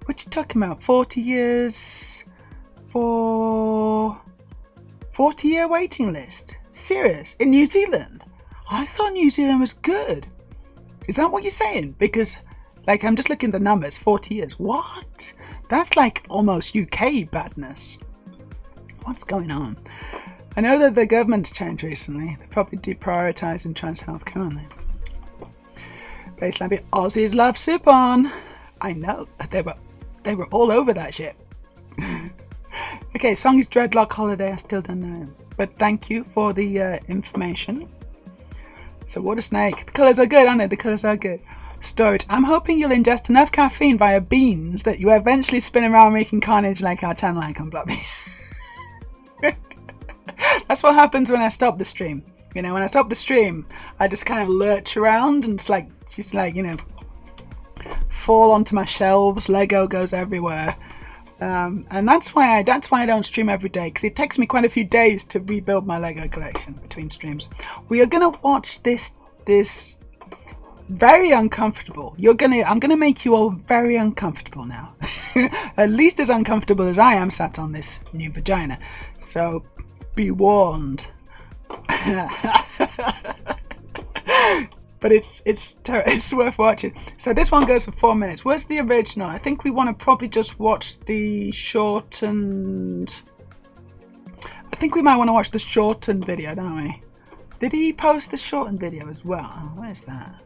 What you talking about? 40 years for 40-year waiting list? Serious? In New Zealand? I thought New Zealand was good. Is that what you're saying? Because, like, I'm just looking at the numbers. 40 years. What? That's like almost UK badness. What's going on? I know that the government's changed recently. They're probably deprioritising trans healthcare, aren't they? Baseline beat Aussies love Supon. I know. They were all over that shit. Okay, song is Dreadlock Holiday. I still don't know. But thank you for the information. So Water Snake. The colours are good, aren't they? The colours are good. Storage. I'm hoping you'll ingest enough caffeine via beans that you eventually spin around making carnage like our channel icon, Blobby. That's what happens when I stop the stream. You know, when I stop the stream, I just kind of lurch around and it's like, just like, you know, fall onto my shelves. Lego goes everywhere. And that's why I don't stream every day, because it takes me quite a few days to rebuild my Lego collection between streams. We are gonna watch this very uncomfortable. I'm gonna make you all very uncomfortable now. At least as uncomfortable as I am sat on this new vagina. So be warned. But it's worth watching. So this one goes for 4 minutes. Where's the original? I think we want to probably just watch the shortened. I think we might want to watch the shortened video, don't we? Did he post the shortened video as well? Where's that?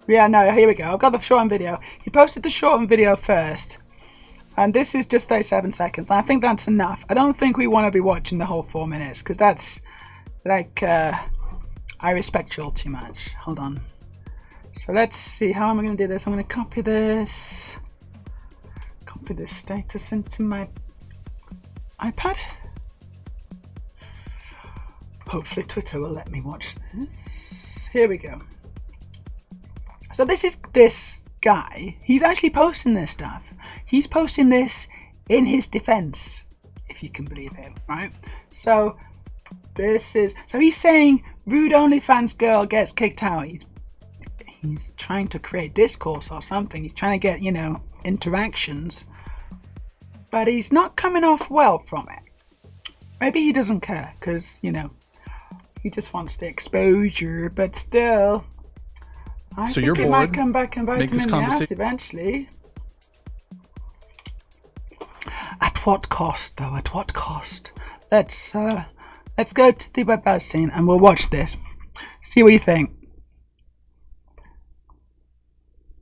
Yeah, no, here we go. I've got the shortened video. He posted the shortened video first. And this is just 37 seconds. I think that's enough. I don't think we want to be watching the whole 4 minutes, because that's like, I respect you all too much. Hold on. So let's see. How am I going to do this? I'm going to copy this. Copy this status into my iPad. Hopefully Twitter will let me watch this. Here we go. So this is this guy. He's actually posting this stuff. He's posting this in his defense, if you can believe it, right? So this is, so he's saying rude OnlyFans girl gets kicked out. He's trying to create discourse or something. He's trying to get, you know, interactions, but he's not coming off well from it. Maybe he doesn't care because, you know, he just wants the exposure, but still, I think it might come back and bite him in the ass eventually. At what cost, though? At what cost? Let's go to the web browser scene and we'll watch this. See what you think.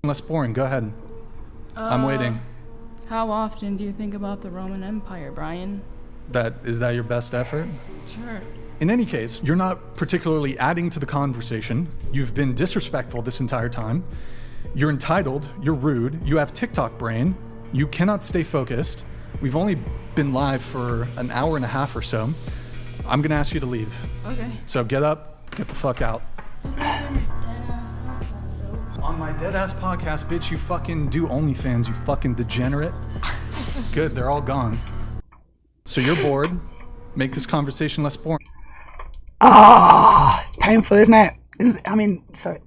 Less boring. Go ahead. I'm waiting. How often do you think about the Roman Empire, Brian? Is that your best effort? Sure. In any case, you're not particularly adding to the conversation. You've been disrespectful this entire time. You're entitled. You're rude. You have TikTok brain. You cannot stay focused. We've only been live for an hour and a half or so. I'm gonna ask you to leave. Okay. So get up, get the fuck out. On my deadass podcast, bitch, you fucking do OnlyFans, you fucking degenerate. Good, they're all gone. So you're bored. Make this conversation less boring. Ah, it's painful, isn't it? Sorry.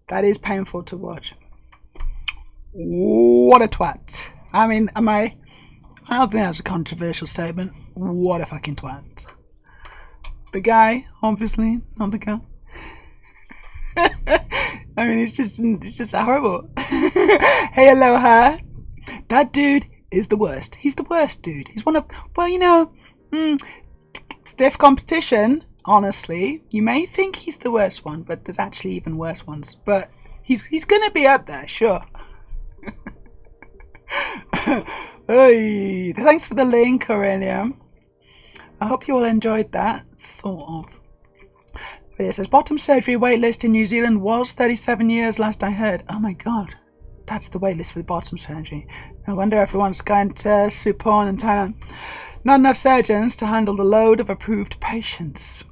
That is painful to watch. What a twat. I don't think that's a controversial statement. What a fucking twat. The guy, obviously, not the girl. It's just horrible. Hey, aloha. That dude is the worst. He's the worst dude. He's one of, well, you know, stiff competition, honestly. You may think he's the worst one, but there's actually even worse ones. But he's gonna be up there, sure. Hey, thanks for the link, Aurelia. I hope you all enjoyed that, sort of. But it says, bottom surgery waitlist in New Zealand was 37 years last I heard. Oh my god, that's the waitlist for the bottom surgery. No wonder everyone's going to Supon and Thailand. Not enough surgeons to handle the load of approved patients.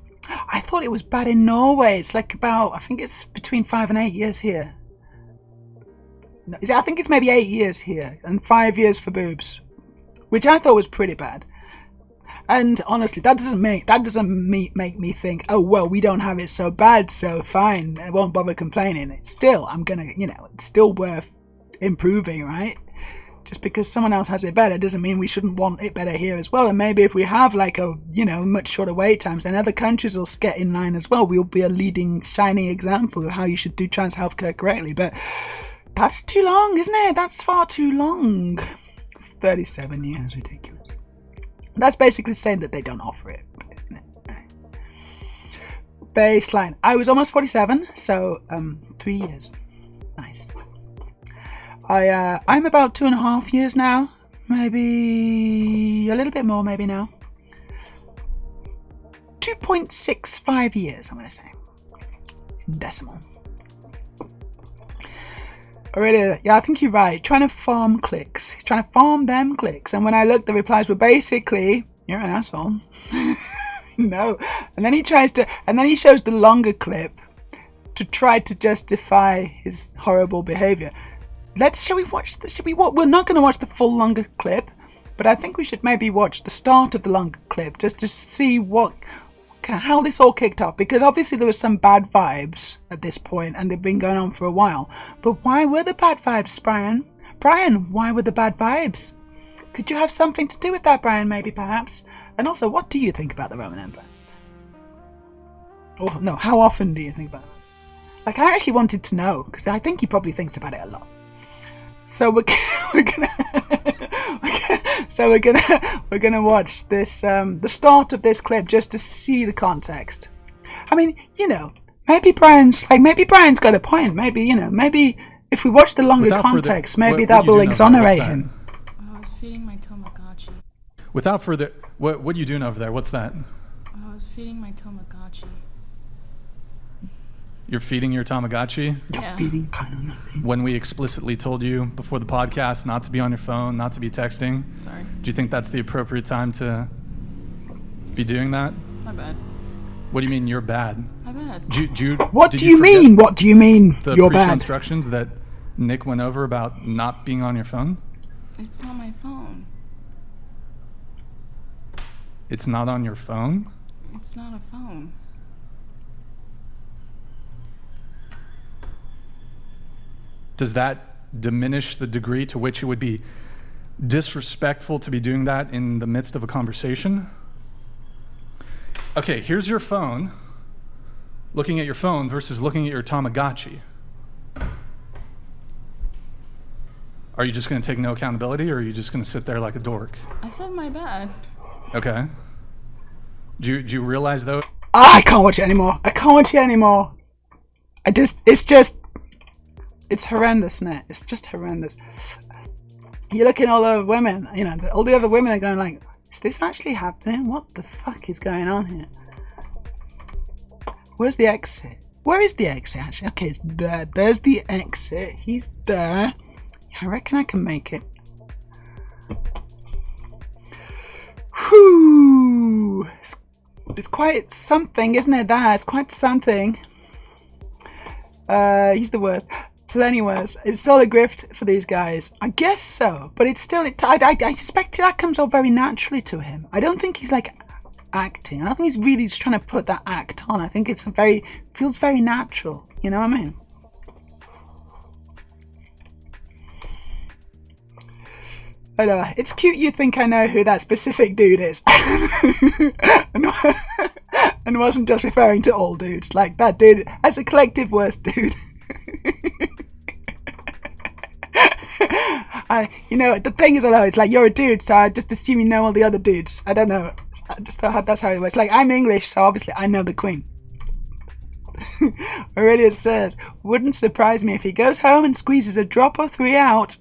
I thought it was bad in Norway. It's like about, I think it's between 5 and 8 years here. No, I think it's maybe 8 years here and 5 years for boobs, which I thought was pretty bad. And honestly, that doesn't make me think, oh well, we don't have it so bad, so fine, I won't bother complaining. It's still, I'm gonna, it's still worth improving, right? Just because someone else has it better doesn't mean we shouldn't want it better here as well. And maybe if we have like a much shorter wait times, then other countries will get in line as well. We'll be a leading, shining example of how you should do trans healthcare correctly. But that's too long, isn't it? That's far too long. 37 years, ridiculous. That's basically saying that they don't offer it. Baseline. I was almost 47, so 3 years. Nice. I'm about 2.5 years now. Maybe a little bit more, maybe now. 2.65 years, I'm going to say. In decimal. Already, yeah, I think you're right. Trying to farm clicks. He's trying to farm them clicks. And when I looked, the replies were basically, you're an asshole. No. And then he shows the longer clip to try to justify his horrible behavior. Shall we watch this? We're not going to watch the full longer clip, but I think we should maybe watch the start of the longer clip just to see how this all kicked off, because obviously there were some bad vibes at this point and they've been going on for a while. But why were the bad vibes, Brian? Brian, why were the bad vibes? Could you have something to do with that, Brian, maybe, perhaps? And also, what do you think about the Roman Empire? Or, no, how often do you think about it? Like, I actually wanted to know, because I think he probably thinks about it a lot. So we're gonna watch this the start of this clip just to see the context. I mean, maybe Brian's got a point. Maybe if we watch the longer context, maybe that will exonerate him. I was feeding my Tamagotchi. Without further, what are you doing over there? What's that? I was feeding my Tamagotchi. You're feeding your Tamagotchi? Yeah. When we explicitly told you before the podcast not to be on your phone, not to be texting. Sorry. Do you think that's the appropriate time to be doing that? My bad. What do you mean you're bad? My bad. What do you mean? What do you mean you're bad? The instructions that Nick went over about not being on your phone? It's not my phone. It's not on your phone? It's not a phone. Does that diminish the degree to which it would be disrespectful to be doing that in the midst of a conversation? Okay, here's your phone. Looking at your phone versus looking at your Tamagotchi. Are you just going to take no accountability, or are you just going to sit there like a dork? I said my bad. Okay. Do you realize, though? I can't watch it anymore. It's horrendous, isn't it? It's just horrendous. You look at all the women, all the other women are going like, is this actually happening? What the fuck is going on here? Where's the exit? Where is the exit, actually? Okay, it's there. There's the exit. He's there. I reckon I can make it. Whew. It's quite something, isn't it? It's quite something. He's the worst. So anyways, it's all a grift for these guys. I guess so, but it's still, I suspect that comes all very naturally to him. I don't think he's like acting. I don't think he's really just trying to put that act on. I think feels very natural. You know what I mean? I know, it's cute you think I know who that specific dude is. and wasn't just referring to all dudes. Like that dude as a collective worst dude. The thing is, although it's like you're a dude, so I just assume you know all the other dudes. I don't know. I just thought that's how it works. Like I'm English, so obviously I know the Queen. Aurelius says, wouldn't surprise me if he goes home and squeezes a drop or 3 out.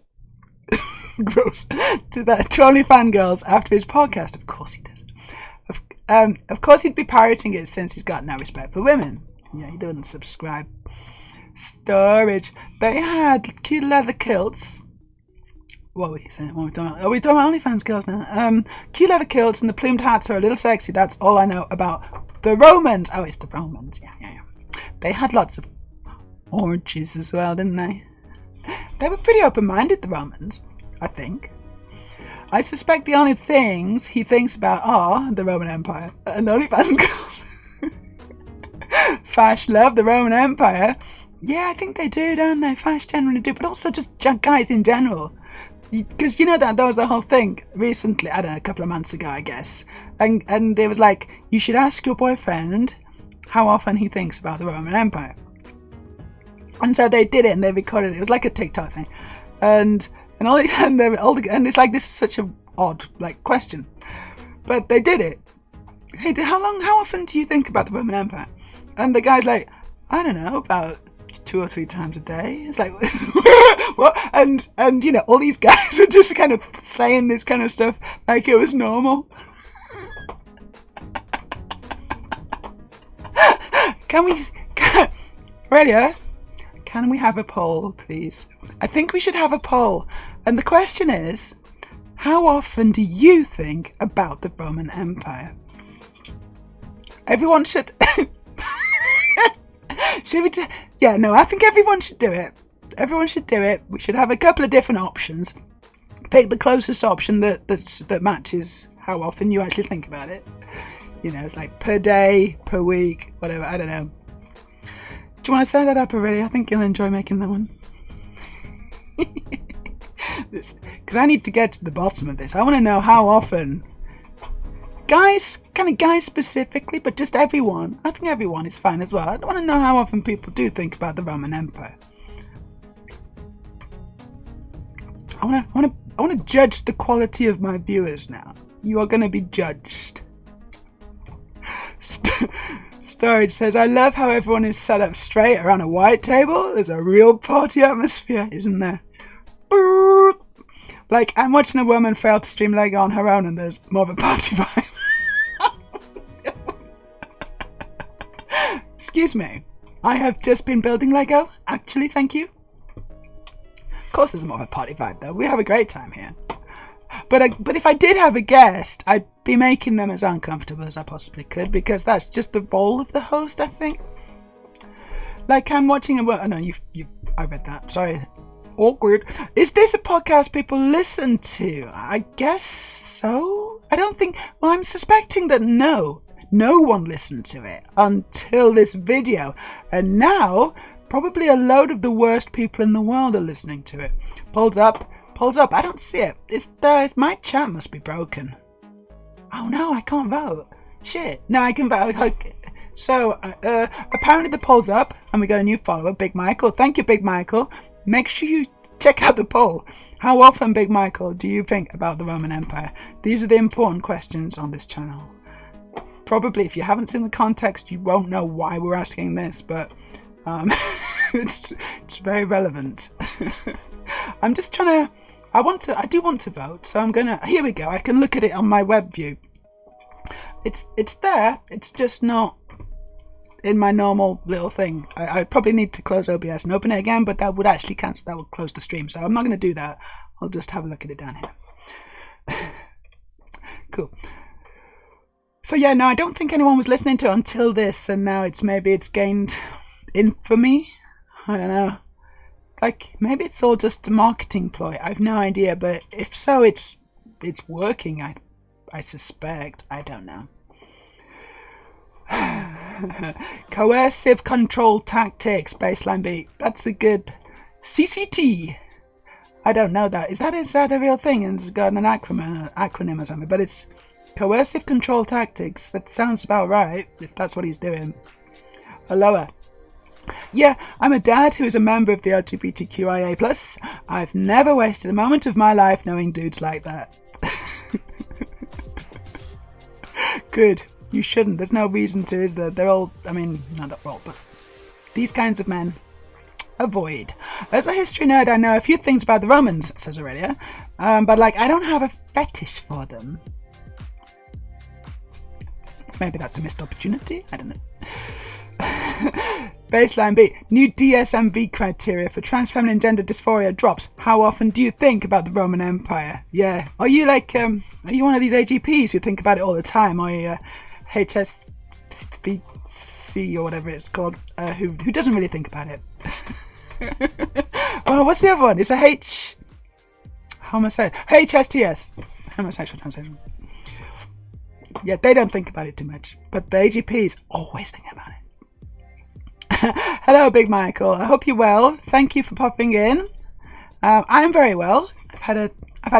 Gross. To only fangirls after his podcast. Of course he does. Of course he'd be pirating it since he's got no respect for women. Yeah, he doesn't subscribe. Storage. They had cute leather kilts. What were you saying? What are we talking about OnlyFans girls now? Cute leather kilts and the plumed hats are a little sexy. That's all I know about the Romans. Oh, it's the Romans. Yeah. They had lots of orgies as well, didn't they? They were pretty open-minded, the Romans, I think. I suspect the only things he thinks about are the Roman Empire and OnlyFans girls. Fash love the Roman Empire. Yeah, I think they do, don't they? Fash generally do, but also just guys in general. Because you know that was the whole thing recently, I don't know, a couple of months ago, I guess. And it was like, you should ask your boyfriend how often he thinks about the Roman Empire. And so they did it, and they recorded it. It was like a TikTok thing. And it's like, this is such an odd, like, question. But they did it. Hey, how often do you think about the Roman Empire? And the guy's like, I don't know, about 2 or 3 times a day. It's like, what? And you know, all these guys were just kind of saying this kind of stuff like it was normal. Radio, can we have a poll, please? I think we should have a poll. And the question is, how often do you think about the Roman Empire? Everyone should... Should we do... Yeah, no, I think everyone should do it. Everyone should do it. We should have a couple of different options. Pick the closest option that matches how often you actually think about it. You know, it's like per day, per week, whatever. I don't know. Do you want to set that up already? I think you'll enjoy making that one. Because I need to get to the bottom of this. I want to know how often... Guys, kind of guys specifically, but just everyone. I think everyone is fine as well. I want to know how often people do think about the Roman Empire. I want to judge the quality of my viewers now. You are going to be judged. Storage says, I love how everyone is set up straight around a white table. There's a real party atmosphere, isn't there? Like, I'm watching a woman fail to stream Lego on her own and there's more of a party vibe. Excuse me, I have just been building Lego. Actually, thank you. Of course there's more of a party vibe though. We have a great time here. But if I did have a guest, I'd be making them as uncomfortable as I possibly could, because that's just the role of the host, I think. Like, I'm watching a... Oh, no, I read that. Sorry. Awkward. Is this a podcast people listen to? I guess so. I don't think... Well, I'm suspecting that no one listened to it until this video. And now, probably a load of the worst people in the world are listening to it. Polls up. I don't see it. My chat must be broken. Oh no, I can't vote. Shit. No, I can vote. Okay. So, apparently the poll's up, and we got a new follower, Big Michael. Thank you, Big Michael. Make sure you check out the poll. How often, Big Michael, do you think about the Roman Empire? These are the important questions on this channel. Probably, if you haven't seen the context, you won't know why we're asking this, but it's very relevant. I'm just trying to... I do want to vote, so I'm gonna... Here we go. I can look at it on my web view. It's there. It's just not in my normal little thing. I probably need to close OBS and open it again, but that would actually cancel. That would close the stream, so I'm not going to do that. I'll just have a look at it down here. Cool. So yeah, no, I don't think anyone was listening to it until this, and now maybe it's gained infamy. I don't know. Like, maybe it's all just a marketing ploy. I have no idea, but if so, it's working, I suspect. I don't know. Coercive control tactics, baseline beat. That's a good... CCT. I don't know that. Is that a real thing? And it's got an acronym or something, but it's coercive control tactics. That sounds about right, if that's what he's doing. Aloha. Yeah, I'm a dad who is a member of the LGBTQIA+. I've never wasted a moment of my life knowing dudes like that. Good. You shouldn't. There's no reason to, is there? They're all... I mean, not that all, but... These kinds of men. Avoid. As a history nerd, I know a few things about the Romans, says Aurelia. But, like, I don't have a fetish for them. Maybe that's a missed opportunity? I don't know. Baseline B. New DSMV criteria for trans feminine gender dysphoria drops. How often do you think about the Roman Empire? Yeah. Are you like, are you one of these AGPs who think about it all the time? Or you HSBC or whatever it's called, who doesn't really think about it? Oh, what's the other one? It's a H. Homosexual. HSTS. Homosexual translation. Yeah, they don't think about it too much. But the AGPs always think about it. Hello, Big Michael. I hope you're well. Thank you for popping in. I'm very well. I've had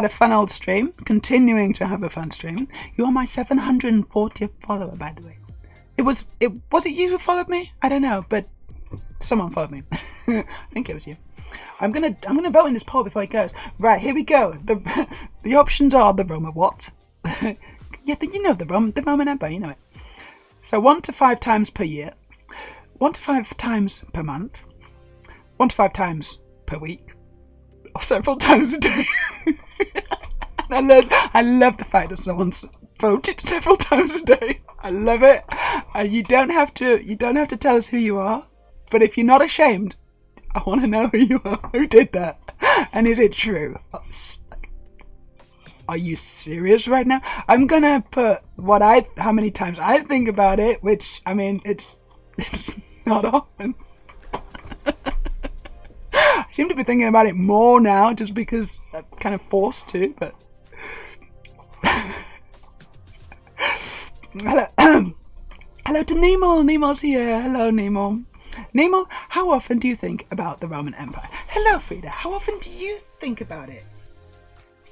a fun old stream. Continuing to have a fun stream. You are my 740th follower, by the way. Was it you who followed me? I don't know, but someone followed me. I think it was you. I'm gonna vote in this poll before it goes. Right, here we go. The options are the Roman what? Yeah, you know the Roman Empire, you know it. So 1 to 5 times per year, 1 to 5 times per month, 1 to 5 times per week, or several times a day. I love the fact that someone's voted several times a day. I love it. You don't have to tell us who you are, but if you're not ashamed, I want to know who you are. Who did that? And is it true? Are you serious right now? I'm gonna put how many times I think about it, which I mean it's not often. I seem to be thinking about it more now just because I'm kind of forced to, but hello to Nemo. Nemo's here. Hello, Nemo. Nemo, how often do you think about the Roman Empire? Hello, Frida. How often do you think about it?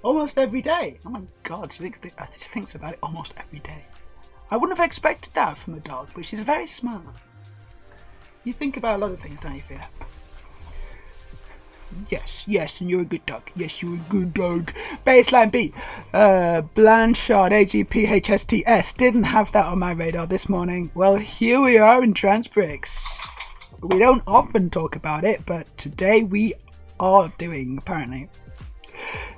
Almost every day. Oh my God, she thinks about it almost every day. I wouldn't have expected that from a dog, but she's very smart. You think about a lot of things, don't you, Frida? Yes, and you're a good dog. Yes, you're a good dog. Baseline B. Blanchard, AGP, HSTS. Didn't have that on my radar this morning. Well, here we are in Transbricks. We don't often talk about it, but today we are doing, apparently.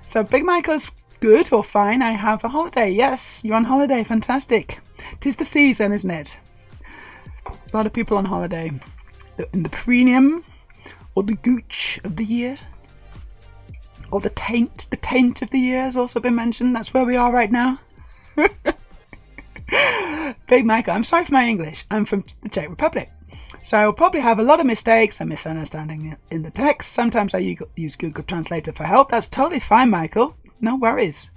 So, Big Michael's good or fine. I have a holiday. Yes, you're on holiday. Fantastic. 'Tis the season, isn't it? A lot of people on holiday. In the premium, or the gooch of the year, or the taint of the year has also been mentioned. That's where we are right now. Big Michael, I'm sorry for my English. I'm from the Czech Republic. So I'll probably have a lot of mistakes and misunderstanding in the text. Sometimes I use Google Translator for help. That's totally fine, Michael. No worries.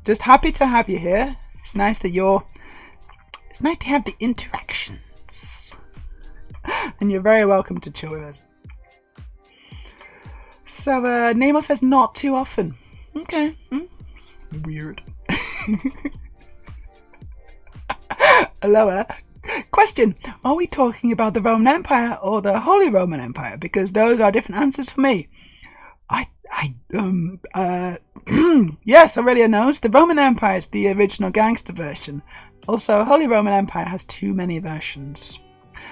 Just happy to have you here. It's nice to have the interactions. And you're very welcome to chill with us. So, Nemo says not too often. Okay. Weird. Aloha. Question. Are we talking about the Roman Empire or the Holy Roman Empire? Because those are different answers for me. Yes, Aurelia knows. The Roman Empire is the original gangster version. Also, Holy Roman Empire has too many versions.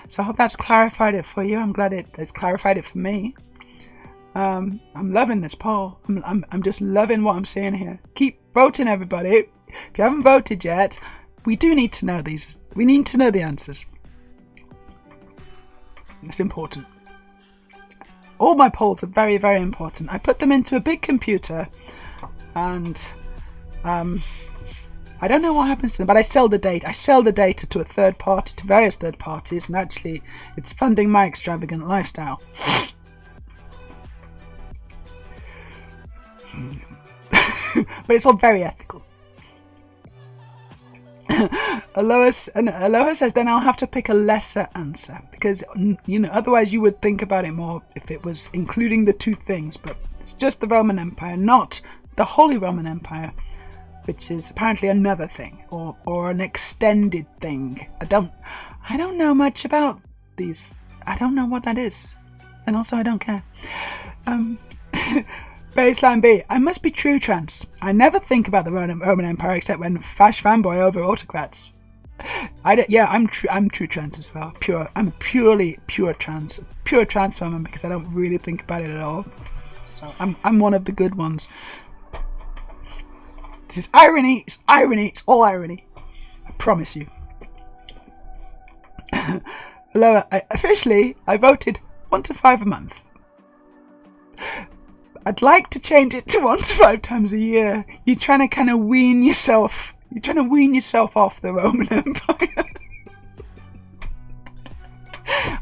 So I hope that's clarified it for you. I'm glad it's clarified it for me. I'm loving this poll. I'm just loving what I'm seeing here. Keep voting, everybody. If you haven't voted yet, we do need to know these. We need to know the answers. It's important. All my polls are very, very important. I put them into a big computer, and I don't know what happens to them, but I sell the data. I sell the data to a third party, to various third parties, and actually, it's funding my extravagant lifestyle. But it's all very ethical. Aloha says, then I'll have to pick a lesser answer because, otherwise you would think about it more if it was including the two things. But it's just the Roman Empire, not the Holy Roman Empire, which is apparently another thing or an extended thing. I don't know much about these. I don't know what that is, and also I don't care. Baseline B. I must be true trans. I never think about the Roman Empire except when fash fanboy over autocrats. I'm true trans as well. I'm purely pure trans woman because I don't really think about it at all. So I'm one of the good ones. This is irony. It's irony. It's all irony. I promise you. Hello. I voted 1 to 5 a month. I'd like to change it to 1 to 5 times a year. You're trying to kind of wean yourself. You're trying to wean yourself off the Roman Empire.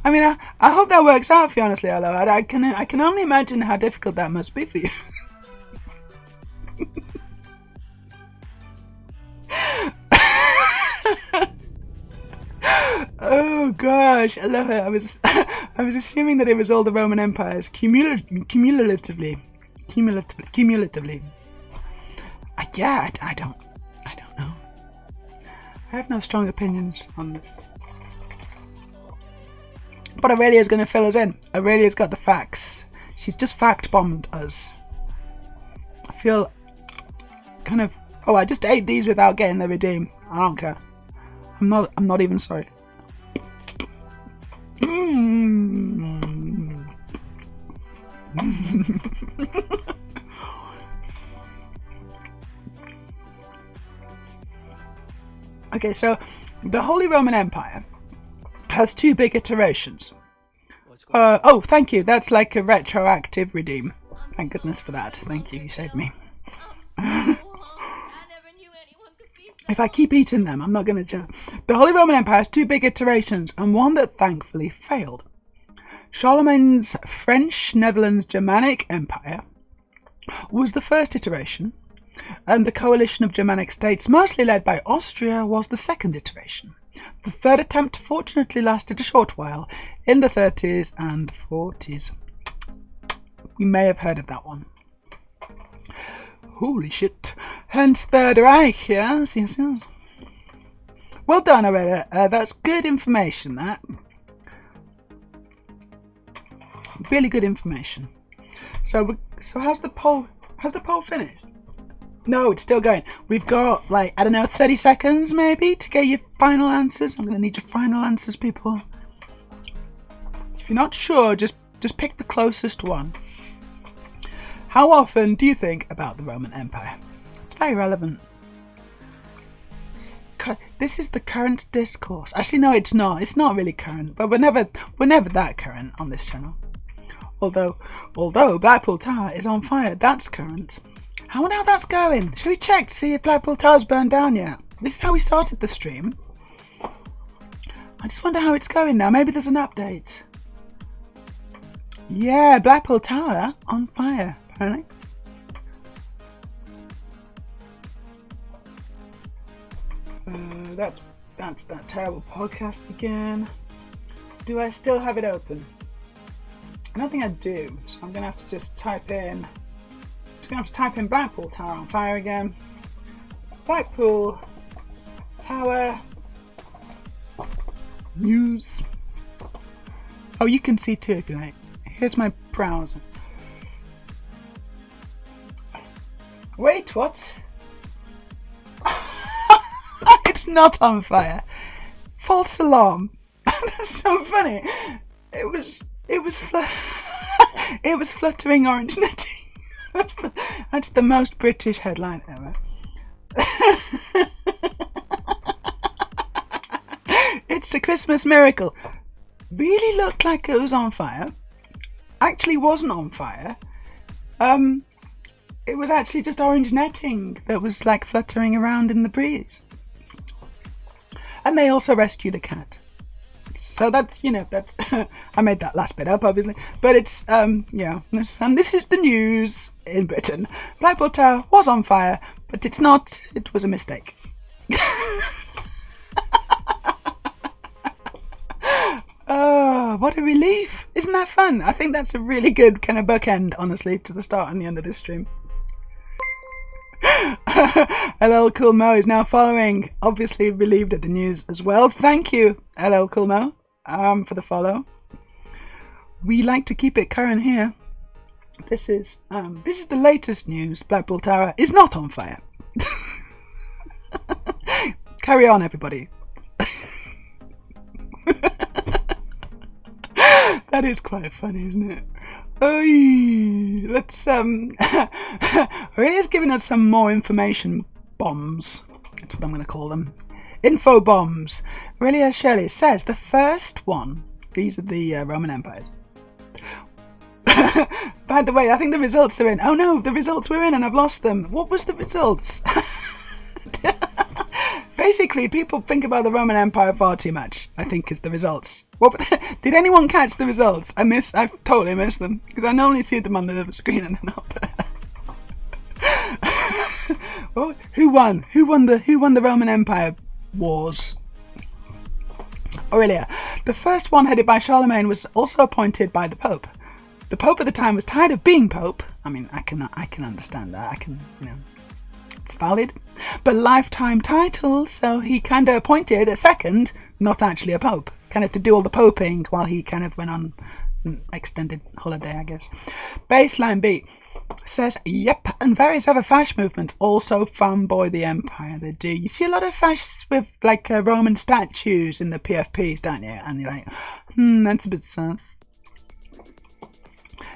I mean, I hope that works out for you, honestly, Hello. I can only imagine how difficult that must be for you. Oh gosh, I love it. I was assuming that it was all the Roman empires cumulatively. Yeah, I don't know. I have no strong opinions on this. But Aurelia's going to fill us in. Aurelia's got the facts. She's just fact bombed us. I feel kind of. Oh, I just ate these without getting the redeem. I don't care. I'm not even sorry. Okay, so the Holy Roman Empire has two big iterations. Oh, thank you. That's like a retroactive redeem. Thank goodness for that. Thank you. You saved me. If I keep eating them, I'm not going to jump. The Holy Roman Empire has two big iterations, and one that thankfully failed. Charlemagne's French, Netherlands, Germanic Empire was the first iteration, and the coalition of Germanic states, mostly led by Austria, was the second iteration. The third attempt fortunately lasted a short while, in the 30s and 40s. You may have heard of that one. Holy shit. Hence Third Reich, yes. Well done, Aurelia. That's good information, that. Really good information. So how's the poll? Has the poll finished? No, it's still going. We've got, like, I don't know, 30 seconds maybe to get your final answers. I'm going to need your final answers, people. If you're not sure, just pick the closest one. How often do you think about the Roman Empire? It's very relevant. This is the current discourse. Actually, no, it's not. It's not really current, but we're never that current on this channel. Although Blackpool Tower is on fire, that's current. I wonder how that's going. Should we check to see if Blackpool Tower's burned down yet? This is how we started the stream. I just wonder how it's going now. Maybe there's an update. Yeah, Blackpool Tower on fire, apparently. That's that terrible podcast again. Do I still have it open? I don't think I do, so I'm gonna have to just type in. Just gonna have to type in Blackpool Tower on fire again. Blackpool Tower news. Oh, you can see too, great. Here's my browser. Wait, what? It's not on fire. False alarm. That's so funny. It was fluttering orange netting. That's the most British headline ever. It's a Christmas miracle. Really looked like it was on fire. Actually wasn't on fire. It was actually just orange netting that was like fluttering around in the breeze. And they also rescued a cat. So that's, that's I made that last bit up, obviously. But it's, and this is the news in Britain. Blackpool Tower was on fire, but it's not. It was a mistake. Oh, what a relief. Isn't that fun? I think that's a really good kind of bookend, honestly, to the start and the end of this stream. LL Cool Mo is now following, obviously relieved at the news as well. Thank you, LL Cool Mo, for the follow. We like to keep it current here. This is the latest news. Blackpool Tower is not on fire. Carry on, everybody. That is quite funny, isn't it? Oy, let's Aurelia's giving us some more information bombs. That's what I'm going to call them. Info bombs. Aurelia Shirley says the first one. These are the Roman empires. By the way, I think the results are in. Oh no, the results were in and I've lost them. What was the results? Basically, people think about the Roman Empire far too much, I think, is the results. What, did anyone catch the results? I totally missed them, because I normally see them on the screen and they're not there. Well, who won? Who won the Roman Empire wars? Aurelia. The first one, headed by Charlemagne, was also appointed by the Pope. The Pope at the time was tired of being Pope. I mean, I can understand that. It's valid. But lifetime title, so he kind of appointed a second, not actually a Pope, kind of to do all the poping while he kind of went on an extended holiday, I guess. Baseline B says, yep, and various other fascist movements also fanboy the Empire. They do. You see a lot of fascists with like Roman statues in the PFPs, don't you? And you're like, that's a bit sus.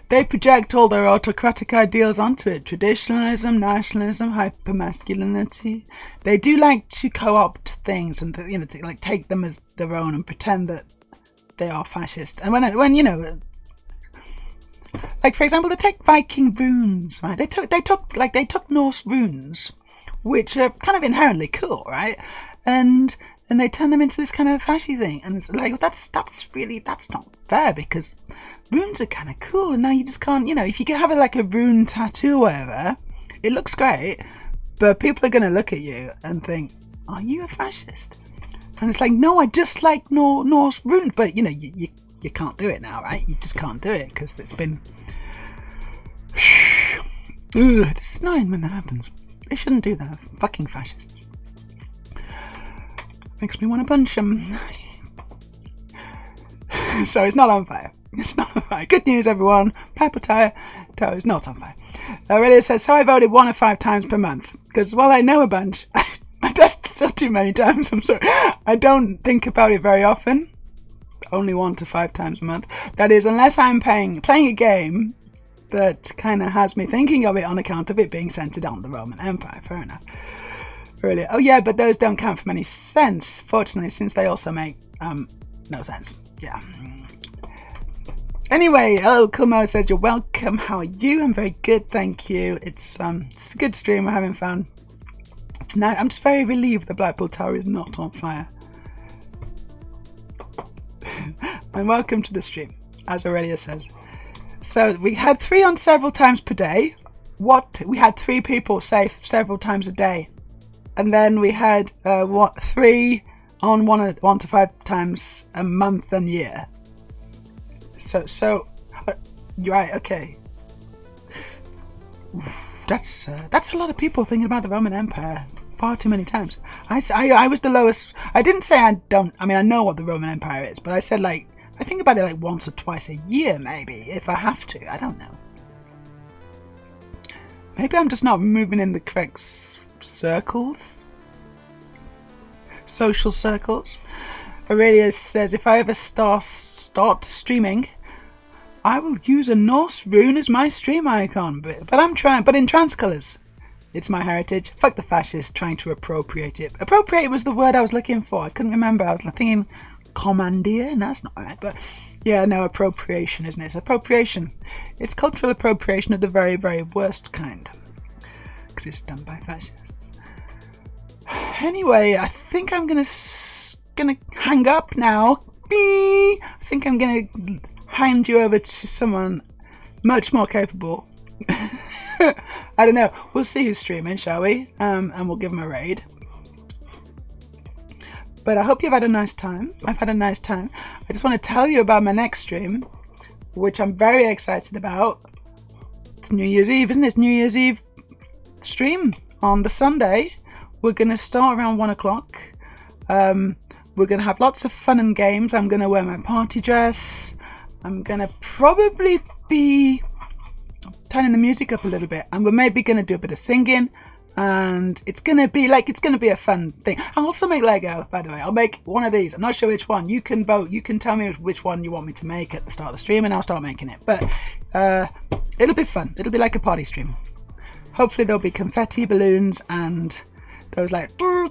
They project all their autocratic ideals onto it. Traditionalism, nationalism, hypermasculinity. They do like to co-opt things and to, like, take them as their own and pretend that they are fascist. And when like for example, they take Viking runes, right? They took Norse runes, which are kind of inherently cool, right? And they turn them into this kind of fashy thing, and it's like that's not fair, because runes are kind of cool, and now you just can't, if you can have a rune tattoo or whatever, it looks great, but people are going to look at you and think, are you a fascist? And it's like, no, I just like Norse runes, but you can't do it now, right? You just can't do it, because it's been... It's annoying when that happens. They shouldn't do that. Fucking fascists. Makes me want to punch them. So it's not on fire. It's not on fire. Good news, everyone. Purple Tower is not on fire. Aurelia says, so I voted 1 or 5 times per month. Because while I know a bunch, that's still too many times, I'm sorry. I don't think about it very often. Only 1 to 5 times a month. That is, unless I'm playing a game that kind of has me thinking of it on account of it being centered on the Roman Empire. Fair enough. Really? Oh yeah, but those don't count for any sense, fortunately, since they also make no sense. Yeah. Anyway, hello, Kumo says, you're welcome. How are you? I'm very good, thank you. It's a good stream. We're having fun. Now, I'm just very relieved the Blackpool Tower is not on fire. And welcome to the stream, as Aurelia says. So we had 3 on several times per day. We had 3 people say several times a day. And then we had 3 on 1 to 5 times a month and year. So you're right, okay. That's a lot of people thinking about the Roman Empire far too many times. I was the lowest. I didn't say I know what the Roman Empire is, but I said I think about it once or twice a year, maybe, if I have to. I don't know. Maybe I'm just not moving in the correct circles. Social circles. Aurelia says, if I ever start streaming, I will use a Norse rune as my stream icon. But I'm trying, but in trans colours. It's my heritage. Fuck the fascists trying to appropriate it. Appropriate was the word I was looking for. I couldn't remember. I was thinking commandeer, and that's not right. But yeah, no, appropriation, isn't it? It's appropriation. It's cultural appropriation of the very, very worst kind. Because it's done by fascists. Anyway, I think I'm gonna hang up now. I think I'm gonna hand you over to someone much more capable. I don't know. We'll see who's streaming, shall we? And we'll give them a raid. But I hope you've had a nice time. I've had a nice time. I just want to tell you about my next stream, which I'm very excited about. It's New Year's Eve, isn't it? It's New Year's Eve stream on the Sunday. We're going to start around 1 o'clock. We're going to have lots of fun and games. I'm going to wear my party dress. I'm going to probably be turning the music up a little bit, and we're maybe going to do a bit of singing, and it's going to be a fun thing. I'll also make Lego, by the way. I'll make one of these. I'm not sure which one. You can vote. You can tell me which one you want me to make at the start of the stream, and I'll start making it. But it'll be fun. It'll be like a party stream. Hopefully there'll be confetti, balloons, and those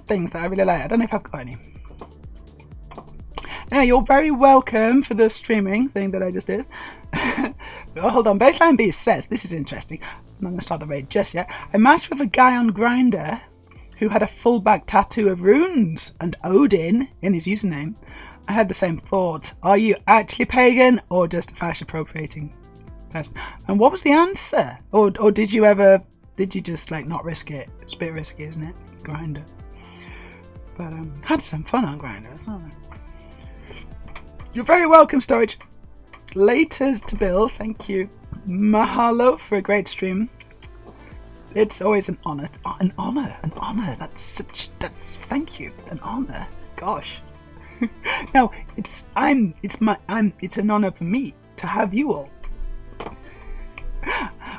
things that I really like. I don't know if I've got any. Anyway, you're very welcome for the streaming thing that I just did. Oh, hold on. Baseline B says, this is interesting. I'm not going to start the raid just yet. I matched with a guy on Grindr who had a full back tattoo of runes and Odin in his username, I had the same thought. Are you actually pagan or just a fashion appropriating person? And what was the answer? Or did you just like not risk it? It's a bit risky, isn't it? Grindr. But had some fun on Grindr, isn't it? You're very welcome, Storage. Laters to Bill, thank you. Mahalo for a great stream. It's always an honor. An honor. Thank you. An honor. Gosh. No, it's an honor for me to have you all.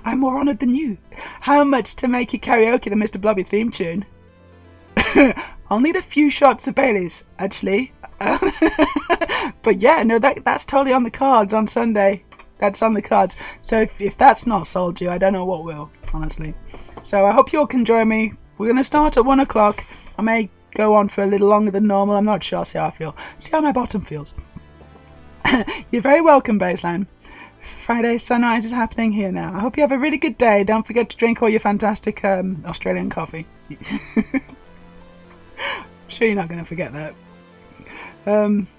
I'm more honored than you. How much to make you karaoke the Mr. Blobby theme tune? I'll need a few shots of Baileys, actually. But yeah, no, that's totally on the cards on Sunday. That's on the cards. So if that's not sold you, I don't know what will, honestly. So I hope you all can join me. We're going to start at 1 o'clock. I may go on for a little longer than normal. I'm not sure. I'll see how I feel. See how my bottom feels. You're very welcome, Baseline. Friday sunrise is happening here now. I hope you have a really good day. Don't forget to drink all your fantastic Australian coffee. Sure you're not going to forget that.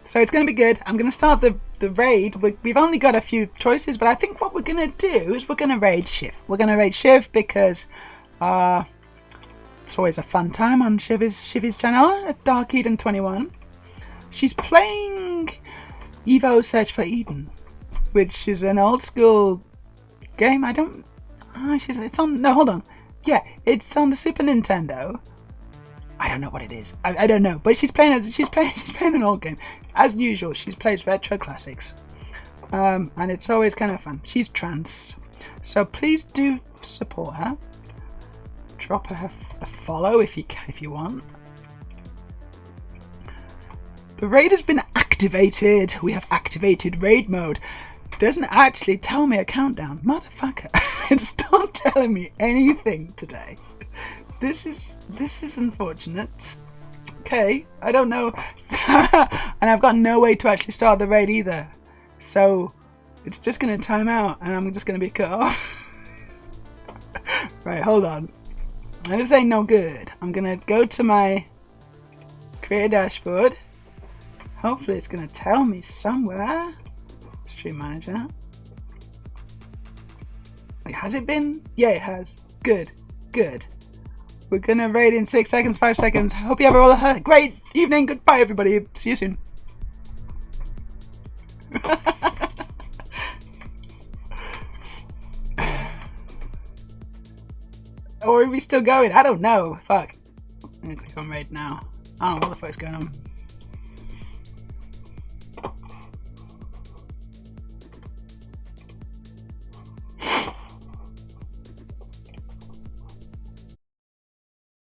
So it's going to be good. I'm going to start the raid. We've only got a few choices, but I think what we're going to do is we're going to raid Shiv. We're going to raid Shiv because it's always a fun time on Shiv's channel at Dark Eden 21. She's playing Evo Search for Eden, which is an old school game. It's on. No, hold on. Yeah, it's on the Super Nintendo. I don't know what it is. I don't know, but she's playing an old game as usual. She plays retro classics, and it's always kind of fun. She's trans, so please do support her. Drop her a follow if you want. The raid has been activated. We have activated raid mode. Doesn't actually tell me a countdown, motherfucker. It's not telling me anything today. This is unfortunate. Okay, I don't know. And I've got no way to actually start the raid either. So it's just going to time out and I'm just going to be cut off. Right, hold on. This ain't no good. I'm going to go to my creator dashboard. Hopefully it's going to tell me somewhere. Stream manager. Wait, has it been? Yeah, it has. Good. We're gonna raid in 6 seconds, 5 seconds. Hope you have all a great evening. Goodbye, everybody. See you soon. Or are we still going? I don't know. Fuck. I'm gonna click on raid now. I don't know what the fuck's going on.